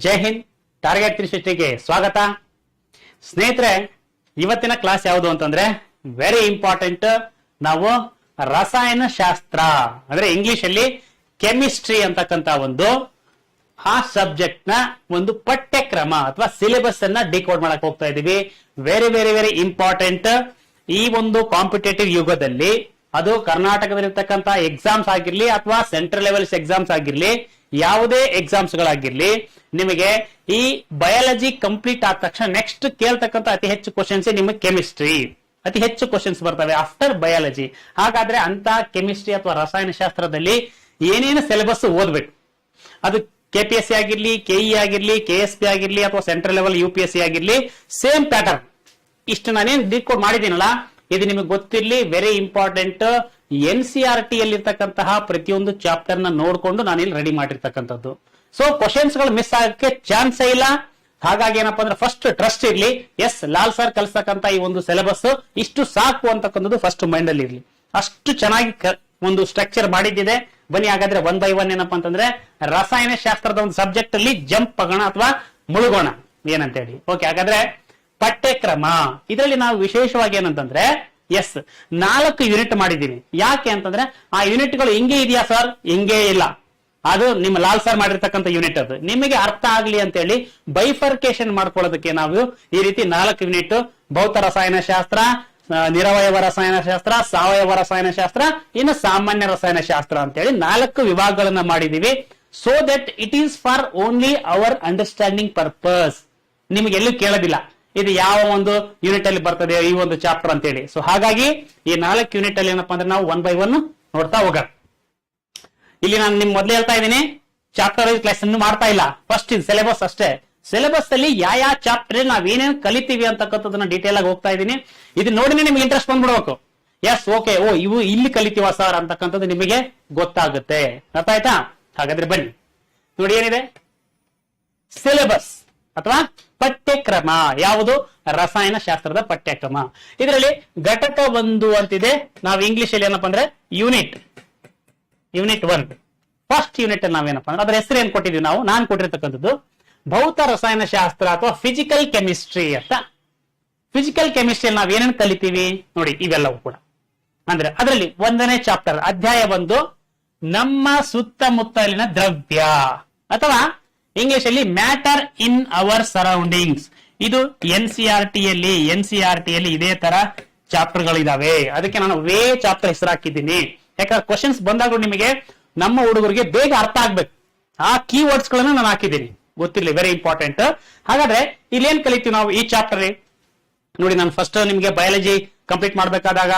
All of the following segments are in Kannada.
ಜೈ ಹಿಂದ್. ಟಾರ್ಗೆಟ್ 360ಗೆ ಸ್ವಾಗತ. ಸ್ನೇಹಿತರೆ, ಇವತ್ತಿನ ಕ್ಲಾಸ್ ಯಾವುದು ಅಂತಂದ್ರೆ ವೆರಿ ಇಂಪಾರ್ಟೆಂಟ್. ನಾವು ರಸಾಯನಶಾಸ್ತ್ರ ಅಂದ್ರೆ ಇಂಗ್ಲಿಷ್ ಅಲ್ಲಿ ಕೆಮಿಸ್ಟ್ರಿ ಅಂತಕ್ಕಂತ ಆ ಸಬ್ಜೆಕ್ಟ್ ನ ಒಂದು ಪಠ್ಯಕ್ರಮ ಅಥವಾ ಸಿಲೆಬಸ್ ಅನ್ನ ಡಿಕೋಡ್ ಮಾಡಕ್ ಹೋಗ್ತಾ ಇದೀವಿ. Very very very important. ಈ ಒಂದು ಕಾಂಪಿಟೇಟಿವ್ ಯುಗದಲ್ಲಿ ಅದು ಕರ್ನಾಟಕದಲ್ಲಿರ್ತಕ್ಕಂಥ ಎಕ್ಸಾಮ್ಸ್ ಆಗಿರ್ಲಿ ಅಥವಾ ಸೆಂಟ್ರಲ್ ಲೆವೆಲ್ಸ್ ಎಕ್ಸಾಮ್ಸ್ ಆಗಿರ್ಲಿ, ಯಾವುದೇ ಎಕ್ಸಾಮ್ಸ್ ಗಳಾಗಿರ್ಲಿ, ನಿಮಗೆ ಈ ಬಯಾಲಜಿ ಕಂಪ್ಲೀಟ್ ಆದ ತಕ್ಷಣ ನೆಕ್ಸ್ಟ್ ಕೇಳ್ತಕ್ಕಂಥ ಅತಿ ಹೆಚ್ಚು ಕ್ವಶನ್ಸ್ ನಿಮಗೆ ಕೆಮಿಸ್ಟ್ರಿ. ಅತಿ ಹೆಚ್ಚು ಕ್ವಶನ್ಸ್ ಬರ್ತವೆ ಆಫ್ಟರ್ ಬಯಾಲಜಿ. ಹಾಗಾದ್ರೆ ಅಂತ ಕೆಮಿಸ್ಟ್ರಿ ಅಥವಾ ರಸಾಯನಶಾಸ್ತ್ರದಲ್ಲಿ ಏನೇನು ಸಿಲೆಬಸ್ ಓದ್ಬೇಕು, ಅದು ಕೆಪಿಎಸ್ಸಿ ಆಗಿರ್ಲಿ, ಕೆಇ ಆಗಿರ್ಲಿ, ಕೆಎಸ್ಪಿ ಆಗಿರ್ಲಿ ಅಥವಾ ಸೆಂಟ್ರಲ್ ಲೆವೆಲ್ ಯುಪಿಎಸ್ಸಿ ಆಗಿರ್ಲಿ, ಸೇಮ್ ಪ್ಯಾಟರ್ನ್. ಇಷ್ಟು ನಾನೇನ್ ಡಿಕೋಡ್ ಮಾಡಿದ್ದೀನಲ್ಲ, ಇದು ನಿಮಗೆ ಗೊತ್ತಿರ್ಲಿ. Very important. NCERT ಯಲ್ಲಿರ್ತಕ್ಕಂತಹ ಪ್ರತಿಯೊಂದು ಚಾಪ್ಟರ್ ನ ನೋಡ್ಕೊಂಡು ನಾನಿಲ್ಲಿ ರೆಡಿ ಮಾಡಿರ್ತಕ್ಕಂಥದ್ದು. ಸೊ ಕ್ವಶನ್ಸ್ ಗಳು ಮಿಸ್ ಆಗಕ್ಕೆ ಚಾನ್ಸೇ ಇಲ್ಲ. ಹಾಗಾಗಿ ಏನಪ್ಪಾ ಅಂದ್ರೆ ಫಸ್ಟ್ ಟ್ರಸ್ಟ್ ಇರ್ಲಿ. ಎಸ್, ಲಾಲ್ ಸರ್ ಕಲಿಸ್ತಕ್ಕಂತ ಈ ಒಂದು ಸಿಲೆಬಸ್ ಇಷ್ಟು ಸಾಕು ಅಂತಕ್ಕಂಥದ್ದು ಫಸ್ಟ್ ಮೈಂಡ್ ಅಲ್ಲಿ ಇರ್ಲಿ. ಅಷ್ಟು ಚೆನ್ನಾಗಿ ಒಂದು ಸ್ಟ್ರಕ್ಚರ್ ಮಾಡಿದ್ದಿದೆ. ಬನ್ನಿ ಹಾಗಾದ್ರೆ ಒನ್ ಬೈ ಒನ್ ಏನಪ್ಪಾ ಅಂತಂದ್ರೆ ರಸಾಯನಶಾಸ್ತ್ರದ ಒಂದು ಸಬ್ಜೆಕ್ಟ್ ಅಲ್ಲಿ ಜಂಪ್ ಆಗೋಣ ಅಥವಾ ಮುಳುಗೋಣ ಏನಂತ ಹೇಳಿ. ಓಕೆ, ಹಾಗಾದ್ರೆ ಪಠ್ಯಕ್ರಮ ಇದರಲ್ಲಿ ನಾವು ವಿಶೇಷವಾಗಿ ಏನಂತಂದ್ರೆ 4 ಯೂನಿಟ್ ಮಾಡಿದ್ದೀನಿ. ಯಾಕೆ ಅಂತಂದ್ರೆ ಆ ಯೂನಿಟ್ ಗಳು ಹಿಂಗೆ ಇದೆಯಾ ಸರ್? ಹಿಂಗೆ ಇಲ್ಲ. ಅದು ನಿಮ್ಮ ಲಾಲ್ ಸರ್ ಮಾಡಿರ್ತಕ್ಕಂಥ ಯೂನಿಟ್. ಅದು ನಿಮಗೆ ಅರ್ಥ ಆಗ್ಲಿ ಅಂತ ಹೇಳಿ ಬೈಫರ್ಕೇಶನ್ ಮಾಡ್ಕೊಳ್ಳೋದಕ್ಕೆ ನಾವು ಈ ರೀತಿ 4 ಯೂನಿಟ್, ಭೌತ ರಸಾಯನಶಾಸ್ತ್ರ, ನಿರವಯವ ರಸಾಯನಶಾಸ್ತ್ರ, ಸಾವಯವ ರಸಾಯನಶಾಸ್ತ್ರ, ಇನ್ನು ಸಾಮಾನ್ಯ ರಸಾಯನಶಾಸ್ತ್ರ ಅಂತ ಹೇಳಿ 4 ವಿಭಾಗಗಳನ್ನ ಮಾಡಿದೀವಿ. So that it is for only hour understanding purpose. ನಿಮಗೆ ಎಲ್ಲೂ ಕೇಳೋದಿಲ್ಲ ಇದು ಯಾವ ಒಂದು ಯೂನಿಟ್ ಅಲ್ಲಿ ಬರ್ತದೆ ಈ ಒಂದು ಚಾಪ್ಟರ್ ಅಂತ ಹೇಳಿ. ಸೊ ಹಾಗಾಗಿ ಈ 4 ಯೂನಿಟ್ ಅಲ್ಲಿ ಏನಪ್ಪಾ ಅಂದ್ರೆ ನಾವು ಒನ್ ಬೈ ಒನ್ ನೋಡ್ತಾ ಹೋಗೋಣ. ಇಲ್ಲಿ ನಾನು ನಿಮ್ ಮೊದಲೇ ಹೇಳ್ತಾ ಇದ್ದೀನಿ, ಚಾಪ್ಟರ್ ವೈಸ್ ಕ್ಲಾಸ್ ಅನ್ನು ಮಾಡ್ತಾ ಇಲ್ಲ. ಫಸ್ಟ್ ಇದು ಸಿಲೆಬಸ್ ಅಷ್ಟೇ. ಸಿಲೆಬಸ್ ಅಲ್ಲಿ ಯಾವ ಚಾಪ್ಟರ್ ನಾವ್ ಏನೇನು ಕಲಿತೀವಿ ಅಂತಕ್ಕಂಥದನ್ನ ಡೀಟೇಲ್ ಆಗಿ ಹೋಗ್ತಾ ಇದ್ದೀನಿ. ಇದು ನೋಡಿನೇ ನಿಮ್ಗೆ ಇಂಟ್ರೆಸ್ಟ್ ಬಂದ್ಬಿಡ್ಬೇಕು. ಎಸ್, ಓಕೆ, ಇವು ಇಲ್ಲಿ ಕಲಿತೀವ ಸರ್ ಅಂತಕ್ಕಂಥದ್ದು ನಿಮಗೆ ಗೊತ್ತಾಗುತ್ತೆ. ಅರ್ಥ ಆಯ್ತಾ? ಹಾಗಾದ್ರೆ ಬನ್ನಿ ನೋಡಿ, ಏನಿದೆ ಸಿಲೆಬಸ್ ಅಥವಾ ಪಠ್ಯಕ್ರಮ. ಯಾವುದು? ರಸಾಯನಶಾಸ್ತ್ರದ ಪಠ್ಯಕ್ರಮ. ಇದರಲ್ಲಿ ಘಟಕ 1 ಅಂತಿದೆ. ನಾವು ಇಂಗ್ಲಿಷ್ ಅಲ್ಲಿ ಏನಪ್ಪಾ ಅಂದ್ರೆ ಯೂನಿಟ್ 1 ಫಸ್ಟ್ ಯೂನಿಟ್ ಅಲ್ಲಿ ನಾವೇನಪ್ಪ ಅಂದ್ರೆ ಅದ್ರ ಹೆಸರು ಏನ್ ಕೊಟ್ಟಿದೀವಿ ನಾವು, ನಾನು ಕೊಟ್ಟಿರ್ತಕ್ಕಂಥದ್ದು ಭೌತ ರಸಾಯನಶಾಸ್ತ್ರ ಅಥವಾ ಫಿಸಿಕಲ್ ಕೆಮಿಸ್ಟ್ರಿ ಅಂತ. ಫಿಸಿಕಲ್ ಕೆಮಿಸ್ಟ್ರಿಯಲ್ಲಿ ನಾವ್ ಏನೇನು ಕಲಿತೀವಿ ನೋಡಿ, ಇವೆಲ್ಲವೂ ಕೂಡ ಅಂದ್ರೆ ಅದರಲ್ಲಿ 1ನೇ ಚಾಪ್ಟರ್ ಅಧ್ಯಾಯ 1 ನಮ್ಮ ಸುತ್ತಮುತ್ತಲಿನ ದ್ರವ್ಯ ಅಥವಾ ಇಂಗ್ಲಿಷ್ ಅಲ್ಲಿ ಮ್ಯಾಟರ್ ಇನ್ ಅವರ್ ಸರೌಂಡಿಂಗ್ಸ್. ಇದು NCERT ಯಲ್ಲಿ ಇದೇ ತರ ಚಾಪ್ಟರ್ ಗಳಿದಾವೆ. ಅದಕ್ಕೆ ನಾನು ವೇ ಚಾಪ್ಟರ್ ಹೆಸರು ಹಾಕಿದ್ದೀನಿ. ಯಾಕಂದ್ರೆ ಕ್ವಶನ್ಸ್ ಬಂದಾಗಲೂ ನಿಮಗೆ ನಮ್ಮ ಹುಡುಗರಿಗೆ ಬೇಗ ಅರ್ಥ ಆಗ್ಬೇಕು. ಆ ಕೀವರ್ಡ್ಸ್ ಗಳನ್ನ ನಾನು ಹಾಕಿದ್ದೀನಿ, ಗೊತ್ತಿರಲಿ, ವೆರಿ ಇಂಪಾರ್ಟೆಂಟ್. ಹಾಗಾದ್ರೆ ಇಲ್ಲಿ ಏನ್ ಕಲಿತೀವಿ ನಾವು ಈ ಚಾಪ್ಟರ್ ನೋಡಿ. ನಾನು ಫಸ್ಟ್ ನಿಮ್ಗೆ ಬಯಾಲಜಿ ಕಂಪ್ಲೀಟ್ ಮಾಡ್ಬೇಕಾದಾಗ,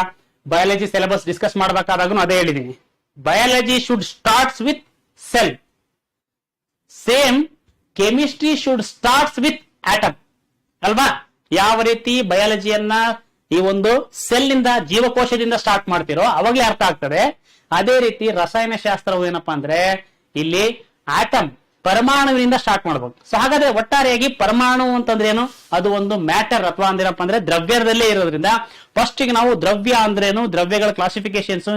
ಬಯಾಲಜಿ ಸಿಲೆಬಸ್ ಡಿಸ್ಕಸ್ ಮಾಡ್ಬೇಕಾದಾಗೂ ಅದೇ ಹೇಳಿದೀನಿ. Biology should starts with cell. Same chemistry should starts with atom ಅಲ್ವಾ? ಯಾವ ರೀತಿ ಬಯಾಲಜಿಯನ್ನ ಈ ಒಂದು ಸೆಲ್ ನಿಂದ, ಜೀವಕೋಶದಿಂದ ಸ್ಟಾರ್ಟ್ ಮಾಡ್ತಿರೋ ಅವಾಗ್ಲೇ ಅರ್ಥ ಆಗ್ತದೆ. ಅದೇ ರೀತಿ ರಸಾಯನಶಾಸ್ತ್ರವು ಏನಪ್ಪಾ ಅಂದ್ರೆ ಇಲ್ಲಿ ಆಟಮ್, ಪರಮಾಣುವಿನಿಂದ ಸ್ಟಾರ್ಟ್ ಮಾಡಬಹುದು. ಸೊ ಹಾಗಾದ್ರೆ ಒಟ್ಟಾರೆಯಾಗಿ ಪರಮಾಣು ಅಂತಂದ್ರೆ ಏನು? ಅದು ಒಂದು ಮ್ಯಾಟರ್ ಅಥವಾ ಅಂದ್ರೇನಪ್ಪ ಅಂದ್ರೆ ದ್ರವ್ಯದಲ್ಲೇ ಇರೋದ್ರಿಂದ ಫಸ್ಟ್ ಗೆ ನಾವು ದ್ರವ್ಯ ಅಂದ್ರೇನು, ದ್ರವ್ಯಗಳ ಕ್ಲಾಸಿಫಿಕೇಶನ್ಸ್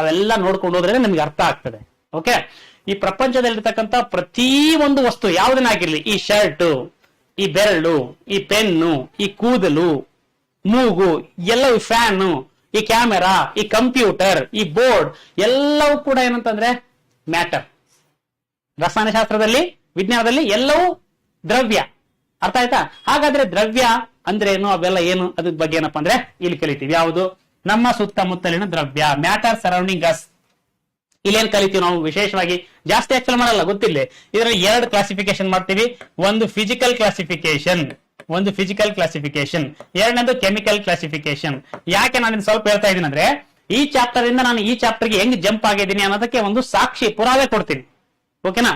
ಅವೆಲ್ಲ ನೋಡ್ಕೊಂಡು ಹೋದ್ರೆ ನಮ್ಗೆ ಅರ್ಥ ಆಗ್ತದೆ. ಓಕೆ, ಈ ಪ್ರಪಂಚದಲ್ಲಿರ್ತಕ್ಕಂಥ ಪ್ರತಿ ಒಂದು ವಸ್ತು ಯಾವುದನ್ನಾಗಿರ್ಲಿ, ಈ ಶರ್ಟ್, ಈ ಬೆರಳು, ಈ ಪೆನ್ನು, ಈ ಕೂದಲು, ಮೂಗು, ಎಲ್ಲವೂ ಫ್ಯಾನ್, ಈ ಕ್ಯಾಮೆರಾ, ಈ ಕಂಪ್ಯೂಟರ್, ಈ ಬೋರ್ಡ್ ಎಲ್ಲವೂ ಕೂಡ ಏನಂತಂದ್ರೆ ಮ್ಯಾಟರ್. ರಸಾಯನಶಾಸ್ತ್ರದಲ್ಲಿ, ವಿಜ್ಞಾನದಲ್ಲಿ ಎಲ್ಲವೂ ದ್ರವ್ಯ. ಅರ್ಥ ಆಯ್ತಾ? ಹಾಗಾದ್ರೆ ದ್ರವ್ಯ ಅಂದ್ರೆ ಏನು, ಅವೆಲ್ಲ ಏನು, ಅದ್ರ ಬಗ್ಗೆ ಏನಪ್ಪಾ ಅಂದ್ರೆ ಇಲ್ಲಿ ಕಲಿತೀವಿ. ಯಾವುದು? ನಮ್ಮ ಸುತ್ತಮುತ್ತಲಿನ ದ್ರವ್ಯ, ಮ್ಯಾಟರ್ ಸರೌಂಡಿಂಗ್ ಅಸ್. ಇಲ್ಲೇನ್ ಕಲಿತೀವಿ ನಾವು ವಿಶೇಷವಾಗಿ, ಜಾಸ್ತಿ ಎಕ್ಸೆಲ್ ಮಾಡಲ್ಲ, ಗೊತ್ತಿಲ್ಲ. ಇದರಲ್ಲಿ 2 ಕ್ಲಾಸಿಫಿಕೇಶನ್ ಮಾಡ್ತೀವಿ. ಒಂದು ಫಿಸಿಕಲ್ ಕ್ಲಾಸಿಫಿಕೇಶನ್, ಎರಡನೇದು ಕೆಮಿಕಲ್ ಕ್ಲಾಸಿಫಿಕೇಶನ್. ಯಾಕೆ ನಾನು ಸ್ವಲ್ಪ ಹೇಳ್ತಾ ಇದ್ದೀನಿ ಅಂದ್ರೆ ಈ ಚಾಪ್ಟರ್ ಇಂದ ನಾನು ಈ ಚಾಪ್ಟರ್ಗೆ ಹೆಂಗ್ ಜಂಪ್ ಆಗಿದ್ದೀನಿ ಅನ್ನೋದಕ್ಕೆ ಒಂದು ಸಾಕ್ಷಿ, ಪುರಾವೆ ಕೊಡ್ತೀನಿ. ಓಕೆನಾ?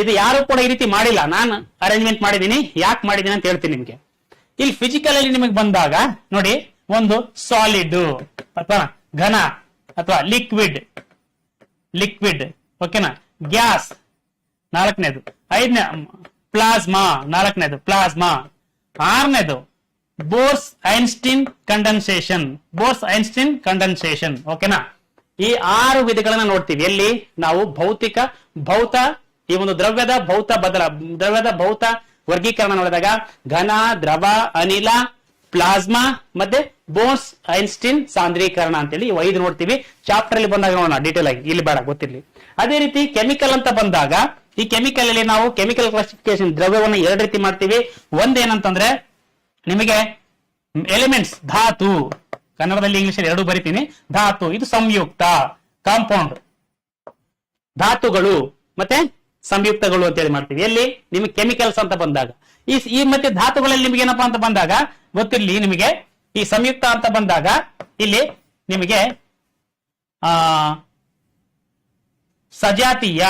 ಇದು ಯಾರು ಕೂಡ ಈ ರೀತಿ ಮಾಡಿಲ್ಲ, ನಾನು ಅರೇಂಜ್ಮೆಂಟ್ ಮಾಡಿದ್ದೀನಿ. ಯಾಕೆ ಮಾಡಿದ್ದೀನಿ ಅಂತ ಹೇಳ್ತೀನಿ ನಿಮ್ಗೆ. ಇಲ್ಲಿ ಫಿಸಿಕಲ್ ಅಲ್ಲಿ ನಿಮಗೆ ಬಂದಾಗ ನೋಡಿ, ಒಂದು ಸಾಲಿಡ್ ಅಥವಾ ಘನ ಅಥವಾ ಲಿಕ್ವಿಡ್, ಓಕೆನಾ? ಗ್ಯಾಸ್ 4ನೇದು, 5ನೇ ಪ್ಲಾಸ್ಮಾ, 4ನೇದು ಪ್ಲಾಸ್ಮಾ, 6ನೇದು ಬೋರ್ಸ್ ಐನ್ಸ್ಟೀನ್ ಕಂಡೆನ್ಸೇಷನ್. ಓಕೆನಾ? ಈ 6 ವಿಧಗಳನ್ನ ನೋಡ್ತೀವಿ. ಎಲ್ಲಿ ನಾವು ಭೌತ ಈ ಒಂದು ದ್ರವ್ಯದ ಭೌತ ವರ್ಗೀಕರಣ ನೋಡಿದಾಗ ಘನ, ದ್ರವ, ಅನಿಲ, ಪ್ಲಾಸ್ಮಾ ಮತ್ತೆ ಬೋಸ್ ಐನ್ಸ್ಟೀನ್ ಸಾಂದ್ರೀಕರಣ ಅಂತೇಳಿ ಇವು 5 ನೋಡ್ತೀವಿ. ಚಾಪ್ಟರ್ ಅಲ್ಲಿ ಬಂದಾಗ ನೋಡೋಣ ಡೀಟೇಲ್ ಆಗಿ, ಇಲ್ಲಿ ಬೇಡ ಗೊತ್ತಿರ್ಲಿ. ಅದೇ ರೀತಿ ಕೆಮಿಕಲ್ ಅಂತ ಬಂದಾಗ ಈ ಕೆಮಿಕಲ್ ಅಲ್ಲಿ ನಾವು ಕೆಮಿಕಲ್ ಕ್ಲಾಸಿಫಿಕೇಶನ್ ದ್ರವ್ಯವನ್ನು 2 ರೀತಿ ಮಾಡ್ತೀವಿ. ಒಂದೇನಂತಂದ್ರೆ ನಿಮಗೆ ಎಲಿಮೆಂಟ್ಸ್, ಧಾತು, ಕನ್ನಡದಲ್ಲಿ ಇಂಗ್ಲಿಷ್ ಅಲ್ಲಿ 2 ಬರಿತೀನಿ. ಧಾತು ಇದು ಸಂಯುಕ್ತ, ಕಾಂಪೌಂಡ್, ಧಾತುಗಳು ಮತ್ತೆ ಸಂಯುಕ್ತಗಳು ಅಂತೇಳಿ ಮಾಡ್ತೀವಿ. ಎಲ್ಲಿ ನಿಮಗೆ ಕೆಮಿಕಲ್ಸ್ ಅಂತ ಬಂದಾಗ ಈ ಮತ್ತೆ ಧಾತುಗಳಲ್ಲಿ ನಿಮಗೆ ಏನಪ್ಪಾ ಅಂತ ಬಂದಾಗ ಗೊತ್ತಿರ್ಲಿ ನಿಮಗೆ, ಈ ಸಂಯುಕ್ತ ಅಂತ ಬಂದಾಗ ಇಲ್ಲಿ ನಿಮಗೆ ಸಜಾತೀಯ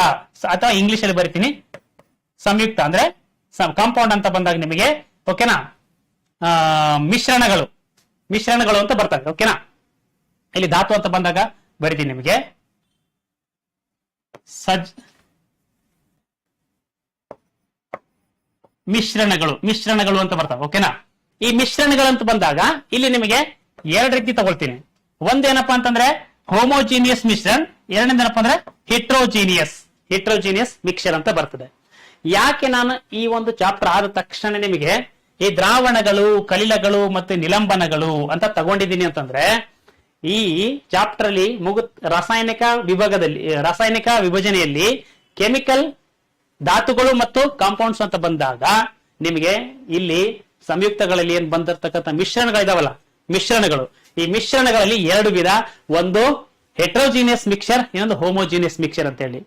ಅಥವಾ ಇಂಗ್ಲಿಷ್ ಅಲ್ಲಿ ಬರಿತೀನಿ ಸಂಯುಕ್ತ ಅಂದ್ರೆ ಕಾಂಪೌಂಡ್ ಅಂತ ಬಂದಾಗ ನಿಮಗೆ ಓಕೆನಾ ಮಿಶ್ರಣಗಳು ಅಂತ ಬರ್ತವೆ. ಓಕೆನಾ, ಇಲ್ಲಿ ಧಾತು ಅಂತ ಬಂದಾಗ ಬರಿತೀನಿ ನಿಮಗೆ ಮಿಶ್ರಣಗಳು ಅಂತ ಬರ್ತವೆ. ಓಕೆನಾ, ಈ ಮಿಶ್ರಣಗಳಂತ ಬಂದಾಗ ಇಲ್ಲಿ ನಿಮಗೆ 2 ರೀತಿ ತಗೊಳ್ತೀನಿ. ಒಂದೇನಪ್ಪಾ ಅಂತಂದ್ರೆ ಹೋಮೋಜಿನಿಯಸ್ ಮಿಶ್ರಣ, ಎರಡನೇದೇನಪ್ಪ ಅಂದ್ರೆ ಹಿಟ್ರೋಜಿನಿಯಸ್ ಮಿಕ್ಸರ್ ಅಂತ ಬರ್ತದೆ. ಯಾಕೆ ನಾನು ಈ ಒಂದು ಚಾಪ್ಟರ್ ಆದ ತಕ್ಷಣ ನಿಮಗೆ ಈ ದ್ರಾವಣಗಳು, ಕಲಿಲಗಳು ಮತ್ತೆ ನಿಲಂಬನಗಳು ಅಂತ ತಗೊಂಡಿದ್ದೀನಿ ಅಂತಂದ್ರೆ ಈ ಚಾಪ್ಟರ್ ಅಲ್ಲಿ ರಾಸಾಯನಿಕ ವಿಭಜನೆಯಲ್ಲಿ ಕೆಮಿಕಲ್, ಧಾತುಗಳು ಮತ್ತು ಕಾಂಪೌಂಡ್ಸ್ ಅಂತ ಬಂದಾಗ ನಿಮಗೆ ಇಲ್ಲಿ ಸಂಯುಕ್ತಗಳಲ್ಲಿ ಏನ್ ಬಂದಿರತಕ್ಕಂಥ ಮಿಶ್ರಣಗಳಿದಾವಲ್ಲ, ಈ ಮಿಶ್ರಣಗಳಲ್ಲಿ 2 ವಿಧ. ಒಂದು ಹೆಟ್ರೋಜಿನಿಯಸ್ ಮಿಕ್ಸರ್, ಇನ್ನೊಂದು ಹೋಮೋಜಿನಿಯಸ್ ಮಿಕ್ಸರ್ ಅಂತ ಹೇಳಿ.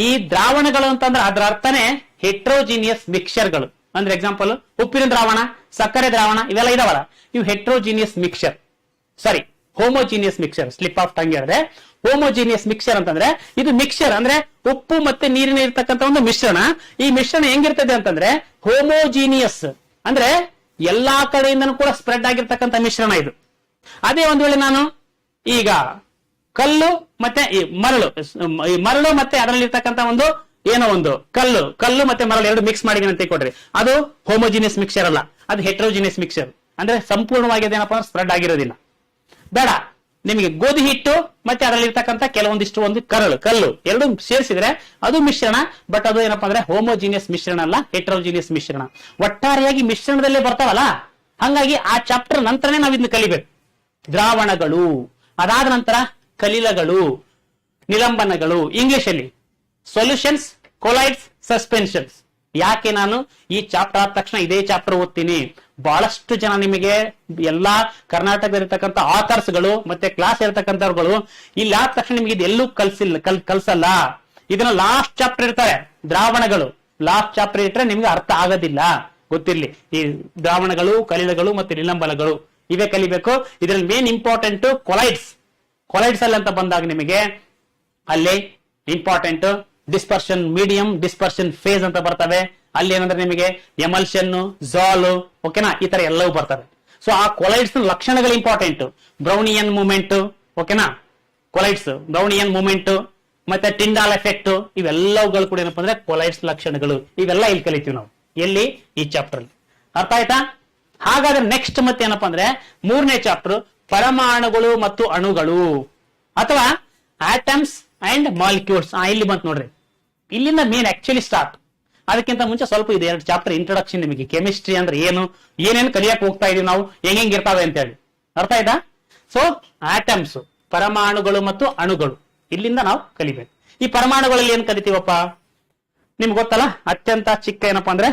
ಈ ದ್ರಾವಣಗಳು ಅಂತಂದ್ರೆ ಅದರ ಅರ್ಥನೇ ಹೆಟ್ರೋಜಿನಿಯಸ್ ಮಿಕ್ಸರ್ಗಳು. ಅಂದ್ರೆ ಎಕ್ಸಾಂಪಲ್ ಉಪ್ಪಿನ ದ್ರಾವಣ, ಸಕ್ಕರೆ ದ್ರಾವಣ ಇವೆಲ್ಲ ಇದಾವಲ್ಲ, ಇವು heterogeneous mixer. Sorry, homogeneous mixer, slip of tongue ಹೇಳಿದ್ರೆ. ಹೋಮೋಜಿನಿಯಸ್ ಮಿಕ್ಸರ್ ಅಂತಂದ್ರೆ ಇದು ಮಿಕ್ಸರ್ ಅಂದ್ರೆ ಉಪ್ಪು ಮತ್ತೆ ನೀರಿನ ಇರ್ತಕ್ಕಂಥ ಒಂದು ಮಿಶ್ರಣ. ಈ ಮಿಶ್ರಣ ಹೆಂಗಿರ್ತದೆ ಅಂತಂದ್ರೆ ಹೋಮೋಜಿನಿಯಸ್ ಅಂದ್ರೆ ಎಲ್ಲಾ ಕಡೆಯಿಂದನೂ ಕೂಡ ಸ್ಪ್ರೆಡ್ ಆಗಿರ್ತಕ್ಕಂಥ ಮಿಶ್ರಣ ಇದು. ಅದೇ ಒಂದು ವೇಳೆ ನಾನು ಈಗ ಕಲ್ಲು ಮತ್ತೆ ಈ ಮರಳು ಮತ್ತೆ ಅದರಲ್ಲಿ ಇರ್ತಕ್ಕಂಥ ಒಂದು ಕಲ್ಲು ಮತ್ತೆ ಮರಳು 2 ಮಿಕ್ಸ್ ಮಾಡಿದೀನಿ ಅಂತ ಕೊಡ್ರಿ, ಅದು ಹೋಮೋಜಿನಿಯಸ್ ಮಿಕ್ಸರ್ ಅಲ್ಲ, ಅದು ಹೆಟ್ರೋಜಿನಿಯಸ್ ಮಿಕ್ಸರ್. ಅಂದ್ರೆ ಸಂಪೂರ್ಣವಾಗಿ ಅದೇನಪ್ಪ ಸ್ಪ್ರೆಡ್ ಆಗಿರೋದಿಲ್ಲ. ಬೇಡ, ನಿಮಗೆ ಗೋಧಿ ಹಿಟ್ಟು ಮತ್ತೆ ಅದರಲ್ಲಿ ಇರ್ತಕ್ಕಂಥ ಕೆಲವೊಂದಿಷ್ಟು ಕಲ್ಲು 2 ಸೇರಿಸಿದ್ರೆ ಅದು ಮಿಶ್ರಣ. ಬಟ್ ಅದು ಏನಪ್ಪಾ ಅಂದ್ರೆ ಹೋಮೋಜಿನಿಯಸ್ ಮಿಶ್ರಣ ಅಲ್ಲ, ಹೆಟ್ರೋಜಿನಿಯಸ್ ಮಿಶ್ರಣ. ಒಟ್ಟಾರೆಯಾಗಿ ಮಿಶ್ರಣದಲ್ಲೇ ಬರ್ತಾವಲ್ಲ, ಹಂಗಾಗಿ ಆ ಚಾಪ್ಟರ್ ನಂತರನೇ ನಾವು ಇದನ್ನ ಕಲಿಬೇಕು. ದ್ರಾವಣಗಳು, ಅದಾದ ನಂತರ ಕಲಿಲಗಳು, ನಿಲಂಬನಗಳು, ಇಂಗ್ಲಿಷ್ ಅಲ್ಲಿ ಸೊಲ್ಯೂಷನ್ಸ್, ಕೊಲೈಡ್ಸ್, ಸಸ್ಪೆನ್ಷನ್ಸ್. ಯಾಕೆ ನಾನು ಈ ಚಾಪ್ಟರ್ ಆದ ತಕ್ಷಣ ಇದೇ ಚಾಪ್ಟರ್ ಓದ್ತೀನಿ? ಬಹಳಷ್ಟು ಜನ ನಿಮಗೆ ಎಲ್ಲಾ ಕರ್ನಾಟಕದಲ್ಲಿರ್ತಕ್ಕಂಥ ಆಥರ್ಸ್ಗಳು ಮತ್ತೆ ಕ್ಲಾಸ್ ಇರತಕ್ಕಂಥವ್ರುಗಳು ಇಲ್ಲಿ ಆದ ತಕ್ಷಣ ನಿಮಗೆ ಇದೆಲ್ಲೂ ಕಲ್ಸಲ್ಲ. ಇದನ್ನ ಲಾಸ್ಟ್ ಚಾಪ್ಟರ್ ಇರ್ತಾರೆ, ದ್ರಾವಣಗಳು ಲಾಸ್ಟ್ ಚಾಪ್ಟರ್ ಇಟ್ಟರೆ ನಿಮ್ಗೆ ಅರ್ಥ ಆಗೋದಿಲ್ಲ. ಗೊತ್ತಿರ್ಲಿ, ಈ ದ್ರಾವಣಗಳು, ಕಲಿಲಗಳು ಮತ್ತೆ ನಿಲಂಬನಗಳು ಇವೇ ಕಲಿಬೇಕು. ಇದ್ರಲ್ಲಿ ಮೇನ್ ಇಂಪಾರ್ಟೆಂಟ್ ಕೊಲೈಡ್ಸ್ ಅಲ್ಲಿ ಅಂತ ಬಂದಾಗ ನಿಮಗೆ ಅಲ್ಲಿ important dispersion medium, dispersion phase ಅಂತ ಬರ್ತವೆ. ಅಲ್ಲಿ ಏನಂದ್ರೆ ನಿಮಗೆ ಎಮಲ್ಷನ್, ಝಾಲು, ಓಕೆನಾ, ಈ ತರ ಎಲ್ಲವೂ ಬರ್ತವೆ. ಸೊ ಆ ಕೊಲೈಡ್ಸ್ ಲಕ್ಷಣಗಳು ಇಂಪಾರ್ಟೆಂಟ್. ಬ್ರೌನಿಯನ್ ಮೂವ್ಮೆಂಟ್, ಓಕೆನಾ, ಕೊಲೈಡ್ಸ್ ಬ್ರೌನಿಯನ್ ಮೂವ್ಮೆಂಟ್ ಮತ್ತೆ ಟಿಂಡಾಲ್ ಎಫೆಕ್ಟ್, ಇವೆಲ್ಲವುಗಳು ಕೂಡ ಏನಪ್ಪಾ ಅಂದ್ರೆ ಕೊಲೈಡ್ಸ್ ಲಕ್ಷಣಗಳು. ಇವೆಲ್ಲ ಇಲ್ಲಿ ಕಲಿತೀವಿ ನಾವು, ಎಲ್ಲಿ? ಈ ಚಾಪ್ಟರ್ ಅಲ್ಲಿ. ಅರ್ಥ ಆಯ್ತಾ? ಹಾಗಾದ್ರೆ ನೆಕ್ಸ್ಟ್ ಮತ್ತೆ ಏನಪ್ಪಾ ಅಂದ್ರೆ 3ನೇ ಚಾಪ್ಟರ್ ಪರಮಾಣುಗಳು ಮತ್ತು ಅಣುಗಳು ಅಥವಾ ಆಟಮ್ಸ್ ಅಂಡ್ ಮಾಲಿಕ್ಯೂಲ್ಸ್. ಇಲ್ಲಿ ಬಂತು ನೋಡ್ರಿ, ಇಲ್ಲಿಂದ ಮೇನ್ ಆಕ್ಚುಲಿ ಸ್ಟಾರ್ಟ್. ಅದಕ್ಕಿಂತ ಮುಂಚೆ ಸ್ವಲ್ಪ ಇದೆ 2 ಚಾಪ್ಟರ್ ಇಂಟ್ರೊಡಕ್ಷನ್ ನಿಮಗೆ. ಕೆಮಿಸ್ಟ್ರಿ ಅಂದ್ರೆ ಏನೇನು ಕಲಿಯಕ್ ಹೋಗ್ತಾ ಇದೀವಿ ನಾವು, ಹೆಂಗ್ ಇರ್ತಾವೆ ಅಂತ ಹೇಳಿ. ಅರ್ಥ ಆಯ್ತಾ? ಸೊ ಆಟಮ್ಸ್, ಪರಮಾಣುಗಳು ಮತ್ತು ಅಣುಗಳು, ಇಲ್ಲಿಂದ ನಾವು ಕಲಿಬೇಕು. ಈ ಪರಮಾಣುಗಳಲ್ಲಿ ಏನ್ ಕಲಿತೀವಪ್ಪ ನಿಮ್ಗೆ ಗೊತ್ತಲ್ಲ, ಅತ್ಯಂತ ಚಿಕ್ಕ ಏನಪ್ಪಾ ಅಂದ್ರೆ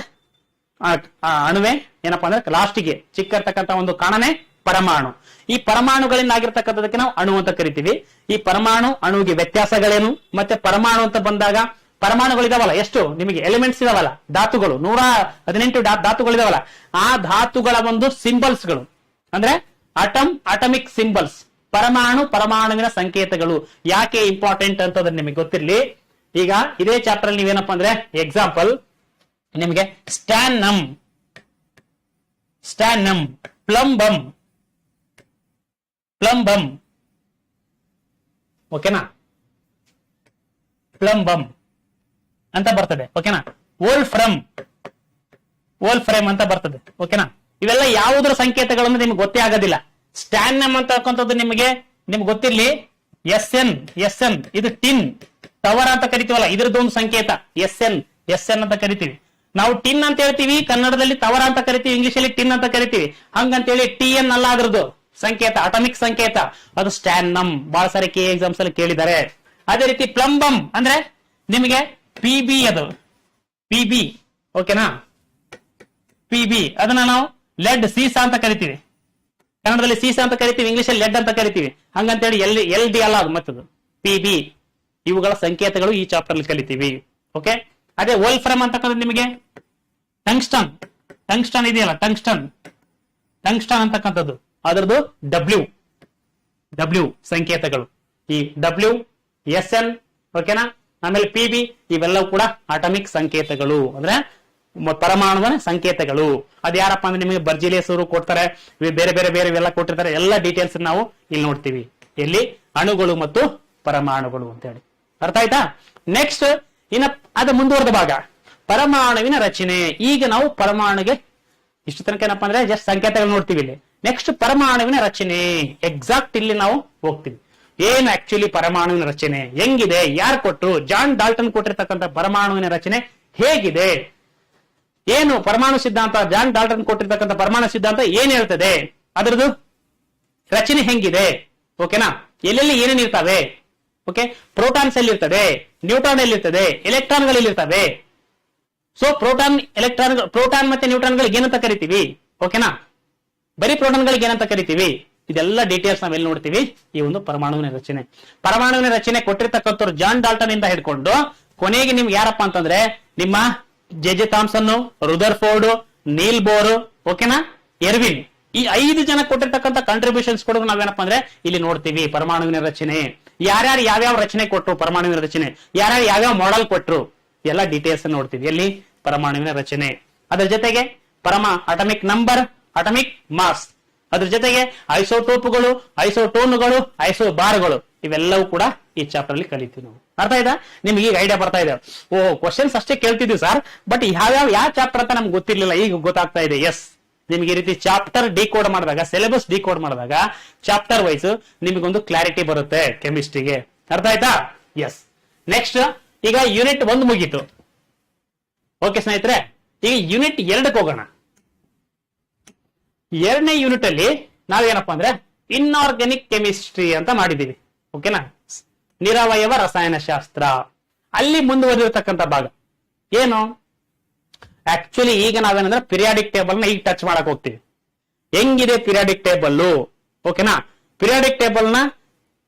ಅಣುವೆ ಏನಪ್ಪಾ ಅಂದ್ರೆ ಲಾಸ್ಟಿಗೆ ಚಿಕ್ಕ ಇರ್ತಕ್ಕಂಥ ಒಂದು ಕಾಣನೆ ಪರಮಾಣು. ಈ ಪರಮಾಣುಗಳಿಂದ ಆಗಿರ್ತಕ್ಕಂಥದಕ್ಕೆ ನಾವು ಅಣು ಅಂತ ಕರಿತೀವಿ. ಈ ಪರಮಾಣು ಅಣುವಿಗೆ ವ್ಯತ್ಯಾಸಗಳೇನು, ಮತ್ತೆ ಪರಮಾಣು ಅಂತ ಬಂದಾಗ ಪರಮಾಣುಗಳಿದಾವಲ್ಲ, ಎಷ್ಟು ನಿಮಗೆ ಎಲಿಮೆಂಟ್ಸ್ ಇದಾವಲ್ಲ, ಧಾತುಗಳು 118 ಧಾತುಗಳಿದಾವಲ್ಲ, ಆ ಧಾತುಗಳ ಒಂದು ಸಿಂಬಲ್ಸ್ಗಳು ಅಂದ್ರೆ ಅಟಮಿಕ್ ಸಿಂಬಲ್ಸ್, ಪರಮಾಣುವಿನ ಸಂಕೇತಗಳು ಯಾಕೆ ಇಂಪಾರ್ಟೆಂಟ್ ಅಂತಂದ್ರೆ ನಿಮಗೆ ಗೊತ್ತಿರ್ಲಿ. ಈಗ ಇದೇ ಚಾಪ್ಟರ್ ಅಲ್ಲಿ ನೀವೇನಪ್ಪ ಅಂದ್ರೆ ಎಕ್ಸಾಂಪಲ್ ನಿಮಗೆ ಸ್ಟ್ಯಾನ್ನಮ್, ಪ್ಲಂಬಮ್, ಓಕೆನಾ, ಪ್ಲಂಬಮ್ ಅಂತ ಬರ್ತದೆ. ಓಕೆನಾ, ವೋಲ್ಫ್ರಮ್ ಅಂತ ಬರ್ತದೆ. ಓಕೆನಾ, ಇವೆಲ್ಲ ಯಾವುದ್ರ ಸಂಕೇತಗಳು ಅಂದ್ರೆ ನಿಮ್ಗೆ ಗೊತ್ತೇ ಆಗೋದಿಲ್ಲ. ಸ್ಟ್ಯಾನ್ನಮ್ ಅಂತಕ್ಕಂಥದ್ದು ನಿಮ್ಗೆ ಗೊತ್ತಿರ್ಲಿ, ಎಸ್ ಎನ್ ಇದು ಟಿನ್ ಟವರ್ ಅಂತ ಕರಿತೀವಲ್ಲ, ಇದ್ರದ್ದೊಂದು ಸಂಕೇತ ಎಸ್ ಎನ್ ಅಂತ ಕರಿತೀವಿ. ನಾವು ಟಿನ್ ಅಂತ ಹೇಳ್ತೀವಿ, ಕನ್ನಡದಲ್ಲಿ ಟವರ್ ಅಂತ ಕರಿತೀವಿ, ಇಂಗ್ಲಿಷ್ ಅಲ್ಲಿ ಟಿನ್ ಅಂತ ಕರಿತೀವಿ. ಹಂಗಂತೇಳಿ ಟಿ ಎನ್ ಅಲ್ಲ ಅದ್ರದ್ದು ಸಂಕೇತ, ಅಟಾಮಿಕ್ ಸಂಕೇತ, ಅದು ಸ್ಟ್ಯಾನ್ನಮ್. ಬಹಳ ಸಾರಿ ಕೆ ಎಕ್ಸಾಮ್ಸ್ ಅಲ್ಲಿ ಕೇಳಿದ್ದಾರೆ. ಅದೇ ರೀತಿ ಪ್ಲಂಬಮ್ ಅಂದ್ರೆ ನಿಮಗೆ ಪಿ ಬಿ, ಅದು ಪಿ ಬಿ, ಓಕೆನಾ, ಪಿ ಬಿ. ಅದನ್ನ ನಾವು ಲೆಡ್ ಸೀಸಾ ಅಂತ ಕರಿತೀವಿ, ಕನ್ನಡದಲ್ಲಿ ಸೀಸಾ ಅಂತ ಕರಿತೀವಿ, ಇಂಗ್ಲಿಷ್ ಅಲ್ಲಿ ಲೆಡ್ ಅಂತ ಕರಿತೀವಿ. ಹಂಗಂತೇಳಿ ಎಲ್ ಡಿ ಅಲ್ಲ ಅದು, ಮತ್ತದು ಪಿ ಬಿ. ಇವುಗಳ ಸಂಕೇತಗಳು ಈ ಚಾಪ್ಟರ್ ಅಲ್ಲಿ ಕಲಿತೀವಿ. ಓಕೆ. ಅದೇ ವೋಲ್ಫ್ರಮ್ ಅಂತಕ್ಕಂಥದ್ದು ನಿಮಗೆ ಟಂಗ್ಸ್ಟನ್ ಇದೆಯಲ್ಲ, ಟಂಗ್ಸ್ಟನ್ ಅಂತಕ್ಕಂಥದ್ದು ಅದರದ್ದು ಡಬ್ಲ್ಯೂ ಸಂಕೇತಗಳು. ಈ ಡಬ್ಲ್ಯೂ, ಎಸ್ ಎನ್, ಓಕೆನಾ, ಆಮೇಲೆ ಪಿ ಬಿ, ಇವೆಲ್ಲವೂ ಕೂಡ ಅಟಾಮಿಕ್ ಸಂಕೇತಗಳು, ಅಂದ್ರೆ ಪರಮಾಣುವಿನ ಸಂಕೇತಗಳು. ಅದ್ ಯಾರಪ್ಪ ಅಂದ್ರೆ ನಿಮಗೆ ಬರ್ಜಿಲಿಯಸ್ ಅವರು ಕೊಡ್ತಾರೆ, ಬೇರೆ ಬೇರೆ ಬೇರೆ ಎಲ್ಲ ಕೊಟ್ಟಿರ್ತಾರೆ. ಎಲ್ಲ ಡೀಟೇಲ್ಸ್ ನಾವು ಇಲ್ಲಿ ನೋಡ್ತೀವಿ, ಎಲ್ಲಿ ಅಣುಗಳು ಮತ್ತು ಪರಮಾಣುಗಳು ಅಂತ ಹೇಳಿ. ಅರ್ಥ ಆಯ್ತಾ? ನೆಕ್ಸ್ಟ್ ಇನ್ನ ಅದು ಮುಂದುವರೆದ ಭಾಗ, ಪರಮಾಣುವಿನ ರಚನೆ. ಈಗ ನಾವು ಪರಮಾಣುಗೆ ಇಷ್ಟು ತನಕ ಏನಪ್ಪಾ ಅಂದ್ರೆ ಜಸ್ಟ್ ಸಂಕೇತಗಳು ನೋಡ್ತೀವಿ. ಇಲ್ಲಿ ನೆಕ್ಸ್ಟ್ ಪರಮಾಣುವಿನ ರಚನೆ, ಎಕ್ಸಾಕ್ಟ್ ಇಲ್ಲಿ ನಾವು ಹೋಗ್ತೀವಿ. ಏನು ಆಕ್ಚುಲಿ ಪರಮಾಣುವಿನ ರಚನೆ ಹೆಂಗಿದೆ, ಯಾರು ಕೊಟ್ಟರು? ಜಾನ್ ಡಾಲ್ಟನ್ ಕೊಟ್ಟಿರ್ತಕ್ಕಂಥ ಪರಮಾಣುವಿನ ರಚನೆ ಹೇಗಿದೆ, ಏನು ಪರಮಾಣು ಸಿದ್ಧಾಂತ, ಜಾನ್ ಡಾಲ್ಟನ್ ಕೊಟ್ಟಿರ್ತಕ್ಕಂಥ ಪರಮಾಣು ಸಿದ್ಧಾಂತ ಏನ್ ಹೇಳ್ತದೆ, ಅದರದ್ದು ರಚನೆ ಹೆಂಗಿದೆ, ಓಕೆನಾ, ಎಲ್ಲೆಲ್ಲಿ ಏನೇನು ಇರ್ತವೆ, ಓಕೆ, ಪ್ರೋಟಾನ್ಸ್ ಎಲ್ಲಿ ಇರ್ತದೆ, ನ್ಯೂಟ್ರಾನ್ ಎಲ್ಲಿ ಇರ್ತದೆ, ಎಲೆಕ್ಟ್ರಾನ್ಗಳು ಇರ್ತವೆ. ಸೊ ಪ್ರೋಟಾನ್ ಮತ್ತೆ ನ್ಯೂಟ್ರಾನ್ಗಳಿಗೆ ಏನಂತ ಕರಿತೀವಿ, ಓಕೆನಾ, ಬರೀ ಪ್ರೋಟಾನ್ಗಳಿಗೆ ಏನಂತ ಕರಿತೀವಿ, ಇದೆಲ್ಲ ಡೀಟೇಲ್ಸ್ ನಾವೆಲ್ಲಿ ನೋಡ್ತೀವಿ ಈ ಒಂದು ಪರಮಾಣುವಿನ ರಚನೆ. ಪರಮಾಣುವಿನ ರಚನೆ ಕೊಟ್ಟಿರ್ತಕ್ಕಂಥವ್ರು ಜಾನ್ ಡಾಲ್ಟನ್ ಇಂದ ಹಿಡ್ಕೊಂಡು ಕೊನೆಗೆ ನಿಮ್ಗೆ ಯಾರಪ್ಪ ಅಂತಂದ್ರೆ ನಿಮ್ಮ J Thomson, Rutherford, Niels Bohr, ಓಕೆನಾ, ಎರ್ವಿನ್, ಈ 5 ಜನ ಕೊಟ್ಟಿರ್ತಕ್ಕಂಥ ಕಾಂಟ್ರಿಬ್ಯೂಷನ್ಸ್ ಕೂಡ ನಾವೇನಪ್ಪ ಅಂದ್ರೆ ಇಲ್ಲಿ ನೋಡ್ತೀವಿ ಪರಮಾಣುವಿನ ರಚನೆ. ಯಾರ್ಯಾರು ಯಾವ್ಯಾವ ರಚನೆ ಕೊಟ್ಟರು, ಪರಮಾಣುವಿನ ರಚನೆ ಯಾರ್ಯಾರು ಯಾವ್ಯಾವ ಮಾಡೆಲ್ ಕೊಟ್ಟರು, ಎಲ್ಲ ಡೀಟೇಲ್ಸ್ ನೋಡ್ತೀವಿ ಎಲ್ಲಿ ಪರಮಾಣುವಿನ ರಚನೆ. ಅದರ ಜೊತೆಗೆ ಅಟಾಮಿಕ್ ನಂಬರ್, ಅಟಾಮಿಕ್ ಮಾಸ್, ಅದ್ರ ಜೊತೆಗೆ ಐಸೋಟೋಪ್ಗಳು, ಐಸೋಟೋನ್ಗಳು, ಐಸೋಬಾರ್ಗಳು, ಇವೆಲ್ಲವೂ ಕೂಡ ಈ ಚಾಪ್ಟರ್ ಅಲ್ಲಿ ಕಲಿತೀವಿ ನಾವು. ಅರ್ಥ ಆಯ್ತಾ? ನಿಮ್ಗೆ ಈಗ ಐಡಿಯಾ ಬರ್ತಾ ಇದೆ. ಕ್ವಶನ್ಸ್ ಅಷ್ಟೇ ಕೇಳ್ತಿದ್ವಿ ಸರ್, ಬಟ್ ಯಾವ ಚಾಪ್ಟರ್ ಅಂತ ನಮ್ಗೆ ಗೊತ್ತಿರ್ಲಿಲ್ಲ, ಈಗ ಗೊತ್ತಾಗ್ತಾ ಇದೆ. ಎಸ್, ನಿಮ್ಗೆ ಈ ರೀತಿ ಚಾಪ್ಟರ್ ಡಿಕೋಡ್ ಮಾಡಿದಾಗ, ಸಿಲೆಬಸ್ ಡಿಕೋಡ್ ಮಾಡಿದಾಗ ಚಾಪ್ಟರ್ ವೈಸ್ ನಿಮಗೊಂದು ಕ್ಲಾರಿಟಿ ಬರುತ್ತೆ ಕೆಮಿಸ್ಟ್ರಿಗೆ. ಅರ್ಥ ಆಯ್ತಾ? ಎಸ್. ನೆಕ್ಸ್ಟ್ ಈಗ ಯೂನಿಟ್ 1 ಮುಗೀತು. ಓಕೆ ಸ್ನೇಹಿತರೆ, ಈಗ ಯೂನಿಟ್ 2ಕ್ಕೆ ಹೋಗೋಣ. 2ನೇ ಯೂನಿಟ್ ಅಲ್ಲಿ ನಾವೇನಪ್ಪಾ ಅಂದ್ರೆ ಇನ್ಆರ್ಗ್ಯಾನಿಕ್ ಕೆಮಿಸ್ಟ್ರಿ ಅಂತ ಮಾಡಿದೀವಿ, ಓಕೆನಾ, ನಿರವಯವ ರಸಾಯನಶಾಸ್ತ್ರ. ಅಲ್ಲಿ ಮುಂದುವರಿರ್ತಕ್ಕಂಥ ಭಾಗ ಏನು, ಆಕ್ಚುಲಿ ಈಗ ನಾವೇನಂದ್ರೆ ಪಿರಿಯಾಡಿಕ್ ಟೇಬಲ್ ನ ಈಗ ಟಚ್ ಮಾಡಕ್ ಹೋಗ್ತೀವಿ. ಹೆಂಗಿದೆ ಪಿರಿಯಾಡಿಕ್ ಟೇಬಲ್, ಓಕೆನಾ, ಪಿರಿಯಾಡಿಕ್ ಟೇಬಲ್ ನ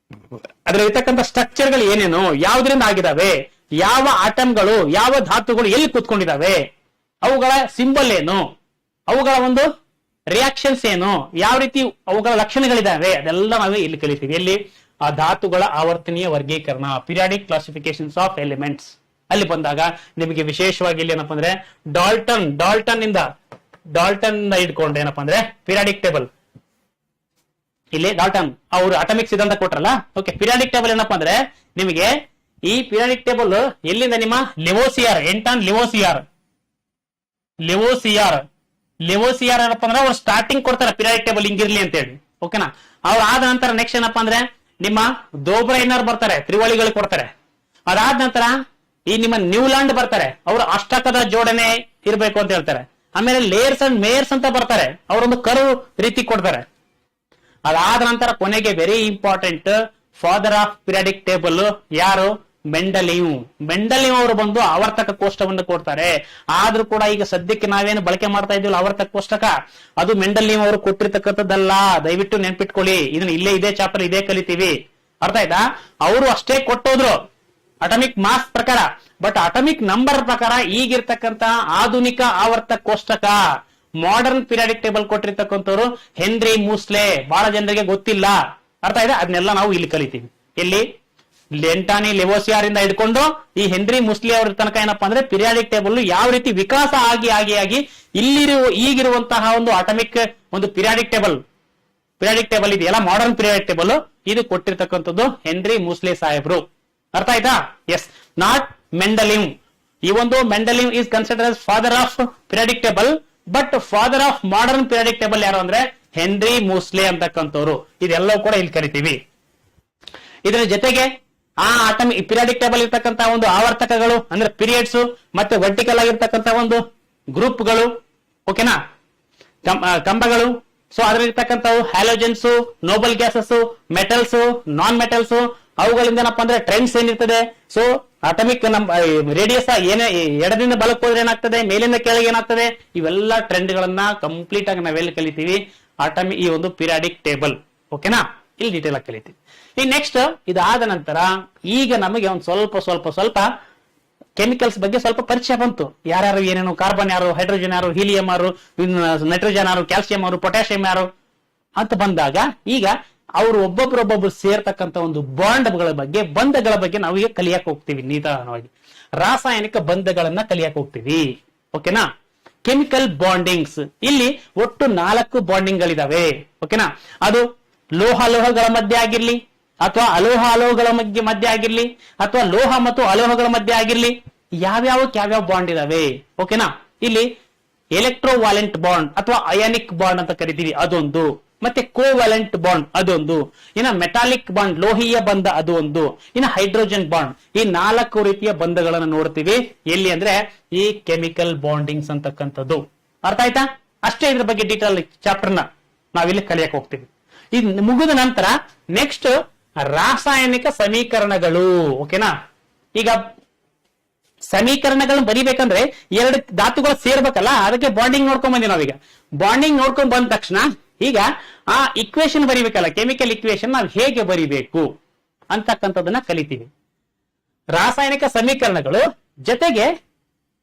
ಅದ್ರಲ್ಲಿರ್ತಕ್ಕಂಥ ಸ್ಟ್ರಕ್ಚರ್ಗಳು ಏನೇನು, ಯಾವ್ದ್ರಿಂದ ಆಗಿದಾವೆ, ಯಾವ ಆಟಮ್ಗಳು, ಯಾವ ಧಾತುಗಳು ಎಲ್ಲಿ ಕೂತ್ಕೊಂಡಿದಾವೆ, ಅವುಗಳ ಸಿಂಬಲ್ ಏನು, ಅವುಗಳ ಒಂದು ರಿಯಾಕ್ಷನ್ಸ್ ಏನು, ಯಾವ ರೀತಿ ಅವುಗಳ ಲಕ್ಷಣಗಳಿದಾವೆ, ಅದೆಲ್ಲ ನಾವು ಇಲ್ಲಿ ಕಲಿತೀವಿ. ಎಲ್ಲಿ ಆ ಧಾತುಗಳ ಆವರ್ತನೀಯ ವರ್ಗೀಕರಣ, ಪಿರಿಯಾಡಿಕ್ ಕ್ಲಾಸಿಫಿಕೇಶನ್ಸ್ ಆಫ್ ಎಲಿಮೆಂಟ್ಸ್. ಅಲ್ಲಿ ಬಂದಾಗ ನಿಮಗೆ ವಿಶೇಷವಾಗಿ ಇಲ್ಲಿ ಏನಪ್ಪಾ ಅಂದ್ರೆ ಡಾಲ್ಟನ್ ಇಂದ ಇಟ್ಕೊಂಡು ಏನಪ್ಪಾ ಅಂದ್ರೆ ಪಿರಿಯಾಡಿಕ್ ಟೇಬಲ್, ಇಲ್ಲಿ ಡಾಲ್ಟನ್ ಅವರು ಅಟಾಮಿಕ್ ಸಿದ್ಧಾಂತ ಕೊಟ್ರಲ್ಲ, ಓಕೆ. ಪಿರಿಯಾಡಿಕ್ ಟೇಬಲ್ ಏನಪ್ಪಾ ಅಂದ್ರೆ ನಿಮಗೆ ಈ ಪಿರಿಯಾಡಿಕ್ ಟೇಬಲ್ ಎಲ್ಲಿಂದ ನಿಮ್ಮ ಲೆವೋಸಿಯರ್, ಎಂಟಾನ್ ಲೆವೋಸಿಯರ್ ಏನಪ್ಪಾ ಅಂದ್ರೆ ಅವ್ರು ಸ್ಟಾರ್ಟಿಂಗ್ ಕೊಡ್ತಾರೆ ಪಿರಿಯಾಡಿಕ್ ಟೇಬಲ್ ಹಿಂಗಿರ್ಲಿ ಅಂತ ಹೇಳಿ, ಓಕೆನಾ. ಅವ್ರು ಆದ ನಂತರ ನೆಕ್ಸ್ಟ್ ಏನಪ್ಪಾ ಅಂದ್ರೆ ನಿಮ್ಮ ದೋಬ್ರೈನರ್ ಬರ್ತಾರೆ, ತ್ರಿವಳಿಗಳು ಕೊಡ್ತಾರೆ. ಅದಾದ ನಂತರ ಈ ನಿಮ್ಮ ನ್ಯೂಲ್ಯಾಂಡ್ ಬರ್ತಾರೆ, ಅವರು ಅಷ್ಟಕದ ಜೋಡಣೆ ಇರಬೇಕು ಅಂತ ಹೇಳ್ತಾರೆ. ಆಮೇಲೆ ಲೇಯರ್ಸ್ ಅಂಡ್ ಮೇಯರ್ಸ್ ಅಂತ ಬರ್ತಾರೆ, ಅವರೊಂದು ಕರ್ವ್ ರೀತಿ ಕೊಡ್ತಾರೆ. ಅದಾದ ನಂತರ ಕೊನೆಗೆ very important father of periodic table ಯಾರು, ಮೆಂಡಲೀವ್ ಅವರು ಬಂದು ಆವರ್ತಕ ಕೋಷ್ಟವನ್ನು ಕೊಡ್ತಾರೆ. ಆದ್ರೂ ಕೂಡ ಈಗ ಸದ್ಯಕ್ಕೆ ನಾವೇನು ಬಳಕೆ ಮಾಡ್ತಾ ಇದೀವಲ್ಲ ಆವರ್ತಕ ಕೋಷ್ಟಕ, ಅದು ಮೆಂಡಲೀವ್ ಅವರು ಕೊಟ್ಟಿರ್ತಕ್ಕಂಥದ್ದಲ್ಲ, ದಯವಿಟ್ಟು ನೆನ್ಪಿಟ್ಕೊಳ್ಳಿ. ಇದನ್ನ ಇದೇ ಚಾಪ್ಟರ್ ಇದೇ ಕಲಿತೀವಿ. ಅರ್ಥ ಆಯ್ತಾ? ಅವರು ಅಷ್ಟೇ ಕೊಟ್ಟೋದ್ರು ಅಟಾಮಿಕ್ ಮಾಸ್ ಪ್ರಕಾರ, ಬಟ್ ಅಟಾಮಿಕ್ ನಂಬರ್ ಪ್ರಕಾರ ಈಗಿರ್ತಕ್ಕಂಥ ಆಧುನಿಕ ಆವರ್ತಕ ಕೋಷ್ಟಕ, ಮಾಡರ್ನ್ ಪಿರಿಯಾಡಿಕ್ ಟೇಬಲ್ ಕೊಟ್ಟಿರ್ತಕ್ಕಂಥವ್ರು ಹೆನ್ರಿ ಮೂಸ್ಲೆ, ಬಹಳ ಜನರಿಗೆ ಗೊತ್ತಿಲ್ಲ. ಅರ್ಥ ಆಯ್ತಾ? ಅದನ್ನೆಲ್ಲ ನಾವು ಇಲ್ಲಿ ಕಲಿತೀವಿ. ಎಲ್ಲಿ ಲೆಂಟಾನಿ ಲೆವೋಸಿಯರ್ ಇಂದ ಹಿಡ್ಕೊಂಡು ಈ ಹೆನ್ರಿ ಮುಸ್ಲಿ ಅವ್ರ ತನಕ ಏನಪ್ಪಾ ಅಂದ್ರೆ ಪಿರಿಯಾಡಿಕ್ ಟೇಬಲ್ ಯಾವ ರೀತಿ ವಿಕಾಸ ಆಗಿ ಈಗಿರುವಂತಹ ಒಂದು ಅಟಾಮಿಕ್ ಒಂದು ಪಿರಿಯಾಡಿಕ್ ಟೇಬಲ್ ಇದೆಯಲ್ಲ, ಮಾಡರ್ನ್ ಪಿರಿಯಾಡಿಕ್ ಟೇಬಲ್, ಇದು ಕೊಟ್ಟಿರ್ತಕ್ಕಂಥದ್ದು ಹೆನ್ರಿ ಮೂಸ್ಲೆ ಸಾಹೇಬ್ರು. ಅರ್ಥ ಆಯ್ತಾ? Yes, not Mendeleev. ಈ ಒಂದು Mendeleev is consider as father of periodic table, but father of modern periodic table ಯಾರು ಅಂದ್ರೆ ಹೆನ್ರಿ ಮೂಸ್ಲೆ ಅಂತಕ್ಕಂಥವ್ರು. ಇದೆಲ್ಲವೂ ಕೂಡ ಇಲ್ಲಿ ಕರಿತೀವಿ. ಇದರ ಜೊತೆಗೆ ಆ ಆಟಮಿಕ್ ಪಿರಿಯಾಡಿಕ್ ಟೇಬಲ್ ಇರ್ತಕ್ಕಂಥ ಒಂದು ಆವರ್ತಕಗಳು ಅಂದ್ರೆ ಪೀರಿಯಡ್ಸ್ ಮತ್ತೆ ವರ್ಟಿಕಲ್ ಆಗಿರ್ತಕ್ಕಂಥ ಒಂದು ಗ್ರೂಪ್ಗಳು, ಓಕೆನಾ, ಕಂಬಗಳು. ಸೊ ಅದ್ರಲ್ಲಿರ್ತಕ್ಕಂಥವು halogens, noble gases, metals, non metals, ಅವುಗಳಿಂದ ಏನಪ್ಪಾ ಅಂದ್ರೆ ಟ್ರೆಂಡ್ಸ್ ಏನಿರ್ತದೆ. ಸೊ ಅಟಮಿಕ್ ರೇಡಿಯಸ್ ಏನೇ ಎಡದಿಂದ ಬಲಕ್ಕೆ ಹೋದ್ರೆ ಏನಾಗ್ತದೆ, ಮೇಲಿಂದ ಕೆಳಗೆ ಏನಾಗ್ತದೆ, ಇವೆಲ್ಲ ಟ್ರೆಂಡ್ ಗಳನ್ನ ಕಂಪ್ಲೀಟ್ ಆಗಿ ನಾವೆಲ್ಲಿ ಕಲಿತೀವಿ, ಈ ಒಂದು ಪಿರಿಯಾಡಿಕ್ ಟೇಬಲ್, ಓಕೆನಾ, ಇಲ್ಲಿ ಡೀಟೇಲ್ ಆಗಿ ಕಲಿತೀವಿ. ಈ ನೆಕ್ಸ್ಟ್ ಇದಾದ ನಂತರ ಈಗ ನಮಗೆ ಒಂದು ಸ್ವಲ್ಪ ಕೆಮಿಕಲ್ಸ್ ಬಗ್ಗೆ ಸ್ವಲ್ಪ ಪರಿಚಯ ಬಂತು. ಯಾರ್ಯಾರು ಏನೇನು, ಕಾರ್ಬನ್ ಯಾರು, ಹೈಡ್ರೋಜನ್ ಯಾರು, ಹೀಲಿಯಂ ಯಾರು, ನೈಟ್ರೋಜನ್ ಯಾರು, ಕ್ಯಾಲ್ಸಿಯಂ ಯಾರು, ಪೊಟ್ಯಾಷಿಯಂ ಯಾರು ಅಂತ ಬಂದಾಗ ಈಗ ಅವರು ಒಬ್ಬೊಬ್ರು ಸೇರ್ತಕ್ಕಂಥ ಒಂದು ಬಾಂಡ್ಗಳ ಬಗ್ಗೆ, ಬಂಧಗಳ ಬಗ್ಗೆ ನಾವು ಈಗ ಕಲಿಯಕ್ ಹೋಗ್ತೀವಿ. ನಿಧಾನವಾಗಿ ರಾಸಾಯನಿಕ ಬಂಧಗಳನ್ನ ಕಲಿಯಕ್ ಹೋಗ್ತೀವಿ, ಓಕೆನಾ. ಕೆಮಿಕಲ್ ಬಾಂಡಿಂಗ್ಸ್, ಇಲ್ಲಿ ಒಟ್ಟು 4 ಬಾಂಡಿಂಗ್ ಗಳಿದಾವೆ, ಓಕೆನಾ. ಅದು ಲೋಹಗಳ ಮಧ್ಯೆ ಆಗಿರ್ಲಿ, ಅಥವಾ ಅಲೋಹಗಳ ಮಧ್ಯೆ ಆಗಿರ್ಲಿ, ಅಥವಾ ಲೋಹ ಮತ್ತು ಅಲೋಹಗಳ ಮಧ್ಯೆ ಆಗಿರ್ಲಿ, ಯಾವ್ಯಾವ ಬಾಂಡ್ ಇದಾವೆ, ಓಕೆನಾ. ಇಲ್ಲಿ ಎಲೆಕ್ಟ್ರೋವಾಲೆಂಟ್ ಬಾಂಡ್ ಅಥವಾ ಅಯಾನಿಕ್ ಬಾಂಡ್ ಅಂತ ಕರಿತೀವಿ, ಅದೊಂದು. ಮತ್ತೆ ಕೋವ್ಯಾಲೆಂಟ್ ಬಾಂಡ್ ಅದೊಂದು. ಇನ್ನ ಮೆಟಾಲಿಕ್ ಬಾಂಡ್, ಲೋಹೀಯ ಬಂಧ ಅದು ಒಂದು. ಇನ್ನ ಹೈಡ್ರೋಜನ್ ಬಾಂಡ್. ಈ 4 ರೀತಿಯ ಬಂಧಗಳನ್ನು ನೋಡ್ತೀವಿ ಎಲ್ಲಿ ಅಂದ್ರೆ ಈ ಕೆಮಿಕಲ್ ಬಾಂಡಿಂಗ್ಸ್ ಅಂತಕ್ಕಂಥದ್ದು. ಅರ್ಥ ಆಯ್ತಾ? ಅಷ್ಟೇ ಇದ್ರ ಬಗ್ಗೆ ಡೀಟೇಲ್ ಚಾಪ್ಟರ್ನ ನಾವಿಲ್ಲಿ ಕಲಿಯಕ್ ಹೋಗ್ತೀವಿ. ಇದು ಮುಗಿದ ನಂತರ ನೆಕ್ಸ್ಟ್ ರಾಸಾಯನಿಕ ಸಮೀಕರಣಗಳು, ಓಕೆನಾ. ಈಗ ಸಮೀಕರಣಗಳನ್ನ ಬರಿಬೇಕಂದ್ರೆ 2 ಧಾತುಗಳು ಸೇರ್ಬೇಕಲ್ಲ, ಅದಕ್ಕೆ ಬಾಂಡಿಂಗ್ ನೋಡ್ಕೊಂಡ್ ಬಂದಿ ನಾವೀಗ. ಬಾಂಡಿಂಗ್ ನೋಡ್ಕೊಂಡ್ ಬಂದ ತಕ್ಷಣ ಈಗ ಆ ಇಕ್ವೇಶನ್ ಬರಿಬೇಕಲ್ಲ, ಕೆಮಿಕಲ್ ಇಕ್ವೇಶನ್ ನಾವು ಹೇಗೆ ಬರಿಬೇಕು ಅಂತಕ್ಕಂಥದನ್ನ ಕಲಿತೀವಿ. ರಾಸಾಯನಿಕ ಸಮೀಕರಣಗಳು ಜೊತೆಗೆ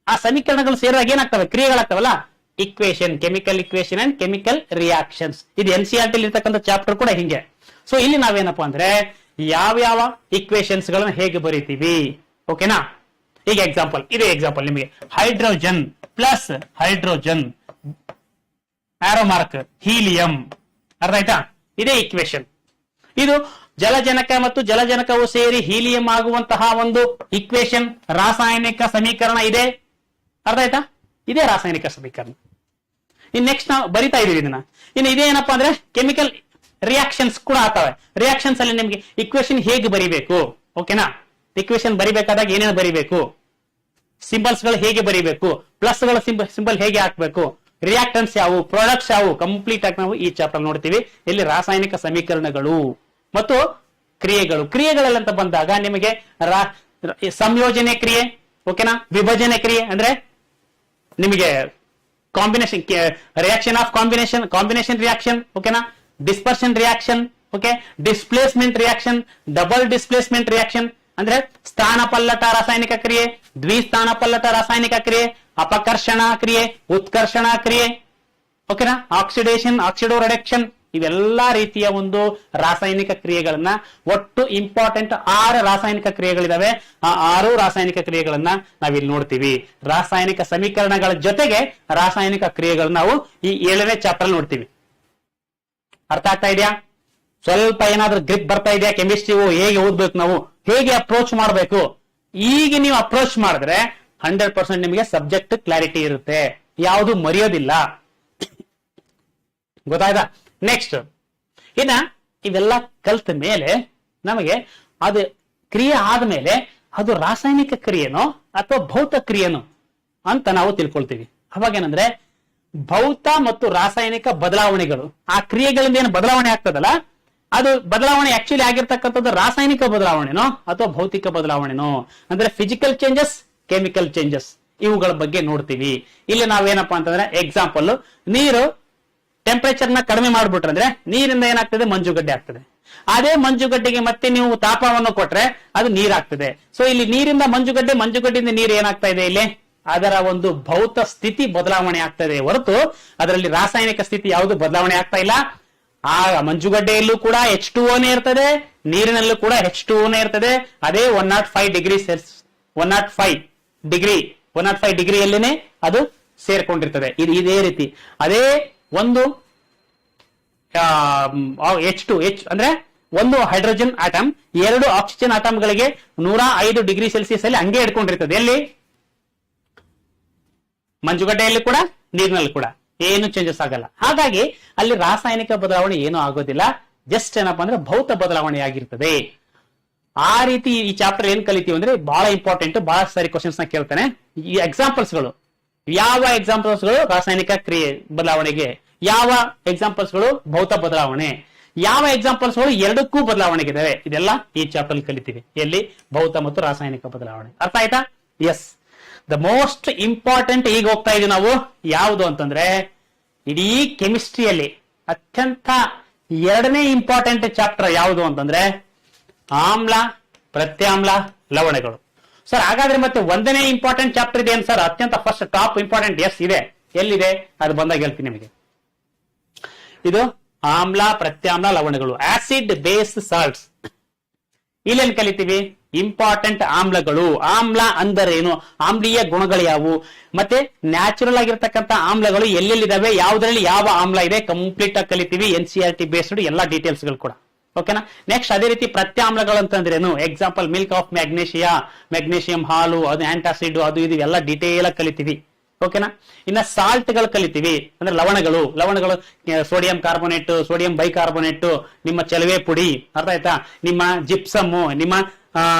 ಆ ಸಮೀಕರಣಗಳು ಸೇರಿದಾಗ ಏನಾಗ್ತವೆ, ಕ್ರಿಯೆಗಳಾಗ್ತವಲ್ಲ, equation, chemical equation and chemical reactions. ಇದು NCERT ಇರ್ತಕ್ಕಂಥ ಚಾಪ್ಟರ್ ಕೂಡ ಹಿಂಗೆ. ಸೊ ಇಲ್ಲಿ ನಾವೇನಪ್ಪಾ ಅಂದ್ರೆ ಯಾವ್ಯಾವ ಇಕ್ವೇಶನ್ಸ್ ಗಳನ್ನ ಹೇಗೆ ಬರೀತೀವಿ, ಓಕೆನಾ. ಈಗ ಇದೇ ಎಕ್ಸಾಂಪಲ್ ನಿಮಗೆ hydrogen plus hydrogen arrow mark helium, ಅರ್ಥ ಆಯ್ತಾ? ಇದೇ ಇಕ್ವೇಶನ್. ಇದು ಜಲಜನಕ ಮತ್ತು ಜಲಜನಕವು ಸೇರಿ ಹೀಲಿಯಂ ಆಗುವಂತಹ ಒಂದು ಇಕ್ವೇಶನ್, ರಾಸಾಯನಿಕ ಸಮೀಕರಣ ಇದೆ, ಅರ್ಥ ಆಯ್ತಾ? ಇದೇ ರಾಸಾಯನಿಕ ಸಮೀಕರಣ. ಇನ್ ನೆಕ್ಸ್ಟ್ ನಾವು ಬರಿತಾ ಇದೀವಿ ಇದನ್ನ. ಇನ್ನು ಇದೇನಪ್ಪಾ ಅಂದ್ರೆ ಕೆಮಿಕಲ್ ರಿಯಾಕ್ಷನ್ಸ್ ಕೂಡ ಆಗ್ತವೆ. ರಿಯಾಕ್ಷನ್ಸ್ ಅಲ್ಲಿ ನಿಮ್ಗೆ ಇಕ್ವೇಶನ್ ಹೇಗೆ ಬರಿಬೇಕು, ಓಕೆನಾ. ಇಕ್ವೇಶನ್ ಬರಿಬೇಕಾದಾಗ ಏನೇನು ಬರಿಬೇಕು, ಸಿಂಬಲ್ಸ್ ಗಳು ಹೇಗೆ ಬರಿಬೇಕು, ಪ್ಲಸ್ ಗಳ ಸಿಂಬಲ್ ಹೇಗೆ ಹಾಕ್ಬೇಕು, ರಿಯಾಕ್ಟನ್ಸ್ ಯಾವುವು, ಪ್ರಾಡಕ್ಟ್ಸ್ ಯಾವುವು, ಕಂಪ್ಲೀಟ್ ಆಗಿ ನಾವು ಈ ಚಾಪ್ಟರ್ ನೋಡ್ತೀವಿ. ಇಲ್ಲಿ ರಾಸಾಯನಿಕ ಸಮೀಕರಣಗಳು ಮತ್ತು ಕ್ರಿಯೆಗಳಲ್ಲಿ ಅಂತ ಬಂದಾಗ ನಿಮಗೆ ಸಂಯೋಜನೆ ಕ್ರಿಯೆ, ಓಕೆನಾ, ವಿಭಜನೆ ಕ್ರಿಯೆ ಅಂದ್ರೆ ನಿಮಗೆ combination reaction of combination reaction, ಓಕೆನಾ, dispersion reaction, okay, displacement reaction, double displacement reaction ಅಂದ್ರೆ ಸ್ಥಾನಪಲ್ಲಟ ರಾಸಾಯನಿಕ ಕ್ರಿಯೆ, ದ್ವಿಸ್ಥಾನಪಲ್ಲಟ ರಾಸಾಯನಿಕ ಕ್ರಿಯೆ, ಅಪಕರ್ಷಣ ಕ್ರಿಯೆ, ಉತ್ಕರ್ಷಣ ಕ್ರಿಯೆ, ಓಕೆನಾ, ಆಕ್ಸಿಡೇಷನ್, ಆಕ್ಸಿಡೋ ರಿಡಕ್ಷನ್, ಇವೆಲ್ಲಾ ರೀತಿಯ ಒಂದು ರಾಸಾಯನಿಕ ಕ್ರಿಯೆಗಳನ್ನ, ಒಟ್ಟು ಇಂಪಾರ್ಟೆಂಟ್ 6 ರಾಸಾಯನಿಕ ಕ್ರಿಯೆಗಳಿದಾವೆ. ಆ 6 ರಾಸಾಯನಿಕ ಕ್ರಿಯೆಗಳನ್ನ ನಾವಿಲ್ಲಿ ನೋಡ್ತೀವಿ. ರಾಸಾಯನಿಕ ಸಮೀಕರಣಗಳ ಜೊತೆಗೆ ರಾಸಾಯನಿಕ ಕ್ರಿಯೆಗಳನ್ನ ನಾವು ಈ 7ನೇ ಚಾಪ್ಟರ್ ನೋಡ್ತೀವಿ. ಅರ್ಥ ಆಗ್ತಾ ಇದೆಯಾ? ಸ್ವಲ್ಪ ಏನಾದ್ರೂ ಗ್ರಿಪ್ ಬರ್ತಾ ಇದೆಯಾ? ಕೆಮಿಸ್ಟ್ರಿ ಹೇಗೆ ಓದ್ಬೇಕು, ನಾವು ಹೇಗೆ ಅಪ್ರೋಚ್ ಮಾಡಬೇಕು, ಈಗ ನೀವು ಅಪ್ರೋಚ್ ಮಾಡಿದ್ರೆ 100% ನಿಮಗೆ ಸಬ್ಜೆಕ್ಟ್ ಕ್ಲಾರಿಟಿ ಇರುತ್ತೆ, ಯಾವುದು ಮರೆಯೋದಿಲ್ಲ. ಗೊತ್ತಾಯ್ತಾ? ನೆಕ್ಸ್ಟ್ ಇವೆಲ್ಲ ಕಲ್ತ ಮೇಲೆ ನಮಗೆ ಅದು ಕ್ರಿಯೆ ಆದ್ಮೇಲೆ ಅದು ರಾಸಾಯನಿಕ ಕ್ರಿಯೆನೋ ಅಥವಾ ಭೌತ ಕ್ರಿಯೆನೋ ಅಂತ ನಾವು ತಿಳ್ಕೊಳ್ತೀವಿ. ಅವಾಗೇನಂದ್ರೆ ಭೌತ ಮತ್ತು ರಾಸಾಯನಿಕ ಬದಲಾವಣೆಗಳು, ಆ ಕ್ರಿಯೆಗಳಿಂದ ಏನು ಬದಲಾವಣೆ ಆಗ್ತದಲ್ಲ, ಅದು ಬದಲಾವಣೆ ಆಕ್ಚುಲಿ ಆಗಿರ್ತಕ್ಕಂಥದ್ದು ರಾಸಾಯನಿಕ ಬದಲಾವಣೆನೋ ಅಥವಾ ಭೌತಿಕ ಬದಲಾವಣೆನೋ, ಅಂದ್ರೆ ಫಿಸಿಕಲ್ ಚೇಂಜಸ್, ಕೆಮಿಕಲ್ ಚೇಂಜಸ್, ಇವುಗಳ ಬಗ್ಗೆ ನೋಡ್ತೀವಿ. ಇಲ್ಲಿ ನಾವೇನಪ್ಪಾ ಅಂತಂದ್ರೆ ಎಕ್ಸಾಂಪಲ್, ನೀರು ಟೆಂಪರೇಚರ್ ನ ಕಡಿಮೆ ಮಾಡ್ಬಿಟ್ರೆ ಅಂದ್ರೆ ನೀರಿಂದ ಏನಾಗ್ತದೆ, ಮಂಜುಗಡ್ಡೆ ಆಗ್ತದೆ. ಅದೇ ಮಂಜುಗಡ್ಡೆಗೆ ಮತ್ತೆ ನೀವು ತಾಪವನ್ನು ಕೊಟ್ರೆ ಅದು ನೀರಾಗ್ತದೆ. ಸೊ ಇಲ್ಲಿ ನೀರಿಂದ ಮಂಜುಗಡ್ಡೆಯಿಂದ ನೀರು ಏನಾಗ್ತಾ ಇದೆ, ಇಲ್ಲಿ ಅದರ ಒಂದು ಭೌತ ಸ್ಥಿತಿ ಬದಲಾವಣೆ ಆಗ್ತದೆ ಹೊರತು ಅದರಲ್ಲಿ ರಾಸಾಯನಿಕ ಸ್ಥಿತಿ ಯಾವುದು ಬದಲಾವಣೆ ಆಗ್ತಾ ಇಲ್ಲ. ಆ ಮಂಜುಗಡ್ಡೆಯಲ್ಲೂ ಕೂಡ H2O ಇರ್ತದೆ, ನೀರಿನಲ್ಲೂ ಕೂಡ H2O ಇರ್ತದೆ. ಅದೇ 105 ಡಿಗ್ರಿಯಲ್ಲೇನೆ ಅದು ಸೇರ್ಕೊಂಡಿರ್ತದೆ. ಇದೇ ರೀತಿ ಅದೇ ಒಂದು H ಅಂದ್ರೆ ಒಂದು ಹೈಡ್ರೋಜನ್ ಆಟಮ್ 2 ಆಕ್ಸಿಜನ್ ಆಟಮ್ಗಳಿಗೆ 105 ಡಿಗ್ರಿ ಸೆಲ್ಸಿಯಸ್ ಅಲ್ಲಿ ಹಂಗೆ ಇಟ್ಕೊಂಡಿರ್ತದೆ. ಎಲ್ಲಿ? ಮಂಜುಗಡ್ಡೆಯಲ್ಲಿ ಕೂಡ, ನೀರಿನಲ್ಲಿ ಕೂಡ ಏನು ಚೇಂಜಸ್ ಆಗಲ್ಲ. ಹಾಗಾಗಿ ಅಲ್ಲಿ ರಾಸಾಯನಿಕ ಬದಲಾವಣೆ ಏನೂ ಆಗೋದಿಲ್ಲ, ಜಸ್ಟ್ ಏನಪ್ಪಾ ಅಂದ್ರೆ ಭೌತ ಬದಲಾವಣೆ ಆಗಿರ್ತದೆ. ಆ ರೀತಿ ಈ ಚಾಪ್ಟರ್ ಏನ್ ಕಲಿತೀವಿ ಅಂದ್ರೆ ಬಹಳ ಇಂಪಾರ್ಟೆಂಟ್, ಬಹಳ ಸಾರಿ ಕ್ವಶನ್ಸ್ ನ ಕೇಳ್ತಾನೆ. ಈ ಎಕ್ಸಾಂಪಲ್ಸ್ಗಳು, ಯಾವ ಎಕ್ಸಾಂಪಲ್ಸ್ಗಳು ರಾಸಾಯನಿಕ ಕ್ರಿಯೆ ಬದಲಾವಣೆಗೆ, ಯಾವ ಎಕ್ಸಾಂಪಲ್ಸ್ಗಳು ಭೌತ ಬದಲಾವಣೆ, ಯಾವ ಎಕ್ಸಾಂಪಲ್ಸ್ಗಳು ಎರಡಕ್ಕೂ ಬದಲಾವಣೆಗೆ ಇದಾವೆ, ಇದೆಲ್ಲ ಈ ಚಾಪ್ಟರ್ ಕಲಿತೀವಿ. ಎಲ್ಲಿ? ಭೌತ ಮತ್ತು ರಾಸಾಯನಿಕ ಬದಲಾವಣೆ. ಅರ್ಥ ಆಯ್ತಾ? ಎಸ್. ದ ಮೋಸ್ಟ್ ಇಂಪಾರ್ಟೆಂಟ್ ಈಗ ಹೋಗ್ತಾ ಇದೀವಿ ನಾವು ಯಾವುದು ಅಂತಂದ್ರೆ, ಇಡೀ ಕೆಮಿಸ್ಟ್ರಿಯಲ್ಲಿ ಅತ್ಯಂತ ಎರಡನೇ ಇಂಪಾರ್ಟೆಂಟ್ ಚಾಪ್ಟರ್ ಯಾವುದು ಅಂತಂದ್ರೆ ಆಮ್ಲ, ಪ್ರತ್ಯಾಮ್ಲ, ಲವಣಗಳು. ಸರ್ ಹಾಗಾದ್ರೆ ಮತ್ತೆ ಒಂದನೇ ಇಂಪಾರ್ಟೆಂಟ್ ಚಾಪ್ಟರ್ ಇದೆ ಸರ್, ಅತ್ಯಂತ ಫಸ್ಟ್ ಟಾಪ್ ಇಂಪಾರ್ಟೆಂಟ್. ಎಸ್ ಇದೆ. ಎಲ್ಲಿದೆ ಅದು ಬಂದಾಗ ಹೇಳ್ತೀನಿ ನಿಮಗೆ. ಇದು ಆಮ್ಲ, ಪ್ರತ್ಯಾಮ್ಲ, ಲವಣಗಳು, ಆಸಿಡ್, ಬೇಸ್, ಸಾಲ್ಟ್ಸ್. ಇಲ್ಲೇನ್ ಕಲಿತೀವಿ? ಇಂಪಾರ್ಟೆಂಟ್ ಆಮ್ಲಗಳು. ಆಮ್ಲ ಅಂದರೇನು, ಆಮ್ಲೀಯ ಗುಣಗಳು ಯಾವುವು, ಮತ್ತೆ ನ್ಯಾಚುರಲ್ ಆಗಿರ್ತಕ್ಕಂಥ ಆಮ್ಲಗಳು ಎಲ್ಲೆಲ್ಲಿದಾವೆ, ಯಾವ್ದ್ರಲ್ಲಿ ಯಾವ ಆಮ್ಲ ಇದೆ, ಕಂಪ್ಲೀಟ್ ಆಗಿ ಕಲಿತೀವಿ. NCERT ಬೇಸ್ಡ್ ಎಲ್ಲಾ ಡೀಟೇಲ್ಸ್ ಗಳು ಕೂಡ. ಓಕೆನಾ? ನೆಕ್ಸ್ಟ್ ಅದೇ ರೀತಿ ಪ್ರತ್ಯಾಮ್ಲಗಳು ಅಂತಂದ್ರೇನು, ಎಕ್ಸಾಂಪಲ್ ಮಿಲ್ಕ್ ಆಫ್ ಮ್ಯಾಗ್ನೇಷಿಯಾ, ಮ್ಯಾಗ್ನೇಷಿಯಂ ಹಾಲು, ಅದು ಆಂಟಾಸಿಡ್, ಅದು ಇದು ಎಲ್ಲ ಡೀಟೇಲ್ ಆಗಿ ಕಲಿತೀವಿ. ಓಕೆನಾ? ಇನ್ನ ಸಾಲ್ಟ್ ಗಳು ಕಲಿತೀವಿ, ಅಂದ್ರೆ ಲವಣಗಳು. ಲವಣಗಳು ಸೋಡಿಯಂ ಕಾರ್ಬೋನೇಟ್, ಸೋಡಿಯಂ ಬೈಕಾರ್ಬೋನೇಟ್, ನಿಮ್ಮ ಚಲವೆ ಪುಡಿ, ಅರ್ಥ ಆಯ್ತಾ, ನಿಮ್ಮ ಜಿಪ್ಸಮ್, ನಿಮ್ಮ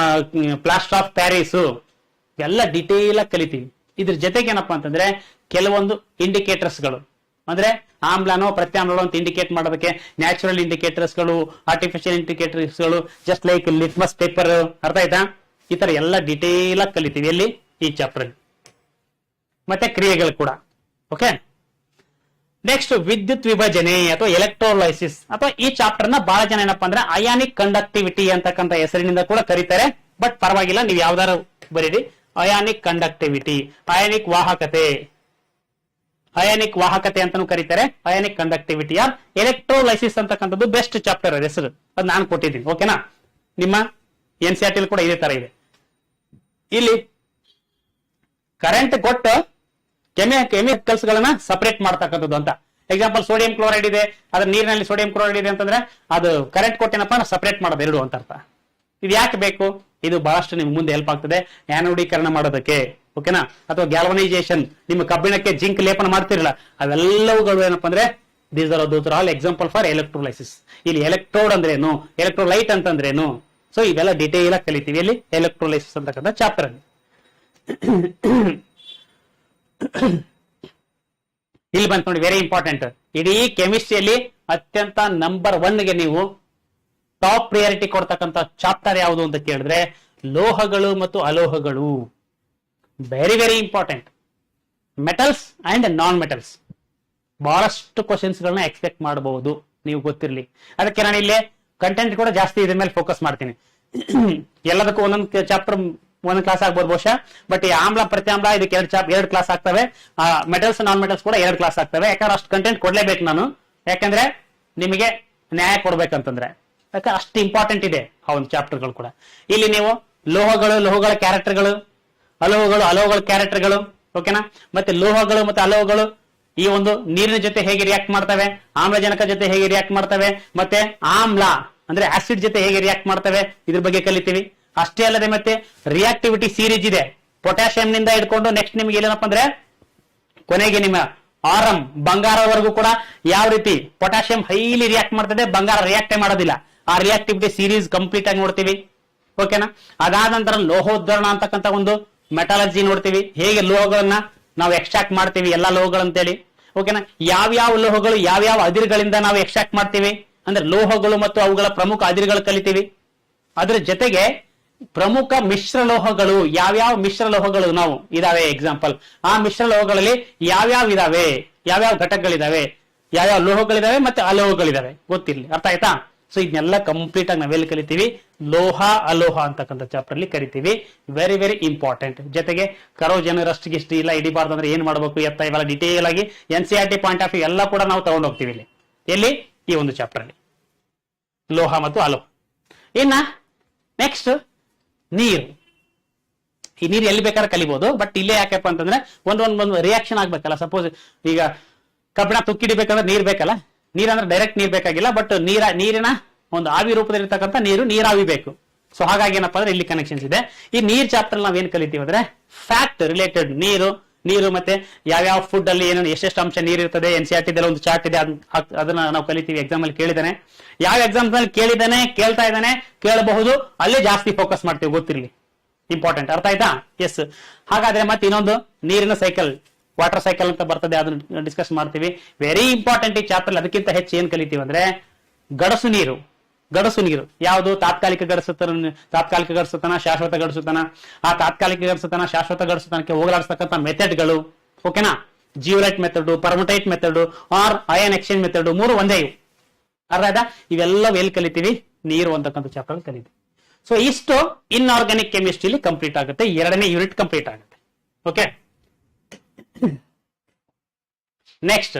ಪ್ಲಾಸ್ಟರ್ ಆಫ್ ಪ್ಯಾರಿಸ್, ಎಲ್ಲ ಡೀಟೇಲ್ ಆಗಿ ಕಲಿತೀವಿ. ಇದ್ರ ಜೊತೆಗೆ ಏನಪ್ಪಾ ಅಂತಂದ್ರೆ ಕೆಲವೊಂದು ಇಂಡಿಕೇಟರ್ಸ್ ಗಳು, ಅಂದ್ರೆ ಆಮ್ಲನೋ ಪ್ರತ್ಯಾಮ್ಲನೋ ಅಂತ ಇಂಡಿಕೇಟ್ ಮಾಡೋದಕ್ಕೆ ನ್ಯಾಚುರಲ್ ಇಂಡಿಕೇಟರ್ಸ್ ಗಳು, ಆರ್ಟಿಫಿಷಿಯಲ್ ಇಂಡಿಕೇಟರ್ಸ್ ಗಳು, ಜಸ್ಟ್ ಲೈಕ್ ಲಿಟ್ಮಸ್ ಪೇಪರ್, ಅರ್ಥ ಆಯ್ತಾ? ಈ ತರ ಎಲ್ಲ ಡೀಟೇಲ್ ಆಗಿ ಕಲಿತೀವಿ. ಎಲ್ಲಿ? ಈ ಚಾಪ್ಟರ್. ಮತ್ತೆ ಕ್ರಿಯೆಗಳು ಕೂಡ. ಓಕೆ. ನೆಕ್ಸ್ಟ್ ವಿದ್ಯುತ್ ವಿಭಜನೆ ಅಥವಾ ಎಲೆಕ್ಟ್ರೋಲೈಸಿಸ್, ಅಥವಾ ಈ ಚಾಪ್ಟರ್ ನ ಬಹಳ ಜನ ಏನಪ್ಪಾ ಅಂದ್ರೆ ಅಯಾನಿಕ್ ಕಂಡಕ್ಟಿವಿಟಿ ಅಂತಕ್ಕಂಥ ಹೆಸರಿನಿಂದ ಕೂಡ ಕರೀತಾರೆ. ಬಟ್ ಪರವಾಗಿಲ್ಲ, ನೀವು ಯಾವ್ದಾರು ಬರೀರಿ. ಅಯಾನಿಕ್ ಕಂಡಕ್ಟಿವಿಟಿ, ಅಯಾನಿಕ್ ವಾಹಕತೆ, ಅಯಾನಿಕ್ ವಾಹಕತೆ ಅಂತಾನು ಕರೀತಾರೆ. ಅಯಾನಿಕ್ ಕಂಡಕ್ಟಿವಿಟಿ ಆರ್ ಎಲೆಕ್ಟ್ರೋಲೈಸಿಸ್ ಅಂತಕ್ಕಂಥದ್ದು ಬೆಸ್ಟ್ ಚಾಪ್ಟರ್ ಹೆಸರು, ಅದು ನಾನು ಕೊಟ್ಟಿದ್ದೀನಿ. ಓಕೆನಾ? ನಿಮ್ಮ NCERT ಕೂಡ ಇದೇ ತರ ಇದೆ. ಇಲ್ಲಿ ಕರೆಂಟ್ ಕೊಟ್ಟು ಕೆಮಿಕಲ್ಸ್ ಗಳನ್ನ ಸಪರೇಟ್ ಮಾಡ್ತಕ್ಕಂಥದ್ದು ಅಂತ. ಎಕ್ಸಾಂಪಲ್ ಸೋಡಿಯಂ ಕ್ಲೋರೈಡ್ ಇದೆ, ಅದ್ರ ನೀರಿನಲ್ಲಿ ಸೋಡಿಯಂ ಕ್ಲೋರೈಡ್ ಇದೆ ಅಂತಂದ್ರೆ ಅದು ಕರೆಂಟ್ ಕೊಟ್ಟೇನಪ್ಪ ಸಪರೇಟ್ ಮಾಡೋದು ಎರಡು ಅಂತ ಅರ್ಥ. ಇದು ಯಾಕೆ ಬೇಕು? ಇದು ಬಹಳಷ್ಟು ನಿಮ್ಗೆ ಮುಂದೆ ಹೆಲ್ಪ್ ಆಗ್ತದೆ ಆ್ಯನೋಡೀಕರಣ ಮಾಡೋದಕ್ಕೆ. ಓಕೆನಾ? ಅಥವಾ ಗ್ಯಾಲ್ವನೈಸೇಷನ್, ನಿಮ್ಮ ಕಬ್ಬಿಣಕ್ಕೆ ಜಿಂಕ್ ಲೇಪನ ಮಾಡ್ತಿರಲ್ಲ, ಅವೆಲ್ಲವುಗಳು ಏನಪ್ಪಾ ಅಂದ್ರೆ these are all example for electrolysis. ಇಲ್ಲಿ ಎಲೆಕ್ಟ್ರೋಡ್ ಅಂದ್ರೇನು, ಎಲೆಕ್ಟ್ರೋಲೈಟ್ ಅಂತಂದ್ರೇನು, ಸೊ ಇವೆಲ್ಲ ಡೀಟೇಲ್ ಆಗಿ ಕಲಿತೀವಿ ಇಲ್ಲಿ ಎಲೆಕ್ಟ್ರೋಲೈಸಿಸ್ ಅಂತಕ್ಕಂಥ ಚಾಪ್ಟರ್ ಅಲ್ಲಿ. ಇಲ್ಲಿ ಬಂತು ನೋಡಿ, ವೆರಿ ಇಂಪಾರ್ಟೆಂಟ್. ಇಡೀ ಕೆಮಿಸ್ಟ್ರಿಯಲ್ಲಿ ಅತ್ಯಂತ ನಂಬರ್ 1 ಗೆ ನೀವು ಟಾಪ್ ಪ್ರಿಯಾರಿಟಿ ಕೊಡ್ತಕ್ಕಂಥ ಚಾಪ್ಟರ್ ಯಾವುದು ಅಂತ ಕೇಳಿದ್ರೆ ಲೋಹಗಳು ಮತ್ತು ಅಲೋಹಗಳು. Very very important. Metals and non metals, ಬಹಳಷ್ಟು ಕ್ವಶನ್ಸ್ ಗಳನ್ನ ಎಕ್ಸ್ಪೆಕ್ಟ್ ಮಾಡಬಹುದು, ನೀವು ಗೊತ್ತಿರಲಿ. ಅದಕ್ಕೆ ನಾನು ಇಲ್ಲಿ ಕಂಟೆಂಟ್ ಕೂಡ ಜಾಸ್ತಿ ಇದ್ರ ಮೇಲೆ ಫೋಕಸ್ ಮಾಡ್ತೀನಿ. ಎಲ್ಲದಕ್ಕೂ ಒಂದೊಂದು ಚಾಪ್ಟರ್ ಒಂದೊಂದು ಕ್ಲಾಸ್ ಆಗ್ಬೋದು ಬಹುಶಃ, ಬಟ್ ಈ ಆಮ್ಲ ಪ್ರತ್ಯಾಮ್ಲ ಇದಕ್ಕೆ ಎರಡು ಕ್ಲಾಸ್ ಆಗ್ತವೆ. ಮೆಟಲ್ಸ್ ನಾನ್ ಮೆಟಲ್ಸ್ ಕೂಡ 2 ಕ್ಲಾಸ್ ಆಗ್ತವೆ. ಯಾಕಂದ್ರೆ ಅಷ್ಟು ಕಂಟೆಂಟ್ ಕೊಡ್ಲೇಬೇಕು ನಾನು, ಯಾಕಂದ್ರೆ ನಿಮಗೆ ನ್ಯಾಯ ಕೊಡ್ಬೇಕಂತಂದ್ರೆ, ಯಾಕಂದ್ರೆ ಅಷ್ಟು ಇಂಪಾರ್ಟೆಂಟ್ ಇದೆ ಆ ಒಂದು ಚಾಪ್ಟರ್ಗಳು ಕೂಡ. ಇಲ್ಲಿ ನೀವು ಲೋಹಗಳ ಕ್ಯಾರೆಕ್ಟರ್ಗಳು, ಅಲೋಹಗಳ ಕ್ಯಾರೆಕ್ಟರ್ಗಳು, ಓಕೆನಾ? ಮತ್ತೆ ಲೋಹಗಳು ಮತ್ತೆ ಅಲೋಹಗಳು ಈ ಒಂದು ನೀರಿನ ಜೊತೆ ಹೇಗೆ ರಿಯಾಕ್ಟ್ ಮಾಡ್ತವೆ, ಆಮ್ಲಜನಕ ಜೊತೆ ಹೇಗೆ ರಿಯಾಕ್ಟ್ ಮಾಡ್ತವೆ, ಮತ್ತೆ ಆಮ್ಲ ಅಂದ್ರೆ ಆಸಿಡ್ ಜೊತೆ ಹೇಗೆ ರಿಯಾಕ್ಟ್ ಮಾಡ್ತವೆ, ಇದ್ರ ಬಗ್ಗೆ ಕಲಿತೀವಿ. ಅಷ್ಟೇ ಅಲ್ಲದೆ ಮತ್ತೆ ರಿಯಾಕ್ಟಿವಿಟಿ ಸೀರೀಸ್ ಇದೆ, ಪೊಟ್ಯಾಷಿಯಂ ನಿಂದ ಹಿಡ್ಕೊಂಡು ನೆಕ್ಸ್ಟ್ ನಿಮ್ಗೆ ಏನಪ್ಪ ಅಂದ್ರೆ ಕೊನೆಗೆ ನಿಮ್ಮ ಆರಂ ಬಂಗಾರವರೆಗೂ ಕೂಡ ಯಾವ ರೀತಿ ಪೊಟ್ಯಾಷಿಯಂ ಹೈಲಿ ರಿಯಾಕ್ಟ್ ಮಾಡ್ತದೆ, ಬಂಗಾರ ರಿಯಾಕ್ಟೇ ಮಾಡೋದಿಲ್ಲ. ಆ ರಿಯಾಕ್ಟಿವಿಟಿ ಸೀರೀಸ್ ಕಂಪ್ಲೀಟ್ ಆಗಿ ನೋಡ್ತೀವಿ. ಓಕೆನಾ? ಅದಾದ ನಂತರ ಲೋಹೋದ್ಧರಣ ಅಂತಕ್ಕಂಥ ಒಂದು ಮೆಟಾಲಜಿ ನೋಡ್ತೀವಿ, ಹೇಗೆ ಲೋಹಗಳನ್ನ ನಾವು ಎಕ್ಸ್ಟ್ರಾಕ್ಟ್ ಮಾಡ್ತೀವಿ, ಎಲ್ಲಾ ಲೋಹಗಳಂತೇಳಿ. ಓಕೆನಾ? ಯಾವ್ಯಾವ ಲೋಹಗಳು ಯಾವ್ಯಾವ ಅದಿರುಗಳಿಂದ ನಾವು ಎಕ್ಸ್ಟ್ರಾಕ್ಟ್ ಮಾಡ್ತೀವಿ ಅಂದ್ರೆ ಲೋಹಗಳು ಮತ್ತು ಅವುಗಳ ಪ್ರಮುಖ ಅದಿರುಗಳು ಕಲಿತೀವಿ. ಅದ್ರ ಜೊತೆಗೆ ಪ್ರಮುಖ ಮಿಶ್ರ ಲೋಹಗಳು, ಯಾವ್ಯಾವ ಮಿಶ್ರ ಲೋಹಗಳು ನಾವು ಇದಾವೆ, ಎಕ್ಸಾಂಪಲ್ ಆ ಮಿಶ್ರ ಲೋಹಗಳಲ್ಲಿ ಯಾವ್ಯಾವ ಇದಾವೆ, ಯಾವ್ಯಾವ ಘಟಕಗಳಿದಾವೆ, ಯಾವ್ಯಾವ ಲೋಹಗಳಿದಾವೆ ಮತ್ತೆ ಅಲೋಹಗಳಿದಾವೆ ಗೊತ್ತಿರ್ಲಿ. ಅರ್ಥ ಆಯ್ತಾ? ಸೊ ಇದನ್ನೆಲ್ಲ ಕಂಪ್ಲೀಟ್ ಆಗಿ ನಾವೆಲ್ಲಿ ಕಲಿತೀವಿ, ಲೋಹ ಅಲೋಹ ಅಂತಕ್ಕಂಥ ಚಾಪ್ಟರ್ ಅಲ್ಲಿ ಕರಿತೀವಿ. Very very important. ಜೊತೆಗೆ ಕರೋಜನ್ ರಸ್ಟ್ ಗಿಸ್ಟ್ ಇಲ್ಲ ಹಿಡಿಬಾರ್ದು ಅಂದ್ರೆ ಏನ್ ಮಾಡಬೇಕು ಎತ್ತ ಇವೆಲ್ಲ ಡಿಟೇಲ್ ಆಗಿ NCERT ಪಾಯಿಂಟ್ ಆಫ್ ವ್ಯೂ ಎಲ್ಲ ಕೂಡ ನಾವು ತಗೊಂಡು ಹೋಗ್ತೀವಿ ಇಲ್ಲಿ. ಎಲ್ಲಿ? ಈ ಒಂದು ಚಾಪ್ಟರ್ ಅಲ್ಲಿ ಲೋಹ ಮತ್ತು ಅಲೋಹ. ಇನ್ನ ನೆಕ್ಸ್ಟ್ ನೀರು. ಈ ನೀರು ಎಲ್ಲಿ ಬೇಕಾದ್ರೆ ಕಲಿಬಹುದು, ಬಟ್ ಇಲ್ಲೇ ಯಾಕಪ್ಪ ಅಂತಂದ್ರೆ ಒಂದೊಂದು ರಿಯಾಕ್ಷನ್ ಆಗ್ಬೇಕಲ್ಲ. ಸಪೋಸ್ ಈಗ ಕಬ್ಬಿಣ ತುಕ್ಕಿಡಿಬೇಕಂದ್ರೆ ನೀರ್ ಬೇಕಲ್ಲ, ನೀರಂದ್ರೆ ಡೈರೆಕ್ಟ್ ನೀರ್ ಬೇಕಾಗಿಲ್ಲ, ಬಟ್ ನೀರಿನ ಒಂದು ಆವಿ ರೂಪದಲ್ಲಿರ್ತಕ್ಕಂಥ ನೀರಾವಿ ಬೇಕು. ಸೊ ಹಾಗಾಗಿ ಏನಪ್ಪಾ ಅಂದ್ರೆ ಇಲ್ಲಿ ಕನೆಕ್ಷನ್ಸ್ ಇದೆ. ಈ ನೀರ್ ಚಾಪ್ಟರ್ ನಾವ್ ಏನ್ ಕಲಿತೀವಿ ಅಂದ್ರೆ ಫ್ಯಾಕ್ಟ್ ರಿಲೇಟೆಡ್, ನೀರು ಮತ್ತೆ ಯಾವ್ಯಾವ ಫುಡ್ ಅಲ್ಲಿ ಏನೇನು ಎಷ್ಟೆಷ್ಟು ಅಂಶ ನೀರು ಇರ್ತದೆ. NCERT ಒಂದು ಚಾರ್ಟ್ ಇದೆ, ಅದನ್ನ ನಾವು ಕಲಿತೀವಿ. ಎಕ್ಸಾಮ್ ಅಲ್ಲಿ ಕೇಳಿದಾನೆ, ಯಾವ ಎಕ್ಸಾಮ್ಸ್ ಅಲ್ಲಿ ಕೇಳಿದಾನೆ, ಕೇಳ್ತಾ ಇದ್ದಾನೆ, ಕೇಳಬಹುದು, ಅಲ್ಲೇ ಜಾಸ್ತಿ ಫೋಕಸ್ ಮಾಡ್ತೀವಿ, ಗೊತ್ತಿರ್ಲಿ, ಇಂಪಾರ್ಟೆಂಟ್. ಅರ್ಥ ಆಯ್ತಾ? ಎಸ್. ಹಾಗಾದ್ರೆ ಮತ್ತೆ ಇನ್ನೊಂದು ನೀರಿನ ಸೈಕಲ್, ವಾಟರ್ ಸೈಕಲ್ ಅಂತ ಬರ್ತದೆ, ಅದನ್ನ ಡಿಸ್ಕಸ್ ಮಾಡ್ತೀವಿ. ವೆರಿ ಇಂಪಾರ್ಟೆಂಟ್ ಈ ಚಾಪ್ಟರ್. ಅದಕ್ಕಿಂತ ಹೆಚ್ಚು ಏನ್ ಕಲಿತೀವಿ ಅಂದ್ರೆ ಗಡಸು ನೀರು. ಗಡಸು ನೀರು ಯಾವುದು? ತಾತ್ಕಾಲಿಕ ಗಡಸುತನ, ಶಾಶ್ವತ ಗಡಸುತನ. ಆ ತಾತ್ಕಾಲಿಕ ಗಡಸುತನ, ಶಾಶ್ವತ ಗಡಸುತನಕ್ಕೆ ಹೋಗಲಾಡಿಸ್ತಕ್ಕಂಥ ಮೆಥಡ್ಗಳು, ಓಕೆನಾ? Zeolite method, permutit method or ion exchange method, ಮೂರು ಒಂದೇ ಇವು. ಅರ್ಥ ಆಯ್ತಾ? ಇವೆಲ್ಲ ಎಲ್ಲಿ ಕಲಿತೀವಿ? ನೀರು ಅಂತಕ್ಕಂಥ ಚಾಪ್ಟರ್ ಕಲಿತೀವಿ. ಸೊ ಇಷ್ಟು ಇನ್ಆರ್ಗಾನಿಕ್ ಕೆಮಿಸ್ಟ್ರಿಲಿ ಕಂಪ್ಲೀಟ್ ಆಗುತ್ತೆ, 2ನೇ ಯೂನಿಟ್ ಕಂಪ್ಲೀಟ್ ಆಗುತ್ತೆ. ಓಕೆ, ನೆಕ್ಸ್ಟ್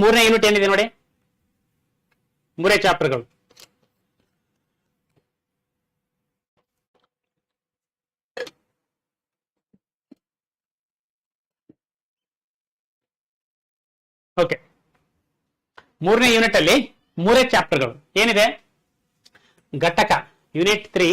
3ನೇ ಯೂನಿಟ್ ಏನಿದೆ ನೋಡಿ, 3 ಚಾಪ್ಟರ್ಗಳು. ಓಕೆ, 3ನೇ ಯೂನಿಟ್ ಅಲ್ಲಿ 3 ಚಾಪ್ಟರ್ಗಳು ಏನಿದೆ? ಘಟಕ ಯೂನಿಟ್ 3,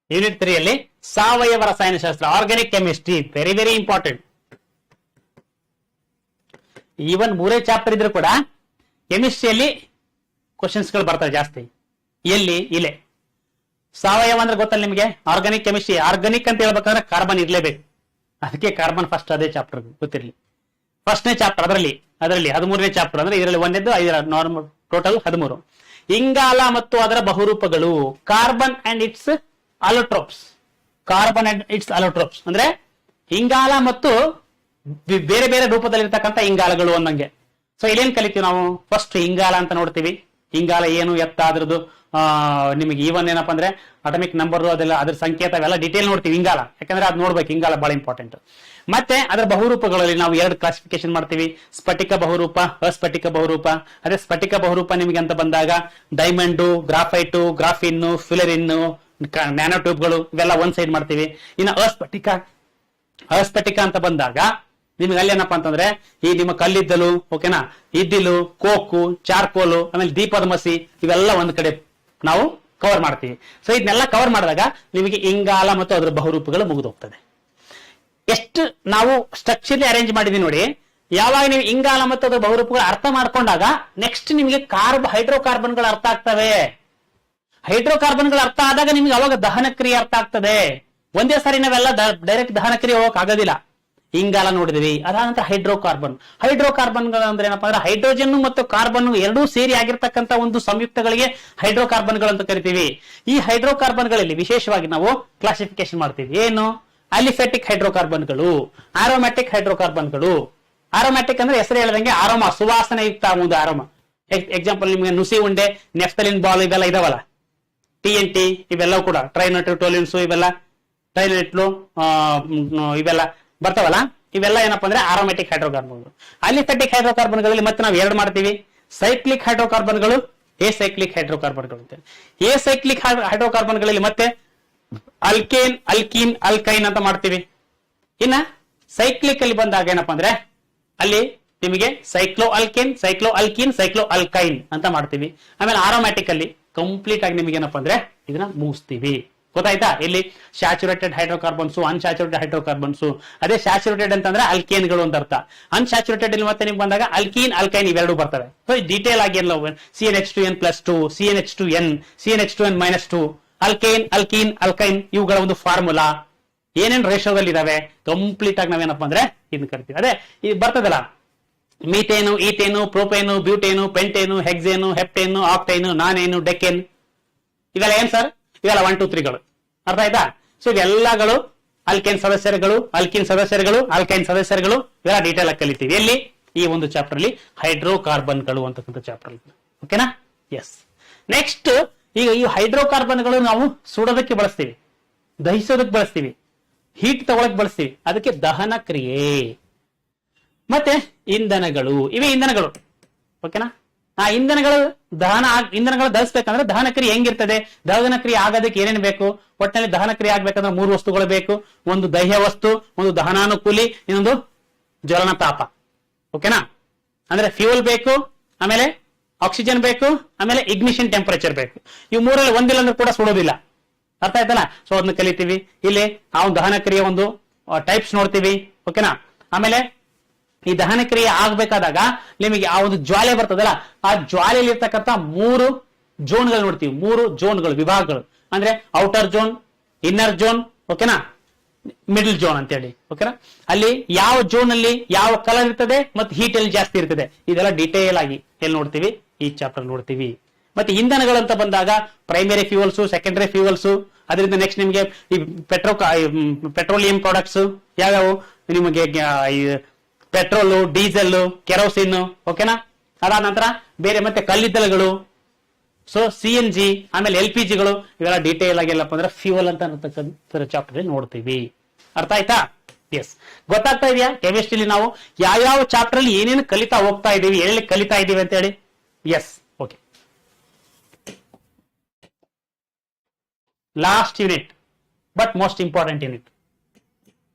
ಯೂನಿಟ್ 3 ಅಲ್ಲಿ ಸಾವಯವ ರಸಾಯನಶಾಸ್ತ್ರ, organic chemistry. Very very important. Even 3 chapter ಇದ್ರೂ ಕೂಡ ಕೆಮಿಸ್ಟ್ರಿಯಲ್ಲಿ ಕ್ವಶನ್ಸ್ ಗಳು ಬರ್ತವೆ ಜಾಸ್ತಿ. ಎಲ್ಲಿ? ಇಲ್ಲೇ. ಸಾವಯವ ಅಂದ್ರೆ ಗೊತ್ತಲ್ಲ ನಿಮಗೆ, ಆರ್ಗಾನಿಕ್ ಕೆಮಿಸ್ಟ್ರಿ. ಆರ್ಗಾನಿಕ್ ಅಂತ ಹೇಳ್ಬೇಕಂದ್ರೆ ಕಾರ್ಬನ್ ಇರ್ಲೇಬೇಕು, ಅದಕ್ಕೆ ಕಾರ್ಬನ್ ಫಸ್ಟ್ ಅದೇ ಚಾಪ್ಟರ್ ಗೊತ್ತಿರಲಿ. ಫಸ್ಟ್ನೇ ಚಾಪ್ಟರ್ ಅದರಲ್ಲಿ 13ನೇ ಚಾಪ್ಟರ್ ಅಂದ್ರೆ ಇದರಲ್ಲಿ 1ನೇದು 5 ನಾರ್ಮಲ್, ಟೋಟಲ್ 13. ಇಂಗಾಲ ಮತ್ತು ಅದರ ಬಹುರೂಪಗಳು, carbon and its allotropes. Carbon and its allotropes ಅಂದ್ರೆ ಇಂಗಾಲ ಮತ್ತು ಬೇರೆ ಬೇರೆ ರೂಪದಲ್ಲಿರ್ತಕ್ಕಂಥ ಇಂಗಾಲಗಳು ಅನ್ನಂಗೆ. ಸೊ ಇಲ್ಲೇನ್ ಕಲಿತೀವಿ ನಾವು? ಫಸ್ಟ್ ಇಂಗಾಲ ಅಂತ ನೋಡ್ತೀವಿ. ಇಂಗಾಲ ಏನು, ಎತ್ತ, ಅದ್ರದ್ದು ನಿಮಗೆ ಈವನ್ ಏನಪ್ಪಾ ಅಂದ್ರೆ ಅಟಮಿಕ್ ನಂಬರ್, ಅದೆಲ್ಲ ಅದ್ರ ಸಂಕೇತ, ಅವೆಲ್ಲ ಡೀಟೇಲ್ ನೋಡ್ತೀವಿ ಇಂಗಾಲ, ಯಾಕಂದ್ರೆ ಅದು ನೋಡ್ಬೇಕು. ಇಂಗಾಲ ಬಹಳ ಇಂಪಾರ್ಟೆಂಟ್. ಮತ್ತೆ ಅದರ ಬಹುರೂಪಗಳಲ್ಲಿ ನಾವು 2 ಕ್ಲಾಸಿಫಿಕೇಶನ್ ಮಾಡ್ತೀವಿ, ಸ್ಫಟಿಕ ಬಹುರೂಪ, ಅಸ್ಫಟಿಕ ಬಹುರೂಪ. ಅದೇ ಸ್ಫಟಿಕ ಬಹುರೂಪ ನಿಮಗೆ ಅಂತ ಬಂದಾಗ ಡೈಮಂಡು, ಗ್ರಾಫೈಟು, ಗ್ರಾಫಿನ್, ಫಿಲರಿನ್, ನ್ಯಾನೋ ಟ್ಯೂಬ್ಗಳು, ಇವೆಲ್ಲ ಒಂದ್ ಸೈಡ್ ಮಾಡ್ತೀವಿ. ಇನ್ನು ಅಸ್ಫಟಿಕ ಅಂತ ಬಂದಾಗ ನಿಮ್ಗೆ ಅಲ್ಲಿ ಏನಪ್ಪಾ ಅಂತಂದ್ರೆ ಈ ನಿಮ್ಮ ಕಲ್ಲಿದ್ದಲು, ಓಕೆನಾ, ಇದ್ದಿಲು, ಕೋಕು, ಚಾರ್ಕೋಲು, ಆಮೇಲೆ ದೀಪದ ಮಸಿ, ಇವೆಲ್ಲ ಒಂದ್ ಕಡೆ ನಾವು ಕವರ್ ಮಾಡ್ತೀವಿ. ಸೊ ಇದನ್ನೆಲ್ಲ ಕವರ್ ಮಾಡಿದಾಗ ನಿಮಗೆ ಇಂಗಾಲ ಮತ್ತು ಅದರ ಬಹುರೂಪಗಳು ಮುಗಿದು ಹೋಗ್ತದೆ. ಎಷ್ಟು ನಾವು ಸ್ಟ್ರಕ್ಚರ್ಲಿ ಅರೇಂಜ್ ಮಾಡಿದೀವಿ ನೋಡಿ. ಯಾವಾಗ ನೀವು ಇಂಗಾಲ ಮತ್ತು ಅದರ ಬಹುರೂಪಗಳು ಅರ್ಥ ಮಾಡ್ಕೊಂಡಾಗ ನೆಕ್ಸ್ಟ್ ನಿಮಗೆ ಹೈಡ್ರೋಕಾರ್ಬನ್ಗಳು ಅರ್ಥ ಆಗ್ತವೆ. ಹೈಡ್ರೋಕಾರ್ಬನ್ಗಳು ಅರ್ಥ ಆದಾಗ ನಿಮ್ಗೆ ಅವಾಗ ದಹನ ಕ್ರಿಯೆ ಅರ್ಥ ಆಗ್ತದೆ. ಒಂದೇ ಸಾರಿ ನಾವೆಲ್ಲ ಡೈರೆಕ್ಟ್ ದಹನ ಕ್ರಿಯೆ ಹೋಗಕ್ ಆಗೋದಿಲ್ಲ. ಇಂಗಾಲ ನೋಡಿದ್ವಿ, ಅದಾದ ನಂತರ ಹೈಡ್ರೋಕಾರ್ಬನ್ಗಳು ಅಂದ್ರೆ ಏನಪ್ಪಾ ಅಂದ್ರೆ ಹೈಡ್ರೋಜನ್ ಮತ್ತು ಕಾರ್ಬನ್ ಎರಡೂ ಸೇರಿ ಆಗಿರ್ತಕ್ಕಂಥ ಒಂದು ಸಂಯುಕ್ತಗಳಿಗೆ ಹೈಡ್ರೋಕಾರ್ಬನ್ಗಳು ಅಂತ ಕರಿತೀವಿ. ಈ ಹೈಡ್ರೋಕಾರ್ಬನ್ಗಳಲ್ಲಿ ವಿಶೇಷವಾಗಿ ನಾವು ಕ್ಲಾಸಿಫಿಕೇಶನ್ ಮಾಡ್ತೀವಿ. ಏನು? ಅಲಿಫೆಟಿಕ್ ಹೈಡ್ರೋಕಾರ್ಬನ್ಗಳು, ಆರೋಮ್ಯಾಟಿಕ್ ಹೈಡ್ರೋಕಾರ್ಬನ್ಗಳು. ಆರೋಮ್ಯಾಟಿಕ್ ಅಂದ್ರೆ ಹೆಸರು ಹೇಳದಂಗೆ ಆರೋಮ, ಸುವಾಸನೆ ಯುಕ್ತ ಒಂದು ಆರೋಮ. ಎಕ್ಸಾಂಪಲ್ ನಿಮ್ಗೆ ನುಸಿ ಉಂಡೆ, ನೆಫ್ತಲಿನ್ ಬಾಲ್ ಇವೆಲ್ಲ ಇದಾವಲ್ಲ, TNT ಇವೆಲ್ಲವೂ ಕೂಡ, ಟ್ರೈನೈಟ್ರೋಟೋಲಿನ್ಸ್ ಇವೆಲ್ಲ, ಟ್ರೈನೈಟ್ಲು ಇವೆಲ್ಲ ಬರ್ತಾವಲ್ಲ, ಇವೆಲ್ಲ ಏನಪ್ಪಾ ಅಂದ್ರೆ ಆರೋಮ್ಯಾಟಿಕ್ ಹೈಡ್ರೋಕಾರ್ಬನ್ಗಳು. ಅಲಿಫೆಟಿಕ್ ಹೈಡ್ರೋಕಾರ್ಬನ್ಗಳಲ್ಲಿ ಮತ್ತೆ ನಾವು 2 ಮಾಡ್ತೀವಿ, ಸೈಕ್ಲಿಕ್ ಹೈಡ್ರೋಕಾರ್ಬನ್ಗಳು, ಎಸೈಕ್ಲಿಕ್ ಹೈಡ್ರೋಕಾರ್ಬನ್ಗಳು ಅಂತ. ಎಸೈಕ್ಲಿಕ್ ಹೈಡ್ರೋಕಾರ್ಬನ್ಗಳಲ್ಲಿ ಮತ್ತೆ ಅಲ್ಕೇನ್, ಅಲ್ಕೀನ್, ಅಲ್ಕೈನ್ ಅಂತ ಮಾಡ್ತೀವಿ. ಇನ್ನ ಸೈಕ್ಲಿಕ್ ಅಲ್ಲಿ ಬಂದಾಗ ಏನಪ್ಪಾ ಅಂದ್ರೆ ಅಲ್ಲಿ ನಿಮಗೆ cycloalkane, cycloalkene, cycloalkyne ಅಂತ ಮಾಡ್ತೀವಿ. ಆಮೇಲೆ ಆರೋಮ್ಯಾಟಿಕ್ ಅಲ್ಲಿ ಕಂಪ್ಲೀಟ್ ಆಗಿ ನಿಮಗೆ ಏನಪ್ಪಾ ಅಂದ್ರೆ ಇದನ್ನ ಮುಗಿಸ್ತೀವಿ. ಗೊತ್ತಾಯ್ತಾ? ಇಲ್ಲಿ ಸ್ಯಾಚುರೇಟೆಡ್ ಹೈಡ್ರೋಕಾರ್ಬನ್ಸ್, ಅನ್ಸ್ಯಾಚುರೇಟೆಡ್ ಹೈಡ್ರೋಕಾರ್ಬನ್ಸ್. ಅದೇ ಸ್ಯಾಚುರೇಟೆಡ್ ಅಂತಂದ್ರೆ ಅಲ್ಕೇನ್ಗಳು ಅಂತ ಅರ್ಥ. ಅನ್ಸ್ಯಾಚುರೇಟೆಡ್ ಇಲ್ಲಿ ಮತ್ತೆ ನಿಮ್ಗೆ ಬಂದಾಗ ಅಲ್ಕೀನ್, ಅಲ್ಕೈನ್ ಇವೆರಡು ಬರ್ತವೆ. ಡೀಟೇಲ್ ಆಗಿ ಎಲ್ಲ CnH2n+2, CnH2n, CnH2n-2, alkane, alkene, alkyne ಇವುಗಳ ಒಂದು ಫಾರ್ಮುಲಾ ಏನೇನ್ ರೇಷೋದಲ್ಲಿ ಇದಾವೆ ಕಂಪ್ಲೀಟ್ ಆಗಿ ನಾವೇನಪ್ಪಾ ಅಂದ್ರೆ ಇದನ್ನ ಕರಿತೀವಿ. ಅದೇ ಇದು ಬರ್ತದಲ್ಲ, ಮೀಥೇನು, ಈಥೇನು, ಪ್ರೋಪೇನು, ಬ್ಯೂಟೇನು, ಪೆಂಟೇನು, ಹೆಕ್ಸೇನು, ಹೆಪ್ಟೇನು, ಆಕ್ಟೈನು, ನಾನೇನು, ಡೆಕೆನ್, ಇವೆಲ್ಲ ಏನ್ ಸರ್? ಇವೆಲ್ಲ 1, 2, 3ಗಳು. ಅರ್ಥ ಆಯ್ತಾ? ಸೊ ಇವೆಲ್ಲಗಳು ಅಲ್ಕೇನ್ ಸದಸ್ಯರುಗಳು, ಅಲ್ಕಿನ್ ಸದಸ್ಯರುಗಳು, ಅಲ್ಕೈನ್ ಸದಸ್ಯರುಗಳು, ಇವೆಲ್ಲ ಡೀಟೇಲ್ ಆಗಿ ಕಲಿತೀವಿ. ಎಲ್ಲಿ? ಈ ಒಂದು ಚಾಪ್ಟರ್ ಅಲ್ಲಿ ಹೈಡ್ರೋಕಾರ್ಬನ್ಗಳು ಅಂತಕ್ಕಂಥ ಚಾಪ್ಟರ್. ಓಕೆನಾ? ಎಸ್. ನೆಕ್ಸ್ಟ್ ಈಗ ಈ ಹೈಡ್ರೋಕಾರ್ಬನ್ಗಳು ನಾವು ಸುಡೋದಕ್ಕೆ ಬಳಸ್ತೀವಿ, ದಹಿಸೋದಕ್ಕೆ ಬಳಸ್ತೀವಿ, ಹೀಟ್ ತಗೊಳಕ್ ಬಳಸ್ತೀವಿ. ಅದಕ್ಕೆ ದಹನ ಕ್ರಿಯೆ. ಮತ್ತೆ ಇಂಧನಗಳು, ಇವೆ ಇಂಧನಗಳು. ಓಕೆನಾ? ಆ ಇಂಧನಗಳು ದಹಿಸ್ಬೇಕಂದ್ರೆ ದಹನ ಕ್ರಿಯೆ ಹೆಂಗಿರ್ತದೆ? ದಹನ ಕ್ರಿಯೆ ಆಗೋದಕ್ಕೆ ಏನೇನು ಬೇಕು? ಒಟ್ಟಿನಲ್ಲಿ ದಹನ ಕ್ರಿಯೆ ಆಗ್ಬೇಕಂದ್ರೆ 3 ವಸ್ತುಗಳು ಬೇಕು. ಒಂದು ದಹ್ಯ ವಸ್ತು, ಒಂದು ದಹನಾನುಕೂಲಿ, ಇನ್ನೊಂದು ಜ್ವಲನ ತಾಪ. ಓಕೆನಾ? ಅಂದ್ರೆ ಫ್ಯೂಲ್ ಬೇಕು, ಆಮೇಲೆ ಆಕ್ಸಿಜನ್ ಬೇಕು, ಆಮೇಲೆ ಇಗ್ನಿಷನ್ ಟೆಂಪರೇಚರ್ ಬೇಕು. ಇವು ಮೂರಲ್ಲಿ ಒಂದಿಲ್ಲ ಅಂದ್ರೆ ಕೂಡ ಸುಡೋದಿಲ್ಲ. ಅರ್ಥ ಆಯ್ತಲ್ಲ? ಸೊ ಅದನ್ನ ಕಲಿತೀವಿ. ಇಲ್ಲಿ ಆ ಒಂದು ದಹನ ಕ್ರಿಯೆ ಒಂದು ಟೈಪ್ಸ್ ನೋಡ್ತೀವಿ. ಓಕೆನಾ? ಆಮೇಲೆ ಈ ದಹನ ಕ್ರಿಯೆ ಆಗ್ಬೇಕಾದಾಗ ನಿಮಗೆ ಆ ಒಂದು ಜ್ವಾಲೆ ಬರ್ತದಲ್ಲ, ಆ ಜ್ವಾಲೆಯಲ್ಲಿ ಇರ್ತಕ್ಕಂಥ 3 ಝೋನ್ಗಳು ನೋಡ್ತೀವಿ. 3 ಝೋನ್ಗಳು, ವಿಭಾಗಗಳು. ಅಂದ್ರೆ ಔಟರ್ ಝೋನ್, ಇನ್ನರ್ ಝೋನ್, ಓಕೆನಾ, ಮಿಡಲ್ ಝೋನ್ ಅಂತ ಹೇಳಿ. ಓಕೆನಾ? ಅಲ್ಲಿ ಯಾವ ಝೋನ್ ಅಲ್ಲಿ ಯಾವ ಕಲರ್ ಇರ್ತದೆ ಮತ್ತೆ ಹೀಟ್ ಎಲ್ಲಿ ಜಾಸ್ತಿ ಇರ್ತದೆ, ಇದೆಲ್ಲ ಡೀಟೇಲ್ ಆಗಿ ಎಲ್ಲಿ ನೋಡ್ತೀವಿ, ಈ ಚಾಪ್ಟರ್ ನೋಡ್ತೀವಿ. ಮತ್ತೆ ಇಂಧನಗಳಂತ ಬಂದಾಗ ಪ್ರೈಮರಿ ಫ್ಯೂಯಲ್ಸ್, ಸೆಕೆಂಡರಿ ಫ್ಯೂಯಲ್ಸ್, ಅದರಿಂದ ನೆಕ್ಸ್ಟ್ ನಿಮಗೆ ಈ ಪೆಟ್ರೋಲಿಯಂ ಪ್ರಾಡಕ್ಟ್ಸ್ ಯಾವ್ಯಾವು, ನಿಮಗೆ ಪೆಟ್ರೋಲು, ಡೀಸೆಲ್, ಕೆರೋಸಿನ್. ಓಕೆನಾ? ಅದಾದ ನಂತರ ಬೇರೆ ಮತ್ತೆ ಕಲ್ಲಿದ್ದಲುಗಳು, ಸೊ CNG, ಆಮೇಲೆ LPG ಗಳು, ಇವೆಲ್ಲ ಡೀಟೇಲ್ ಆಗಿ ಎಲ್ಲಪ್ಪ ಅಂದ್ರೆ ಫ್ಯೂಯಲ್ ಅಂತ ಅನ್ನತಕ್ಕಂಥ ಚಾಪ್ಟರ್ ನೋಡ್ತೀವಿ. ಅರ್ಥ ಆಯ್ತಾ? ಎಸ್, ಗೊತ್ತಾಗ್ತಾ ಇದೆಯಾ? ಕೆಮಿಸ್ಟ್ರಿಲಿ ನಾವು ಯಾವ ಚಾಪ್ಟರ್ ಅಲ್ಲಿ ಏನೇನು ಕಲಿತಾ ಹೋಗ್ತಾ ಇದೀವಿ, ಎಲ್ಲಿ ಕಲಿತಾ ಇದೀವಿ ಅಂತ ಹೇಳಿ. Yes, okay. Last unit but most important unit.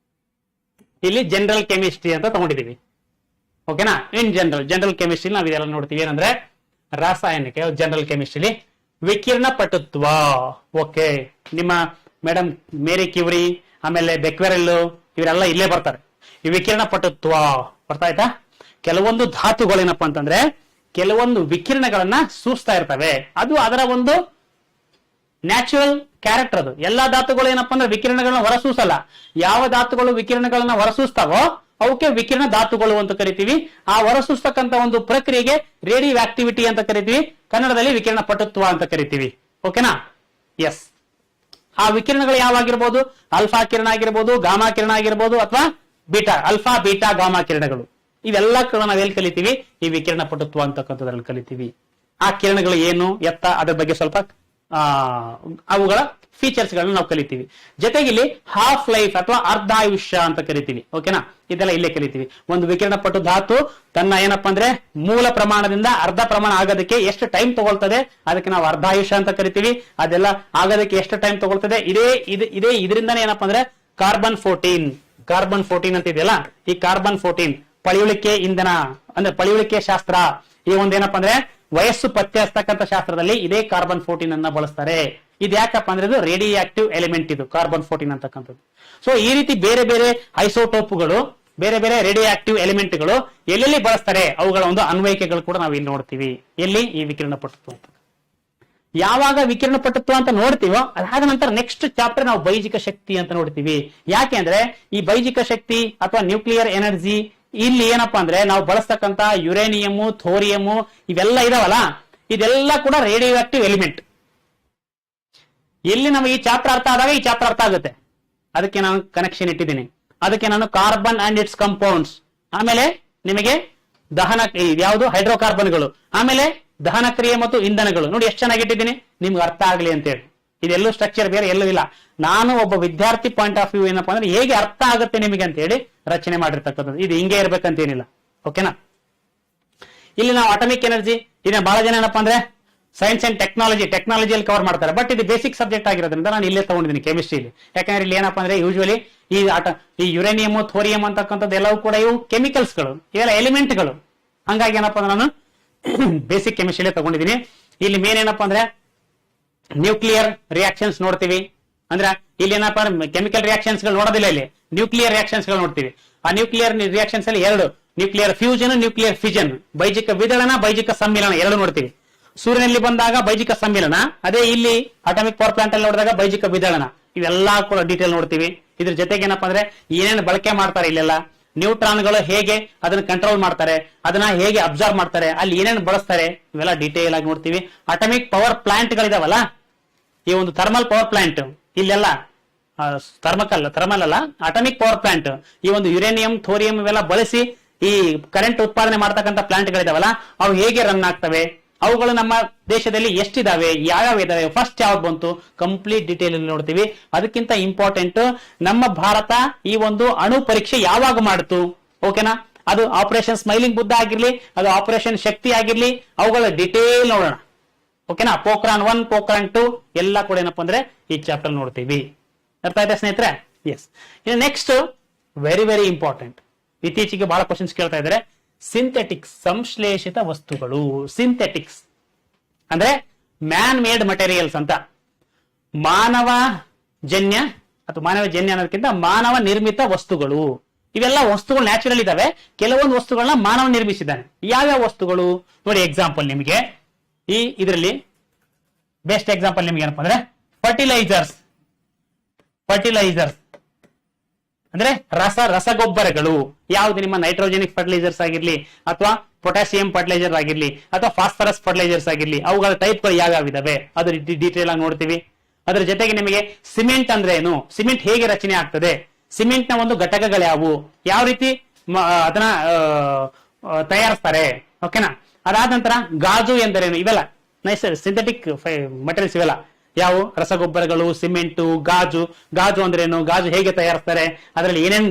ಇಲ್ಲಿ ಜನರಲ್ ಕೆಮಿಸ್ಟ್ರಿ ಅಂತ ತಗೊಂಡಿದೀವಿ. ಓಕೆನಾ? ಇನ್ ಜನರಲ್ ಕೆಮಿಸ್ಟ್ರಿ ನಾವು ಇದೆಲ್ಲ ನೋಡ್ತೀವಿ. ಏನಂದ್ರೆ ರಾಸಾಯನಿಕ ಜನರಲ್ ಕೆಮಿಸ್ಟ್ರಿಲಿ ವಿಕಿರಣ ಪಟುತ್ವ. ಓಕೆ, ನಿಮ್ಮ ಮೇಡಮ್ ಮೇರಿ ಕ್ಯೂರಿ, ಆಮೇಲೆ ಬೆಕ್ವೆರೆಲ್, ಇವರೆಲ್ಲ ಇಲ್ಲೇ ಬರ್ತಾರೆ. ಈ ವಿಕಿರಣ ಪಟುತ್ವ ಬರ್ತಾ ಆಯ್ತಾ? ಕೆಲವೊಂದು ಧಾತುಗಳೇನಪ್ಪ ಅಂತಂದ್ರೆ ಕೆಲವೊಂದು ವಿಕಿರಣಗಳನ್ನ ಸೂಸ್ತಾ ಇರ್ತವೆ. ಅದು ಅದರ ಒಂದು ನ್ಯಾಚುರಲ್ ಕ್ಯಾರೆಕ್ಟರ್. ಅದು ಎಲ್ಲಾ ಧಾತುಗಳು ಏನಪ್ಪಾ ಅಂದ್ರೆ ವಿಕಿರಣಗಳನ್ನ ಹೊರಸೂಸಲ್ಲ. ಯಾವ ಧಾತುಗಳು ವಿಕಿರಣಗಳನ್ನ ಹೊರಸೂಸ್ತಾವೋ ಅವಕ್ಕೆ ವಿಕಿರಣ ಧಾತುಗಳು ಅಂತ ಕರಿತೀವಿ. ಆ ಹೊರಸೂಸ್ತಕ್ಕಂತ ಒಂದು ಪ್ರಕ್ರಿಯೆಗೆ ರೇಡಿಯೋ ಆಕ್ಟಿವಿಟಿ ಅಂತ ಕರಿತೀವಿ. ಕನ್ನಡದಲ್ಲಿ ವಿಕಿರಣ ಪಟುತ್ವ ಅಂತ ಕರಿತೀವಿ. ಓಕೆನಾ? ಎಸ್, ಆ ವಿಕಿರಣಗಳು ಯಾವಾಗಿರ್ಬೋದು, ಆಲ್ಫಾ ಕಿರಣ ಆಗಿರ್ಬೋದು, ಗಾಮಾ ಕಿರಣ ಆಗಿರ್ಬೋದು, ಅಥವಾ ಬೀಟಾ, ಆಲ್ಫಾ ಬೀಟಾ ಗಾಮಾ ಕಿರಣಗಳು. ಇವೆಲ್ಲ ನಾವೆಲ್ಲಿ ಕಲಿತೀವಿ? ಈ ವಿಕಿರಣ ಪಟುತ್ವ ಅಂತಕ್ಕಂಥದ್ರಲ್ಲಿ ಕಲಿತೀವಿ. ಆ ಕಿರಣಗಳು ಏನು ಎತ್ತ ಅದ್ರ ಬಗ್ಗೆ ಸ್ವಲ್ಪ ಅವುಗಳ ಫೀಚರ್ಸ್ ಗಳನ್ನ ನಾವು ಕಲಿತೀವಿ. ಜೊತೆಗೆ ಇಲ್ಲಿ ಹಾಫ್ ಲೈಫ್ ಅಥವಾ ಅರ್ಧಾಯುಷ್ಯ ಅಂತ ಕರಿತೀವಿ. ಓಕೆನಾ? ಇದೆಲ್ಲ ಇಲ್ಲೇ ಕಲಿತೀವಿ. ಒಂದು ವಿಕಿರಣ ಪಟು ಧಾತು ತನ್ನ ಏನಪ್ಪಾ ಅಂದ್ರೆ ಮೂಲ ಪ್ರಮಾಣದಿಂದ ಅರ್ಧ ಪ್ರಮಾಣ ಆಗೋದಕ್ಕೆ ಎಷ್ಟು ಟೈಮ್ ತಗೊಳ್ತದೆ, ಅದಕ್ಕೆ ನಾವು ಅರ್ಧಾಯುಷ್ಯ ಅಂತ ಕರಿತೀವಿ. ಅದೆಲ್ಲ ಆಗೋದಕ್ಕೆ ಎಷ್ಟು ಟೈಮ್ ತಗೊಳ್ತದೆ, ಇದೇ ಇದರಿಂದಾನೇ ಏನಪ್ಪಾ ಅಂದ್ರೆ ಕಾರ್ಬನ್ 14 ಅಂತ ಇದೆಯಲ್ಲ, ಈ ಕಾರ್ಬನ್ 14 ಪಳೆಯುಳಿಕೆ ಇಂಧನ ಅಂದ್ರೆ ಪಳೆಯುಳಿಕೆ ಶಾಸ್ತ್ರ. ಈ ಒಂದು ಏನಪ್ಪಾ ಅಂದ್ರೆ ವಯಸ್ಸು ಪತ್ತೆ ಹಚ್ಚತಕ್ಕಂಥ ಶಾಸ್ತ್ರದಲ್ಲಿ ಇದೇ ಕಾರ್ಬನ್ 14 ಅನ್ನ ಬಳಸ್ತಾರೆ. ಇದು ಯಾಕಪ್ಪ ಅಂದ್ರೆ ಇದು ರೇಡಿಯೋ ಆಕ್ಟಿವ್ ಎಲಿಮೆಂಟ್, ಇದು ಕಾರ್ಬನ್ 14 ಅಂತಕ್ಕಂಥದ್ದು. ಸೊ ಈ ರೀತಿ ಬೇರೆ ಬೇರೆ ಐಸೋಟೋಪ್ಗಳು, ಬೇರೆ ಬೇರೆ ರೇಡಿಯೋ ಆಕ್ಟಿವ್ ಎಲಿಮೆಂಟ್ಗಳು ಎಲ್ಲೆಲ್ಲಿ ಬಳಸ್ತಾರೆ ಅವುಗಳ ಒಂದು ಅನ್ವಯಿಕೆಗಳು ಕೂಡ ನಾವು ಇಲ್ಲಿ ನೋಡ್ತೀವಿ. ಎಲ್ಲಿ? ಈ ವಿಕಿರಣ ಪಟುತ್ವ ಅಂತ. ಯಾವಾಗ ವಿಕಿರಣ ಪಟುತ್ವ ಅಂತ ನೋಡ್ತೀವೋ ಅದಾದ ನಂತರ ನೆಕ್ಸ್ಟ್ ಚಾಪ್ಟರ್ ನಾವು ಬೈಜಿಕ ಶಕ್ತಿ ಅಂತ ನೋಡ್ತೀವಿ. ಯಾಕೆ ಅಂದ್ರೆ ಈ ಬೈಜಿಕ ಶಕ್ತಿ ಅಥವಾ ನ್ಯೂಕ್ಲಿಯರ್ ಎನರ್ಜಿ, ಇಲ್ಲಿ ಏನಪ್ಪಾ ಅಂದ್ರೆ ನಾವು ಬಳಸ್ತಕ್ಕಂತ ಯುರೇನಿಯಂ, ಥೋರಿಯಂ ಇವೆಲ್ಲ ಇದಾವಲ್ಲ, ಇದೆಲ್ಲ ಕೂಡ ರೇಡಿಯೋ ಆಕ್ಟಿವ್ ಎಲಿಮೆಂಟ್. ಎಲ್ಲಿ ನಮಗೆ ಈ ಚಾಪ್ಟರ್ ಅರ್ಥ ಆದಾಗ ಈ ಚಾಪ್ಟರ್ ಅರ್ಥ ಆಗುತ್ತೆ. ಅದಕ್ಕೆ ನಾನು ಕನೆಕ್ಷನ್ ಇಟ್ಟಿದ್ದೀನಿ. ಅದಕ್ಕೆ ನಾನು ಕಾರ್ಬನ್ ಅಂಡ್ ಇಟ್ಸ್ ಕಂಪೌಂಡ್ಸ್, ಆಮೇಲೆ ನಿಮಗೆ ದಹನ ಯಾವುದು ಹೈಡ್ರೋಕಾರ್ಬನ್ಗಳು, ಆಮೇಲೆ ದಹನ ಕ್ರಿಯೆ ಮತ್ತು ಇಂಧನಗಳು. ನೋಡಿ ಎಷ್ಟು ಚೆನ್ನಾಗಿ ಇಟ್ಟಿದ್ದೀನಿ, ನಿಮ್ಗೆ ಅರ್ಥ ಆಗ್ಲಿ ಅಂತೇಳಿ. ಇದೆಲ್ಲೂ ಸ್ಟ್ರಕ್ಚರ್ ಬೇರೆ ಎಲ್ಲೂ ಇಲ್ಲ. ನಾನು ಒಬ್ಬ ವಿದ್ಯಾರ್ಥಿ ಪಾಯಿಂಟ್ ಆಫ್ ವ್ಯೂ ಏನಪ್ಪಾ ಅಂದ್ರೆ ಹೇಗೆ ಅರ್ಥ ಆಗುತ್ತೆ ನಿಮಗೆ ಅಂತ ಹೇಳಿ ರಚನೆ ಮಾಡಿರ್ತಕ್ಕಂಥದ್ದು. ಇದು ಹಿಂಗೆ ಇರ್ಬೇಕಂತೇನಿಲ್ಲ. ಓಕೆನಾ? ಇಲ್ಲಿ ನಾವು ಅಟಮಿಕ್ ಎನರ್ಜಿ, ಇದನ್ನ ಬಹಳ ಜನ ಏನಪ್ಪಾ ಅಂದ್ರೆ ಸೈನ್ಸ್ ಅಂಡ್ ಟೆಕ್ನಾಲಜಿಯಲ್ಲಿ ಕವರ್ ಮಾಡ್ತಾರೆ. ಬಟ್ ಇದು ಬೇಸಿಕ್ ಸಬ್ಜೆಕ್ಟ್ ಆಗಿರೋದ್ರಿಂದ ನಾನು ಇಲ್ಲೇ ತಗೊಂಡಿದ್ದೀನಿ ಕೆಮಿಸ್ಟ್ರಿಯಲ್ಲಿ. ಯಾಕಂದ್ರೆ ಇಲ್ಲಿ ಏನಪ್ಪಾ ಅಂದ್ರೆ ಯೂಶುವಲಿ ಈ ಯುರೇನಿಯಂ, ಥೋರಿಯಂ ಅಂತಕ್ಕಂಥದ್ದು ಎಲ್ಲವೂ ಕೂಡ ಇವು ಕೆಮಿಕಲ್ಸ್ಗಳು, ಇವೆಲ್ಲ ಎಲಿಮೆಂಟ್ಗಳು. ಹಂಗಾಗಿ ಏನಪ್ಪಾ ಅಂದ್ರೆ ನಾನು ಬೇಸಿಕ್ ಕೆಮಿಸ್ಟ್ರಿಯಲ್ಲೇ ತಗೊಂಡಿದ್ದೀನಿ. ಇಲ್ಲಿ ಮೇನ್ ಏನಪ್ಪಾ ಅಂದ್ರೆ ನ್ಯೂಕ್ಲಿಯರ್ ರಿಯಾಕ್ಷನ್ಸ್ ನೋಡ್ತೀವಿ. ಅಂದ್ರೆ ಇಲ್ಲಿ ಏನಪ್ಪಾ ಕೆಮಿಕಲ್ ರಿಯಾಕ್ಷನ್ಸ್ ಗಳು ನೋಡೋದಿಲ್ಲ, ಇಲ್ಲಿ ನ್ಯೂಕ್ಲಿಯರ್ ರಿಯಾಕ್ಷನ್ಸ್ ಗಳು ನೋಡ್ತೀವಿ. ಆ ನ್ಯೂಕ್ಲಿಯರ್ ರಿಯಾಕ್ಷನ್ಸ್ ಅಲ್ಲಿ ಎರಡು, ನ್ಯೂಕ್ಲಿಯರ್ ಫ್ಯೂಷನ್, ನ್ಯೂಕ್ಲಿಯರ್ ಫಿಷನ್, ಬೈಜಿಕ ವಿದಳನ, ಬೈಜಿಕ ಸಮ್ಮಿಲನ ಎರಡು ನೋಡ್ತೀವಿ. ಸೂರ್ಯನಲ್ಲಿ ಬಂದಾಗ ಬೈಜಿಕ ಸಮ್ಮಿಲನ, ಅದೇ ಇಲ್ಲಿ ಅಟಾಮಿಕ್ ಪವರ್ ಪ್ಲಾಂಟ್ ಅಲ್ಲಿ ನೋಡಿದಾಗ ಬೈಜಿಕ ವಿದಳನ. ಇವೆಲ್ಲಾ ಕೂಡ ಡೀಟೇಲ್ ನೋಡ್ತೀವಿ. ಇದ್ರ ಜೊತೆಗೆ ಏನಪ್ಪಾ ಅಂದ್ರೆ ಏನೇನು ಬಳಕೆ ಮಾಡ್ತಾರೆ ಇಲ್ಲೆಲ್ಲ, ನ್ಯೂಟ್ರಾನ್ಗಳು ಹೇಗೆ ಅದನ್ನ ಕಂಟ್ರೋಲ್ ಮಾಡ್ತಾರೆ, ಅದನ್ನ ಹೇಗೆ ಅಬ್ಸರ್ವ್ ಮಾಡ್ತಾರೆ, ಅಲ್ಲಿ ಏನೇನು ಬಳಸ್ತಾರೆ, ಇವೆಲ್ಲ ಡೀಟೇಲ್ ಆಗಿ ನೋಡ್ತೀವಿ. ಅಟಾಮಿಕ್ ಪವರ್ ಪ್ಲಾಂಟ್ ಗಳಿದಾವಲ್ಲ, ಈ ಒಂದು ಥರ್ಮಲ್ ಪವರ್ ಪ್ಲಾಂಟ್, ಇಲ್ಲೆಲ್ಲ ಥರ್ಮಲ್ ಅಲ್ಲ, ಅಟಾಮಿಕ್ ಪವರ್ ಪ್ಲಾಂಟ್, ಈ ಒಂದು ಯುರೇನಿಯಂ, ಥೋರಿಯಂ ಇವೆಲ್ಲ ಬಳಸಿ ಈ ಕರೆಂಟ್ ಉತ್ಪಾದನೆ ಮಾಡತಕ್ಕಂಥ ಪ್ಲಾಂಟ್ ಗಳಿದಾವಲ್ಲ, ಅವು ಹೇಗೆ ರನ್ ಆಗ್ತವೆ, ಅವುಗಳು ನಮ್ಮ ದೇಶದಲ್ಲಿ ಎಷ್ಟಿದಾವೆ, ಯಾವ್ಯಾವ ಇದಾವೆ, ಫಸ್ಟ್ ಯಾವ್ದು ಬಂತು, ಕಂಪ್ಲೀಟ್ ಡೀಟೇಲ್ ನೋಡ್ತೀವಿ. ಅದಕ್ಕಿಂತ ಇಂಪಾರ್ಟೆಂಟ್, ನಮ್ಮ ಭಾರತ ಈ ಒಂದು ಅಣು ಪರೀಕ್ಷೆ ಯಾವಾಗ ಮಾಡಿತು, ಓಕೆನಾ? ಅದು ಆಪರೇಷನ್ ಸ್ಮೈಲಿಂಗ್ ಬುದ್ಧ ಆಗಿರ್ಲಿ, ಅದು ಆಪರೇಷನ್ ಶಕ್ತಿ ಆಗಿರ್ಲಿ, ಅವುಗಳ ಡೀಟೇಲ್ ನೋಡೋಣ. ಓಕೆನಾ? ಪೋಖ್ರಾನ್ 1, ಪೋಖ್ರಾನ್ 2 ಎಲ್ಲ ಕೂಡ ಏನಪ್ಪಾ ಅಂದ್ರೆ ಈ ಚಾಪ್ಟರ್ ನೋಡ್ತೀವಿ. ಅರ್ಥ ಆಯ್ತಾ ಸ್ನೇಹಿತರೆ? ಎಸ್. ಇನ್ನು ನೆಕ್ಸ್ಟ್ ವೆರಿ ವೆರಿ ಇಂಪಾರ್ಟೆಂಟ್, ಇತ್ತೀಚೆಗೆ ಬಹಳ ಕ್ವಶನ್ಸ್ ಕೇಳ್ತಾ ಇದ್ದಾರೆ, ಸಿಂಥೆಟಿಕ್ಸ್ ಸಂಶ್ಲೇಷಿತ ವಸ್ತುಗಳು. ಸಿಂಥೆಟಿಕ್ಸ್ ಅಂದ್ರೆ ಮ್ಯಾನ್ ಮೇಡ್ ಮಟೀರಿಯಲ್ಸ್ ಅಂತ. ಮಾನವ ಜನ್ಯ ಅಥವಾ ಮಾನವ ಜನ್ಯ ಅನ್ನೋದಕ್ಕಿಂತ ಮಾನವ ನಿರ್ಮಿತ ವಸ್ತುಗಳು. ಇವೆಲ್ಲ ವಸ್ತುಗಳು ನ್ಯಾಚುರಲ್ ಇದಾವೆ, ಕೆಲವೊಂದು ವಸ್ತುಗಳನ್ನ ಮಾನವ ನಿರ್ಮಿಸಿದ್ದಾನೆ. ಯಾವ್ಯಾವ ವಸ್ತುಗಳು ನೋಡಿ, ಎಕ್ಸಾಂಪಲ್ ನಿಮಗೆ ಇದರಲ್ಲಿ ಬೆಸ್ಟ್ ಎಕ್ಸಾಂಪಲ್ ನಿಮ್ಗೆ ಏನಪ್ಪಾ ಅಂದ್ರೆ ಫರ್ಟಿಲೈಸರ್ಸ್ ಅಂದ್ರೆ ರಸಗೊಬ್ಬರಗಳು. ಯಾವ್ದು ನಿಮ್ಮ ನೈಟ್ರೋಜೆನಿಕ್ ಫರ್ಟಿಲೈಸರ್ಸ್ ಆಗಿರ್ಲಿ ಅಥವಾ ಪೊಟ್ಯಾಸಿಯಂ ಫರ್ಟಿಲೈಸರ್ ಆಗಿರ್ಲಿ ಅಥವಾ ಫಾಸ್ಫರಸ್ ಫರ್ಟಿಲೈಸರ್ಸ್ ಆಗಿರ್ಲಿ, ಅವುಗಳ ಟೈಪ್ಗಳು ಯಾವ್ಯಾವ ಇದಾವೆ ಅದು ಡೀಟೇಲ್ ಆಗಿ ನೋಡ್ತೀವಿ. ಅದ್ರ ಜೊತೆಗೆ ನಿಮಗೆ ಸಿಮೆಂಟ್ ಅಂದ್ರೆ ಏನು, ಸಿಮೆಂಟ್ ಹೇಗೆ ರಚನೆ ಆಗ್ತದೆ, ಸಿಮೆಂಟ್ ನ ಒಂದು ಘಟಕಗಳು ಯಾವುವು, ಯಾವ ರೀತಿ ಅದನ್ನ ತಯಾರಿಸ್ತಾರೆ, ಓಕೆನಾ. ಅದಾದ ನಂತರ ಗಾಜು ಎಂದರೇನು, ಇವೆಲ್ಲ ನೈಸ್ ಸಿಂಥೆಟಿಕ್ ಮಟೀರಿಯಲ್ಸ್. ಇವೆಲ್ಲ ಯಾವ ರಸಗೊಬ್ಬರಗಳು, ಸಿಮೆಂಟು, ಗಾಜು ಅಂದ್ರೇನು, ಗಾಜು ಹೇಗೆ ತಯಾರಿಸ್ತಾರೆ, ಅದರಲ್ಲಿ ಏನೇನ್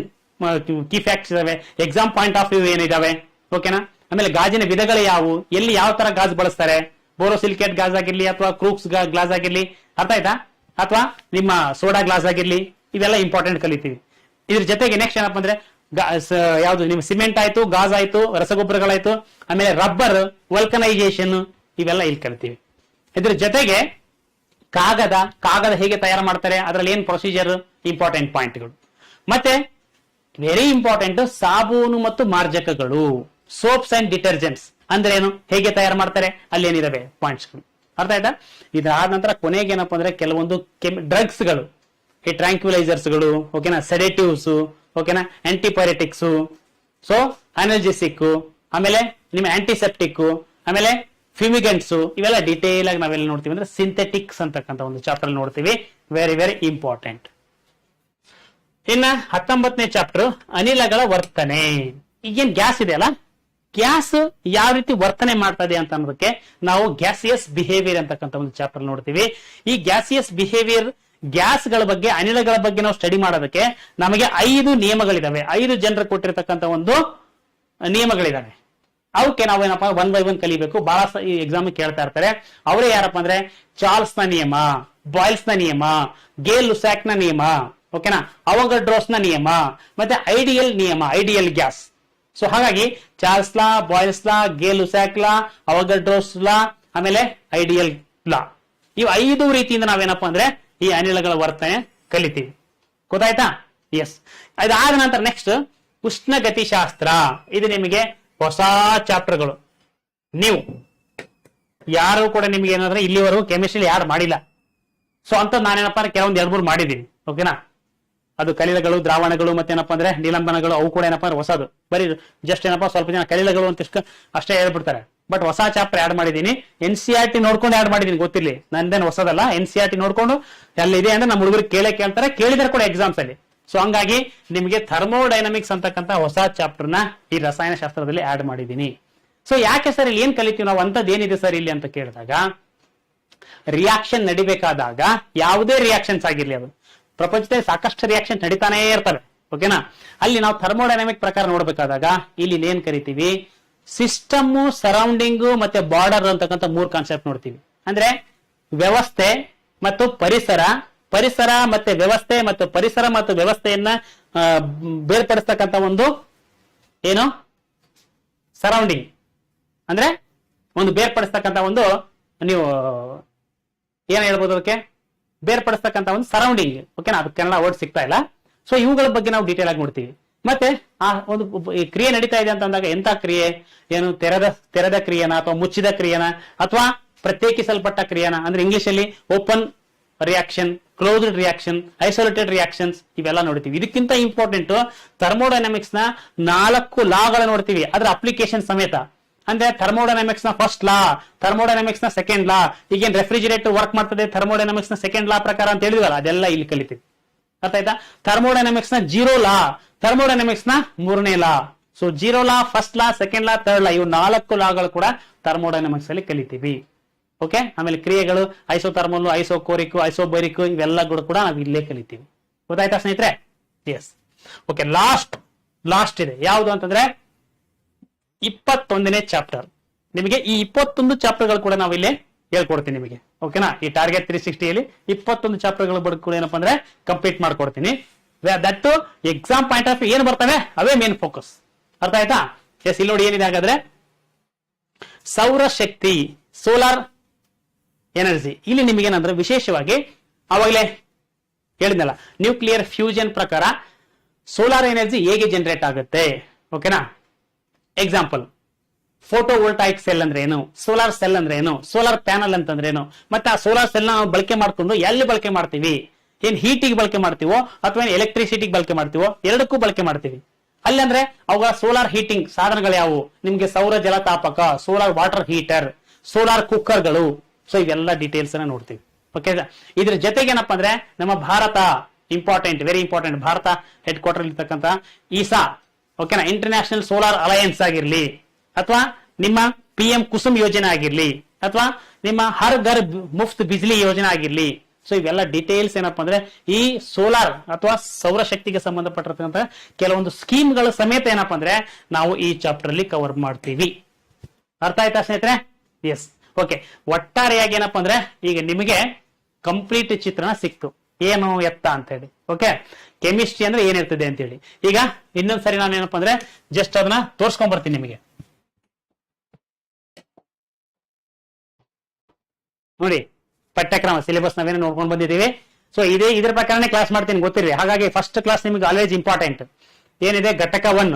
ಕೀ ಫ್ಯಾಕ್ಟ್ಸ್ ಇದಾವೆ, ಎಕ್ಸಾಮ್ ಪಾಯಿಂಟ್ ಆಫ್ ವ್ಯೂ ಏನಿದಾವೆ, ಓಕೆನಾ. ಆಮೇಲೆ ಗಾಜಿನ ವಿಧಗಳು ಯಾವುವು, ಎಲ್ಲಿ ಯಾವ ತರ ಗಾಜು ಬಳಸ್ತಾರೆ, ಬೋರೋಸಿಲಿಕೇಟ್ ಗಾಜ್ ಆಗಿರ್ಲಿ ಅಥವಾ ಕ್ರೂಕ್ಸ್ ಗ್ಲಾಸ್ ಆಗಿರ್ಲಿ, ಅರ್ಥ ಆಯ್ತಾ, ಅಥವಾ ನಿಮ್ಮ ಸೋಡಾ ಗ್ಲಾಸ್ ಆಗಿರ್ಲಿ, ಇವೆಲ್ಲ ಇಂಪಾರ್ಟೆಂಟ್ ಕಲಿತೀವಿ. ಇದ್ರ ಜೊತೆಗೆ ನೆಕ್ಸ್ಟ್ ಏನಪ್ಪ ಅಂದ್ರೆ ಯಾವ್ದು ನಿಮ್ಮ ಸಿಮೆಂಟ್ ಆಯ್ತು, ಗಾಜ್ ಆಯ್ತು, ರಸಗೊಬ್ಬರಗಳಾಯ್ತು, ಆಮೇಲೆ ರಬ್ಬರ್, ವಲ್ಕನೈಸೇಷನ್, ಇವೆಲ್ಲ ಇಲ್ಲಿ ಕಲಿತೀವಿ. ಇದ್ರ ಜೊತೆಗೆ ಕಾಗದ ಹೇಗೆ ತಯಾರು ಮಾಡ್ತಾರೆ, ಅದರಲ್ಲಿ ಏನ್ ಪ್ರೊಸೀಜರ್, ಇಂಪಾರ್ಟೆಂಟ್ ಪಾಯಿಂಟ್ಗಳು. ಮತ್ತೆ ವೆರಿ ಇಂಪಾರ್ಟೆಂಟ್ ಸಾಬೂನು ಮತ್ತು ಮಾರ್ಜಕಗಳು, ಸೋಪ್ಸ್ ಅಂಡ್ ಡಿಟರ್ಜೆಂಟ್ಸ್ ಅಂದ್ರೆ ಏನು, ಹೇಗೆ ತಯಾರು ಮಾಡ್ತಾರೆ, ಅಲ್ಲಿ ಏನಿದಾವೆ ಪಾಯಿಂಟ್ಸ್ಗಳು, ಅರ್ಥ ಆಯ್ತಾ. ಇದಾದ ನಂತರ ಕೊನೆಗೆ ಏನಪ್ಪಾ ಅಂದ್ರೆ ಕೆಲವೊಂದು ಡ್ರಗ್ಸ್ ಗಳು, ಈ ಟ್ರಾಂಕ್ಯುಲೈಸರ್ಸ್ ಗಳು, ಓಕೆನಾ, ಸೆಡೇಟಿವ್ಸ್, ಓಕೆನಾ, ಆಂಟಿಪೈರೆಟಿಕ್ಸ್, ಸೊ ಅನಲ್ಜೆಸಿಕ್, ಆಮೇಲೆ ನಿಮ್ಮ ಆಂಟಿಸೆಪ್ಟಿಕ್, ಆಮೇಲೆ ಫ್ಯೂಮಿಗೆಂಟ್ಸ್, ಇವೆಲ್ಲ ಡಿಟೇಲ್ ಆಗಿ ನಾವೆಲ್ಲ ನೋಡ್ತೀವಿ ಅಂದ್ರೆ ಸಿಂಥೆಟಿಕ್ಸ್ ಅಂತಕ್ಕಂಥ ಒಂದು ಚಾಪ್ಟರ್ ನೋಡ್ತೀವಿ. Very very important. ಇನ್ನ 19ನೇ ಚಾಪ್ಟರ್ ಅನಿಲಗಳ ವರ್ತನೆ. ಈಗೇನ್ ಗ್ಯಾಸ್ ಇದೆ ಅಲ್ಲ, ಗ್ಯಾಸ್ ಯಾವ ರೀತಿ ವರ್ತನೆ ಮಾಡ್ತದೆ ಅಂತ ಅನ್ನೋದಕ್ಕೆ ನಾವು ಗ್ಯಾಸಿಯಸ್ ಬಿಹೇವಿಯರ್ ಅಂತಕ್ಕಂಥ ಒಂದು ಚಾಪ್ಟರ್ ನೋಡ್ತೀವಿ. ಈ ಗ್ಯಾಸಿಯಸ್ ಬಿಹೇವಿಯರ್, ಗ್ಯಾಸ್ಗಳ ಬಗ್ಗೆ, ಅನಿಲಗಳ ಬಗ್ಗೆ ನಾವು ಸ್ಟಡಿ ಮಾಡೋದಕ್ಕೆ ನಮಗೆ 5 ನಿಯಮಗಳಿದಾವೆ. 5 ಜನರು ಕೊಟ್ಟಿರ್ತಕ್ಕಂಥ ಒಂದು ನಿಯಮಗಳಿದಾವೆ. ಅವಕ್ಕೆ ನಾವು ಏನಪ್ಪಾ 1 by 1 ಕಲಿಬೇಕು. ಬಹಳ ಈ ಎಕ್ಸಾಮ್ ಕೇಳ್ತಾ ಇರ್ತಾರೆ. ಅವರೇ ಯಾರಪ್ಪ ಅಂದ್ರೆ ಚಾರ್ಲ್ಸ್ ನ ನಿಯಮ, ಬಾಯ್ಲ್ಸ್ ನ ನಿಯಮ, ಗೇಲ್ ಲುಸಾಕ್ ನ ನಿಯಮ, ಓಕೆನಾ, ಅವೋಗಡ್ರೋಸ್ ನ ನಿಯಮ, ಮತ್ತೆ ಐಡಿಯಲ್ ನಿಯಮ, ಐಡಿಯಲ್ ಗ್ಯಾಸ್. ಸೊ ಹಾಗಾಗಿ ಚಾರ್ಲ್ಸ್ ಲಾ, ಬಾಯ್ಲ್ಸ್ ಲಾ, ಗೇಲ್ ಲುಸಾಕ್ ಲಾ, ಅವೋಗಡ್ರೋಸ್ ಲಾ, ಆಮೇಲೆ ಐಡಿಯಲ್ ಲಾ, ಇವು 5 ರೀತಿಯಿಂದ ನಾವೇನಪ್ಪಾ ಅಂದ್ರೆ ಈ ಅನಿಲಗಳ ವರ್ತನೆ ಕಲಿತೀವಿ. ಗೊತ್ತಾಯ್ತಾ? ಎಸ್. ಅದಾದ ನಂತರ ನೆಕ್ಸ್ಟ್ ಉಷ್ಣಗತಿಶಾಸ್ತ್ರ. ಇದು ನಿಮಗೆ ಹೊಸ ಚಾಪ್ಟರ್ಗಳು. ನೀವು ಯಾರು ಕೂಡ ನಿಮ್ಗೆ ಏನಂದ್ರೆ ಇಲ್ಲಿವರೆಗೂ ಕೆಮಿಸ್ಟ್ರಿ ಯಾರು ಮಾಡಿಲ್ಲ. ಸೊ ಅಂತ ನಾನೇನಪ್ಪ ಕೆಲವೊಂದು 2-3 ಮಾಡಿದ್ದೀನಿ, ಓಕೆನಾ. ಅದು ಕಲಿಲಗಳು, ದ್ರಾವಣಗಳು, ಮತ್ತೇನಪ್ಪ ಅಂದ್ರೆ ನಿಲಂಬನಗಳು, ಅವು ಕೂಡ ಏನಪ್ಪಾ ಅಂದ್ರೆ ಹೊಸದು. ಬರೀ ಜಸ್ಟ್ ಏನಪ್ಪಾ ಸ್ವಲ್ಪ ಜನ ಕಲಿಲಗಳು ಅಂತ ಅಷ್ಟೇ ಹೇಳ್ಬಿಡ್ತಾರೆ. ಬಟ್ ಹೊಸ ಚಾಪ್ಟರ್ ಆಡ್ ಮಾಡಿದೀನಿ. NCERT ನೋಡ್ಕೊಂಡು ಆಡ್ ಮಾಡಿದೀನಿ, ಗೊತ್ತಿರ್ಲಿ, ನಂದೇನು ಹೊಸದಲ್ಲ. NCERT ನೋಡ್ಕೊಂಡು ಎಲ್ಲಿದೆ ಅಂದ್ರೆ ನಮ್ಮ ಹುಡುಗರು ಕೇಳ್ತಾರೆ, ಕೇಳಿದ್ರೆ ಕೂಡ ಎಕ್ಸಾಮ್ಸ್ ಅಲ್ಲಿ. ಸೊ ಹಂಗಾಗಿ ನಿಮಗೆ ಥರ್ಮೋಡೈನಮಿಕ್ಸ್ ಅಂತಕ್ಕಂಥ ಹೊಸ ಚಾಪ್ಟರ್ ನ ಈ ರಸಾಯನ ಶಾಸ್ತ್ರದಲ್ಲಿ ಆಡ್ ಮಾಡಿದೀನಿ. ಸೊ ಯಾಕೆ ಸರ್ ಇಲ್ಲಿ ಏನ್ ಕಲಿತೀವಿ ನಾವು, ಅಂತದ್ದು ಏನಿದೆ ಸರ್ ಇಲ್ಲಿ ಅಂತ ಕೇಳಿದಾಗ, ರಿಯಾಕ್ಷನ್ ನಡಿಬೇಕಾದಾಗ ಯಾವುದೇ ರಿಯಾಕ್ಷನ್ಸ್ ಆಗಿರ್ಲಿ, ಅದು ಪ್ರಪಂಚದಲ್ಲಿ ಸಾಕಷ್ಟು ರಿಯಾಕ್ಷನ್ ನಡೀತಾನೆ ಇರ್ತವೆ, ಓಕೆನಾ. ಅಲ್ಲಿ ನಾವು ಥರ್ಮೋಡೈನಮಿಕ್ ಪ್ರಕಾರ ನೋಡ್ಬೇಕಾದಾಗ ಇಲ್ಲಿ ಏನ್ ಕರಿತೀವಿ, ಸಿಸ್ಟಮ್, ಸರೌಂಡಿಂಗು ಮತ್ತೆ ಬಾರ್ಡರ್ ಅಂತಕ್ಕಂಥ 3 ಕಾನ್ಸೆಪ್ಟ್ ನೋಡ್ತೀವಿ. ಅಂದ್ರೆ ವ್ಯವಸ್ಥೆ ಮತ್ತು ಪರಿಸರ, ಪರಿಸರ ಮತ್ತೆ ವ್ಯವಸ್ಥೆ, ಮತ್ತು ಪರಿಸರ ಮತ್ತು ವ್ಯವಸ್ಥೆಯನ್ನ ಬೇರ್ಪಡಿಸ್ತಕ್ಕಂಥ ಒಂದು ಏನು ಸರೌಂಡಿಂಗ್, ಅಂದ್ರೆ ಒಂದು ಬೇರ್ಪಡಿಸ್ತಕ್ಕಂಥ ಒಂದು, ನೀವು ಏನ್ ಹೇಳ್ಬೋದು ಅದಕ್ಕೆ, ಬೇರ್ಪಡಿಸ್ತಕ್ಕಂಥ ಒಂದು ಸರೌಂಡಿಂಗ್, ಓಕೆನಾ. ಅದು ಕನ್ನಡ ವರ್ಡ್ ಸಿಗ್ತಾ ಇಲ್ಲ. ಸೊ ಇವುಗಳ ಬಗ್ಗೆ ನಾವು ಡೀಟೇಲ್ ಆಗಿ ನೋಡ್ತೀವಿ. ಮತ್ತೆ ಆ ಒಂದು ಕ್ರಿಯೆ ನಡೀತಾ ಇದೆ ಅಂತ ಅಂದಾಗ ಎಂತ ಕ್ರಿಯೆ, ಏನು ತೆರೆದ ಕ್ರಿಯೆನ ಅಥವಾ ಮುಚ್ಚಿದ ಕ್ರಿಯೆನ ಅಥವಾ ಪ್ರತ್ಯೇಕಿಸಲ್ಪಟ್ಟ ಕ್ರಿಯೆನ, ಅಂದ್ರೆ ಇಂಗ್ಲಿಷ್ ಅಲ್ಲಿ open reaction, closed reaction, isolated reactions, ಇವೆಲ್ಲ ನೋಡ್ತೀವಿ. ಇದಕ್ಕಿಂತ ಇಂಪಾರ್ಟೆಂಟ್ ಥರ್ಮೋಡೈನಮಿಕ್ಸ್ ನ 4 ಲಾಗಳು ನೋಡ್ತೀವಿ, ಅದರ ಅಪ್ಲಿಕೇಶನ್ ಸಮೇತ. ಅಂದ್ರೆ ಥರ್ಮೋಡೈನಮಿಕ್ಸ್ ನ ಫಸ್ಟ್ ಲಾ, ಥರ್ಮೋಡೈನಮಿಕ್ಸ್ ನ ಸೆಕೆಂಡ್ ಲಾ, ಈಗೇನ್ ರೆಫ್ರಿಜಿರೇಟರ್ ವರ್ಕ್ ಮಾಡ್ತದೆ ಥರ್ಮೋಡೈನಮಿಕ್ಸ್ ನ ಸೆಕೆಂಡ್ ಲಾ ಪ್ರಕಾರ ಅಂತ ಹೇಳಿದ್ವಲ್ಲ, ಅದೆಲ್ಲ ಇಲ್ಲಿ ಕಲಿತೀವಿ, ಅರ್ಥ ಆಯ್ತಾ. ಥರ್ಮೋಡೈನಮಿಕ್ಸ್ ನ 0 ಲಾ, ಥರ್ಮೋಡೈನಮಿಕ್ಸ್ ನ 3ನೇ law. So 0 law, first law, second law, third law, ಇವು 4 ಲಾಗಳು ಕೂಡ ಥರ್ಮೋಡೈನಮಿಕ್ಸ್ ಅಲ್ಲಿ ಕಲಿತೀವಿ, ಓಕೆ. ಆಮೇಲೆ ಕ್ರಿಯೆಗಳು ಐಸೋಥರ್ಮಲ್, ಐಸೋಕೋರಿಕ್, ಐಸೋಬರಿಕ್, ಇವೆಲ್ಲ ಕೂಡ ನಾವು ಇಲ್ಲೇ ಕಲಿತೀವಿ. ಗೊತ್ತಾಯ್ತಾ ಸ್ನೇಹಿತರೆ? ಎಸ್. ಓಕೆ, ಲಾಸ್ಟ್ ಇದೆ ಯಾವುದು ಅಂತಂದ್ರೆ 21ನೇ ಚಾಪ್ಟರ್. ನಿಮಗೆ ಈ 21 ಚಾಪ್ಟರ್ಗಳು ಕೂಡ ನಾವು ಇಲ್ಲಿ ಹೇಳ್ಕೊಡ್ತೀನಿ ನಿಮಗೆ, ಓಕೆನಾ. ಈ ಟಾರ್ಗೆಟ್ 360ಯಲ್ಲಿ 21 ಚಾಪ್ಟರ್ಗಳು ಕೂಡ ಏನಪ್ಪಾ ಅಂದ್ರೆ ಕಂಪ್ಲೀಟ್ ಮಾಡ್ಕೊಡ್ತೀನಿ. That exam point of view ಏನು ಬರ್ತವೆ ಅವೇ ಮೇನ್ ಫೋಕಸ್, ಅರ್ಥ ಆಯ್ತಾ. ಎಸ್, ಇಲ್ಲಿ ನೋಡಿ ಏನಿದೆ ಹಾಗಾದ್ರೆ ಸೌರಶಕ್ತಿ, ಸೋಲಾರ್ ಎನರ್ಜಿ. ಇಲ್ಲಿ ನಿಮಗೇನಂದ್ರೆ ವಿಶೇಷವಾಗಿ ಅವಾಗಲೇ ಹೇಳಿದ್ನಲ್ಲ, ನ್ಯೂಕ್ಲಿಯರ್ ಫ್ಯೂಷನ್ ಪ್ರಕಾರ ಸೋಲಾರ್ ಎನರ್ಜಿ ಹೇಗೆ ಜನರೇಟ್ ಆಗುತ್ತೆ. ಓಕೆನಾ? ಎಕ್ಸಾಂಪಲ್, ಫೋಟೋ ವೋಲ್ಟಾಯಿಕ್ ಸೆಲ್ ಅಂದ್ರೆ ಏನು, ಸೋಲಾರ್ ಸೆಲ್ ಅಂದ್ರೆ ಏನು, ಸೋಲಾರ್ ಪ್ಯಾನಲ್ ಅಂತಂದ್ರೆ ಏನು, ಮತ್ತೆ ಆ ಸೋಲಾರ್ ಸೆಲ್ ನಾವು ಬಳಕೆ ಮಾಡ್ಕೊಂಡು ಎಲ್ಲಿ ಬಳಕೆ ಮಾಡ್ತೀವಿ, ಏನ್ ಹೀಟಿಗೆ ಬಳಕೆ ಮಾಡ್ತೀವೋ ಅಥವಾ ಏನ್ ಎಲೆಕ್ಟ್ರಿಸಿಟಿಗೆ ಬಳಕೆ ಮಾಡ್ತೀವೋ, ಎರಡಕ್ಕೂ ಬಳಕೆ ಮಾಡ್ತೀವಿ. ಅಲ್ಲಿ ಅಂದ್ರೆ ಅವುಗಳ ಸೋಲಾರ್ ಹೀಟಿಂಗ್ ಸಾಧನಗಳು ಯಾವುವು, ನಿಮ್ಗೆ ಸೌರ ಜಲತಾಪಕ, ಸೋಲಾರ್ ವಾಟರ್ ಹೀಟರ್, ಸೋಲಾರ್ ಕುಕ್ಕರ್ಗಳು. ಸೊ ಇವೆಲ್ಲ ಡೀಟೇಲ್ಸ್ ಅನ್ನ ನೋಡ್ತೀವಿ. ಓಕೆ, ಇದ್ರ ಜೊತೆಗೆ ಏನಪ್ಪಾ ಅಂದ್ರೆ ನಮ್ಮ ಭಾರತ ಇಂಪಾರ್ಟೆಂಟ್, ವೆರಿ ಇಂಪಾರ್ಟೆಂಟ್, ಭಾರತ ಹೆಡ್ ಕ್ವಾರ್ಟರ್ ಇರ್ತಕ್ಕಂಥ ಇಸಾ, ಓಕೆನಾ, ಇಂಟರ್ನ್ಯಾಷನಲ್ ಸೋಲಾರ್ ಅಲಯನ್ಸ್ ಆಗಿರ್ಲಿ, ಅಥವಾ ನಿಮ್ಮ PM ಕುಸುಮ್ ಯೋಜನೆ ಆಗಿರ್ಲಿ, ಅಥವಾ ನಿಮ್ಮ ಹರ್ ಘರ್ ಮುಫ್ತ್ ಬಿಜ್ಲಿ ಯೋಜನೆ ಆಗಿರ್ಲಿ. ಸೊ ಇವೆಲ್ಲ ಡೀಟೇಲ್ಸ್ ಏನಪ್ಪಾ ಅಂದ್ರೆ ಈ ಸೋಲಾರ್ ಅಥವಾ ಸೌರಶಕ್ತಿಗೆ ಸಂಬಂಧಪಟ್ಟಿರ್ತಕ್ಕಂಥ ಕೆಲವೊಂದು ಸ್ಕೀಮ್ಗಳ ಸಮೇತ ಏನಪ್ಪಾ ಅಂದ್ರೆ ನಾವು ಈ ಚಾಪ್ಟರ್ ಅಲ್ಲಿ ಕವರ್ ಮಾಡ್ತೀವಿ. ಅರ್ಥ ಆಯ್ತಾ ಸ್ನೇಹಿತರೆ? ಎಸ್. ಓಕೆ, ಒಟ್ಟಾರೆಯಾಗಿ ಏನಪ್ಪಾ ಅಂದ್ರೆ ಈಗ ನಿಮಗೆ ಕಂಪ್ಲೀಟ್ ಚಿತ್ರಣ ಸಿಕ್ತು, ಏನು ಎತ್ತ ಅಂತ ಹೇಳಿ. ಓಕೆ, ಕೆಮಿಸ್ಟ್ರಿ ಅಂದ್ರೆ ಏನಿರ್ತದೆ ಅಂತ ಹೇಳಿ. ಈಗ ಇನ್ನೊಂದ್ಸರಿ ನಾನು ಏನಪ್ಪಾ ಅಂದ್ರೆ ಜಸ್ಟ್ ಅದನ್ನ ತೋರ್ಸ್ಕೊಂಡ್ ಬರ್ತೀನಿ ನಿಮಗೆ. ನೋಡಿ, ಪಠ್ಯಕ್ರಮ ಸಿಲೆಬಸ್ ನಾವೇನೋ ನೋಡ್ಕೊಂಡು ಬಂದಿದ್ದೀವಿ. ಸೊ ಇದ್ರ ಪ್ರಕಾರನೇ ಕ್ಲಾಸ್ ಮಾಡ್ತೀನಿ, ಗೊತ್ತಿರಿ. ಹಾಗಾಗಿ ಫಸ್ಟ್ ಕ್ಲಾಸ್ ನಿಮಗೆ ಆಲ್ವೇಸ್ ಇಂಪಾರ್ಟೆಂಟ್. ಏನಿದೆ ಘಟಕ 1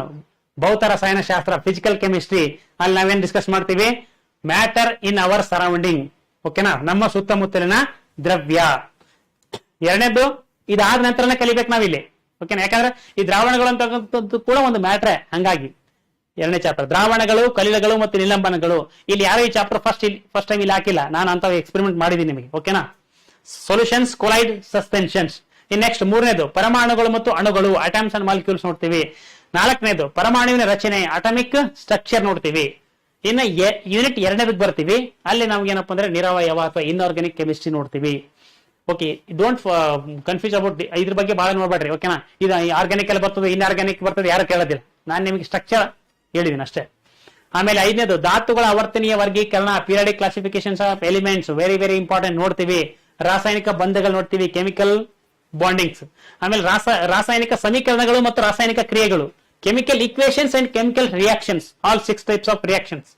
ಭೌತ ರಸಾಯನ ಶಾಸ್ತ್ರ, ಫಿಸಿಕಲ್ ಕೆಮಿಸ್ಟ್ರಿ, ಅಲ್ಲಿ ನಾವೇನ್ ಡಿಸ್ಕಸ್ ಮಾಡ್ತೀವಿ, ಮ್ಯಾಟರ್ ಇನ್ ಅವರ್ ಸರೌಂಡಿಂಗ್. ಓಕೆನಾ, ನಮ್ಮ ಸುತ್ತಮುತ್ತಲಿನ ದ್ರವ್ಯ. ಎರಡನೇದು ಇದಾದ ನಂತರನೇ ಕಲಿಬೇಕು ನಾವಿಲ್ಲಿ. ಓಕೆನಾ, ಯಾಕಂದ್ರೆ ಈ ದ್ರಾವಣಗಳು ಅಂತಕ್ಕಂಥದ್ದು ಕೂಡ ಒಂದು ಮ್ಯಾಟ್ರೆ. ಹಂಗಾಗಿ ಎರಡನೇ ಚಾಪ್ಟರ್ ದ್ರಾವಣಗಳು, ಕಲಿಲಗಳು ಮತ್ತು ನಿಲಂಬನಗಳು. ಇಲ್ಲಿ ಯಾರು ಈ ಚಾಪ್ಟರ್ ಫಸ್ಟ್ ಟೈಮ್ ಇಲ್ಲಿ ಹಾಕಿಲ್ಲ, ನಾನು ಅಂತ ಎಕ್ಸ್ಪೆರಿಮೆಂಟ್ ಮಾಡಿದ್ದೀನಿ ನಿಮಗೆ. ಓಕೆನಾ, ಸೊಲ್ಯೂಷನ್ಸ್, ಕೊಲೈಡ್, ಸಸ್ಪೆನ್ಷನ್ಸ್. ನೆಕ್ಸ್ಟ್ ಮೂರನೇದು ಪರಮಾಣುಗಳು ಮತ್ತು ಅಣುಗಳು, ಅಟಾಮ್ಸ್ ಅಂಡ್ ಮಾಲಿಕ್ಯೂಲ್ಸ್ ನೋಡ್ತೀವಿ. ನಾಲ್ಕನೇದು ಪರಮಾಣುವಿನ ರಚನೆ, ಅಟಾಮಿಕ್ ಸ್ಟ್ರಕ್ಚರ್ ನೋಡ್ತೀವಿ. ಇನ್ನು ಯೂನಿಟ್ 2ಕ್ಕೆ ಬರ್ತೀವಿ, ಅಲ್ಲಿ ನಮ್ಗೆ ಏನಪ್ಪಾ ಅಂದ್ರೆ ನಿರವಯವ ಅಥವಾ ಇನ್ಆರ್ಗಾನಿಕ್ ಕೆಮಿಸ್ಟ್ರಿ ನೋಡ್ತೀವಿ. ಓಕೆ, ಡೋಂಟ್ ಕನ್ಫ್ಯೂಸ್ ಅಬೌಟ್ ಇದ್ರ ಬಗ್ಗೆ ಬಹಳ ನೋಡ್ಬೇಡ್ರಿ. ಓಕೆನಾ, ಇದು ಆರ್ಗ್ಯಾನಿಕ್ ಅಲ್ಲಿ ಬರ್ತದೆ, ಇನ್ಆರ್ಗ್ಯಾನಿಕ್ ಬರ್ತದೆ, ಯಾರು ಕೇಳೋದಿಲ್ಲ. ನಾನು ನಿಮಗೆ ಸ್ಟ್ರಕ್ಚರ್ ಹೇಳಿದೀನಿ ಅಷ್ಟೇ. ಆಮೇಲೆ 5ನೇದು ಧಾತುಗಳ ಆವರ್ತನೀಯ ವರ್ಗೀಕರಣ, periodic classifications of elements, very very important ನೋಡ್ತೀವಿ. ರಾಸಾಯನಿಕ ಬಂಧಗಳು ನೋಡ್ತೀವಿ, ಕೆಮಿಕಲ್ ಬಾಂಡಿಂಗ್ಸ್. ಆಮೇಲೆ ರಾಸಾಯನಿಕ ಸಮೀಕರಣಗಳು ಮತ್ತು ರಾಸಾಯನಿಕ ಕ್ರಿಯೆಗಳು, chemical equations and chemical reactions, all 6 types of reactions.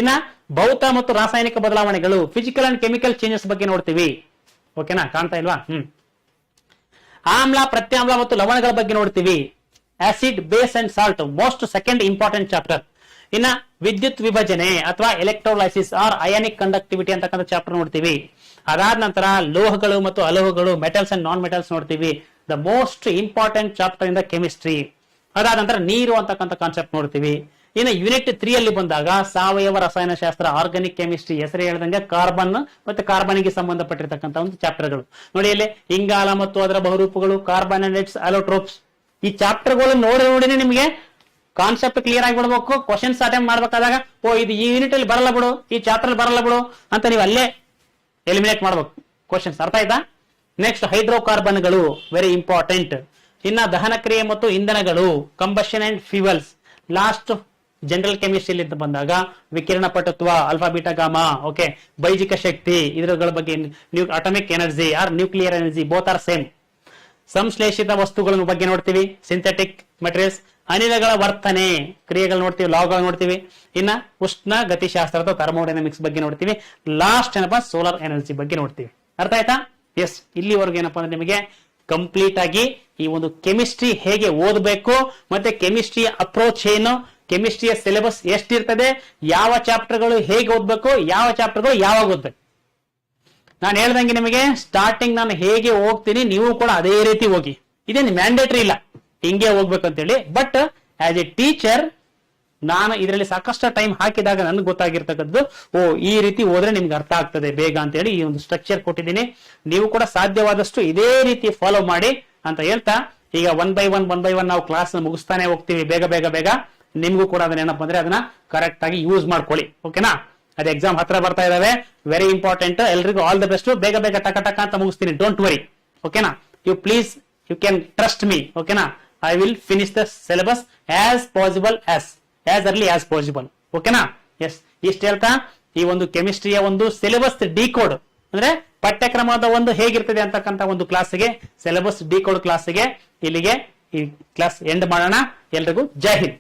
ಇನ್ನ ಭೌತ ಮತ್ತು ರಾಸಾಯನಿಕ ಬದಲಾವಣೆಗಳು, ಫಿಸಿಕಲ್ ಅಂಡ್ ಕೆಮಿಕಲ್ ಚೇಂಜಸ್ ಬಗ್ಗೆ ನೋಡ್ತೀವಿ. ಓಕೆನಾ, ಕಾಣ್ತಾ ಇಲ್ವಾ? ಆಮ್ಲ, ಪ್ರತ್ಯಾಮ್ಲ ಮತ್ತು ಲವಣಗಳ ಬಗ್ಗೆ ನೋಡ್ತೀವಿ. Acid, base and salt, most second important chapter. ಇನ್ನ ವಿದ್ಯುತ್ ವಿಭಜನೆ ಅಥವಾ ಎಲೆಕ್ಟ್ರೋಲೈಸಿಸ್ ಆರ್ ಅಯಾನಿಕ್ ಕಂಡಕ್ಟಿವಿಟಿ ಅಂತಕ್ಕಂಥ ಚಾಪ್ಟರ್ ನೋಡ್ತೀವಿ. ಅದಾದ ನಂತರ ಲೋಹಗಳು ಮತ್ತು ಅಲೋಹಗಳು, ಮೆಟಲ್ಸ್ ಅಂಡ್ ನಾನ್ ಮೆಟಲ್ಸ್ ನೋಡ್ತೀವಿ. The most important chapter in the chemistry. ಅದಾದ ನಂತರ ನೀರು ಅಂತಕ್ಕಂಥ ಕಾನ್ಸೆಪ್ಟ್ ನೋಡ್ತೀವಿ. ಇನ್ನು ಯೂನಿಟ್ 3 ಅಲ್ಲಿ ಬಂದಾಗ ಸಾವಯವ ರಸಾಯನಶಾಸ್ತ್ರ, ಆರ್ಗಾನಿಕ್ ಕೆಮಿಸ್ಟ್ರಿ, ಹೆಸರು ಹೇಳ್ದಂಗೆ ಕಾರ್ಬನ್ ಮತ್ತೆ ಕಾರ್ಬನ್ಗೆ ಸಂಬಂಧಪಟ್ಟಿರ್ತಕ್ಕಂಥ ಒಂದು ಚಾಪ್ಟರ್ಗಳು ನೋಡಿ. ಇಲ್ಲಿ ಇಂಗಾಲ ಮತ್ತು ಅದರ ಬಹುರೂಪಗಳು, ಕಾರ್ಬನೇಟ್ಸ್, ಅಲೋಟ್ರೋಪ್ಸ್. ಈ ಚಾಪ್ಟರ್ಗಳು ನೋಡಿನೇ ನಿಮಗೆ ಕಾನ್ಸೆಪ್ಟ್ ಕ್ಲಿಯರ್ ಆಗಿಬಿಡ್ಬೇಕು. ಕ್ವಶನ್ಸ್ ಅಟೆಂಪ್ಟ್ ಮಾಡ್ಬೇಕಾದಾಗ ಓ ಇದು ಈ ಯೂನಿಟ್ ಅಲ್ಲಿ ಬರಲ್ಲ ಬಿಡು, ಈ ಚಾಪ್ಟರ್ ಅಲ್ಲಿ ಬರಲ್ಲ ಬಿಡು ಅಂತ ನೀವು ಅಲ್ಲೇ ಎಲಿಮಿನೇಟ್ ಮಾಡ್ಬೇಕು ಕ್ವಶನ್ಸ್. ಅರ್ಥ ಆಯ್ತಾ? ನೆಕ್ಸ್ಟ್ ಹೈಡ್ರೋಕಾರ್ಬನ್ಗಳು, ವೆರಿ ಇಂಪಾರ್ಟೆಂಟ್. ಇನ್ನ ದಹನ ಕ್ರಿಯೆ ಮತ್ತು ಇಂಧನಗಳು, combustion and fuels. Last general chemistry ಅಂತ ಬಂದಾಗ ವಿಕಿರಣ ಪಟುತ್ವ, ಅಲ್ಫಾ ಬೀಟಾ ಗಾಮಾ. ಓಕೆ, ಬೈಜಿಕ ಶಕ್ತಿ, ಇದರ ಬಗ್ಗೆ atomic energy or nuclear energy, both are same. ಸಂಶ್ಲೇಷಿತ ವಸ್ತುಗಳ ಬಗ್ಗೆ ನೋಡ್ತೀವಿ, ಸಿಂಥೆಟಿಕ್ ಮೆಟೀರಿಯಲ್ಸ್. ಅನಿಲಗಳ ವರ್ತನೆ ಕ್ರಿಯೆಗಳು ನೋಡ್ತೀವಿ, ಲಾಗಳು ನೋಡ್ತೀವಿ. ಇನ್ನ ಉಷ್ಣ ಗತಿಶಾಸ್ತ್ರ ಅಥವಾ ಥರ್ಮೋಡೈನಮಿಕ್ಸ್ ಬಗ್ಗೆ ನೋಡ್ತೀವಿ. ಲಾಸ್ಟ್ ಏನಪ್ಪಾ ಸೋಲಾರ್ ಎನರ್ಜಿ ಬಗ್ಗೆ ನೋಡ್ತೀವಿ. ಅರ್ಥ ಆಯ್ತಾ? ಎಸ್, ಇಲ್ಲಿವರೆಗೂ ಏನಪ್ಪಾ ಅಂದ್ರೆ ನಿಮಗೆ ಕಂಪ್ಲೀಟ್ ಆಗಿ ಈ ಒಂದು ಕೆಮಿಸ್ಟ್ರಿ ಹೇಗೆ ಓದಬೇಕು, ಮತ್ತೆ ಕೆಮಿಸ್ಟ್ರಿಯ ಅಪ್ರೋಚ್ ಏನು, ಕೆಮಿಸ್ಟ್ರಿಯ ಸಿಲೆಬಸ್ ಎಷ್ಟಿರ್ತದೆ, ಯಾವ ಚಾಪ್ಟರ್ಗಳು ಹೇಗೆ ಓದ್ಬೇಕು, ಯಾವ ಚಾಪ್ಟರ್ಗಳು ಯಾವಾಗ ಓದ್ಬೇಕು. ನಾನು ಹೇಳ್ದಂಗೆ ನಿಮಗೆ ಸ್ಟಾರ್ಟಿಂಗ್ ನಾನು ಹೇಗೆ ಹೋಗ್ತೀನಿ, ನೀವು ಕೂಡ ಅದೇ ರೀತಿ ಹೋಗಿ. ಇದೇನು ಮ್ಯಾಂಡೇಟರಿ ಇಲ್ಲ ಹಿಂಗೆ ಹೋಗ್ಬೇಕು ಅಂತೇಳಿ. ಬಟ್ ಆಸ್ ಎ ಟೀಚರ್ ನಾನು ಇದರಲ್ಲಿ ಸಾಕಷ್ಟು ಟೈಮ್ ಹಾಕಿದಾಗ ನನ್ಗೆ ಗೊತ್ತಾಗಿರ್ತಕ್ಕದ್ದು, ಓ ಈ ರೀತಿ ಹೋದ್ರೆ ನಿಮ್ಗೆ ಅರ್ಥ ಆಗ್ತದೆ ಬೇಗ ಅಂತೇಳಿ ಈ ಒಂದು ಸ್ಟ್ರಕ್ಚರ್ ಕೊಟ್ಟಿದ್ದೀನಿ. ನೀವು ಕೂಡ ಸಾಧ್ಯವಾದಷ್ಟು ಇದೇ ರೀತಿ ಫಾಲೋ ಮಾಡಿ ಅಂತ ಹೇಳ್ತಾ, ಈಗ ಒನ್ ಬೈ ಒನ್ ನಾವು ಕ್ಲಾಸ್ ಮುಗಿಸ್ತಾನೆ ಹೋಗ್ತೀವಿ ಬೇಗ ಬೇಗ ಬೇಗ. ನಿಮ್ಗೂ ಕೂಡ ಅದನ್ನ ಏನಪ್ಪಾ ಅಂದ್ರೆ ಅದನ್ನ ಕರೆಕ್ಟ್ ಆಗಿ ಯೂಸ್ ಮಾಡ್ಕೊಳ್ಳಿ. ಓಕೆನಾ? ಅದೇ ಎಕ್ಸಾಮ್ ಹತ್ರ ಬರ್ತಾ ಇದಾವೆ, ವೆರಿ ಇಂಪಾರ್ಟೆಂಟ್. ಎಲ್ರಿಗೂ ಆಲ್ ದ ಬೆಸ್ಟ್. ಬೇಗ ಬೇಗ ಟಕ ಟಕ ಅಂತ ಮುಗಿಸ್ತೀನಿ, ಡೋಂಟ್ ವರಿ. ಓಕೆನಾ? You please, you can trust me. ಓಕೆನಾ? I will finish the syllabus as possible, as early as possible. ಓಕೆನಾ? ಎಸ್, ಇಷ್ಟ ಹೇಳ್ತಾ ಈ ಒಂದು ಕೆಮಿಸ್ಟ್ರಿಯ ಒಂದು ಸಿಲೆಬಸ್ ಡಿಕೋಡ್ ಅಂದ್ರೆ ಪಠ್ಯಕ್ರಮದ ಒಂದು ಹೇಗಿರ್ತದೆ ಅಂತಕ್ಕಂಥ ಒಂದು ಕ್ಲಾಸ್ಗೆ, ಸಿಲೆಬಸ್ ಡಿಕೋಡ್ ಕ್ಲಾಸ್ಗೆ ಇಲ್ಲಿಗೆ ಈ ಕ್ಲಾಸ್ ಎಂಡ್ ಮಾಡೋಣ. ಎಲ್ರಿಗೂ ಜೈ ಹಿಂದ್.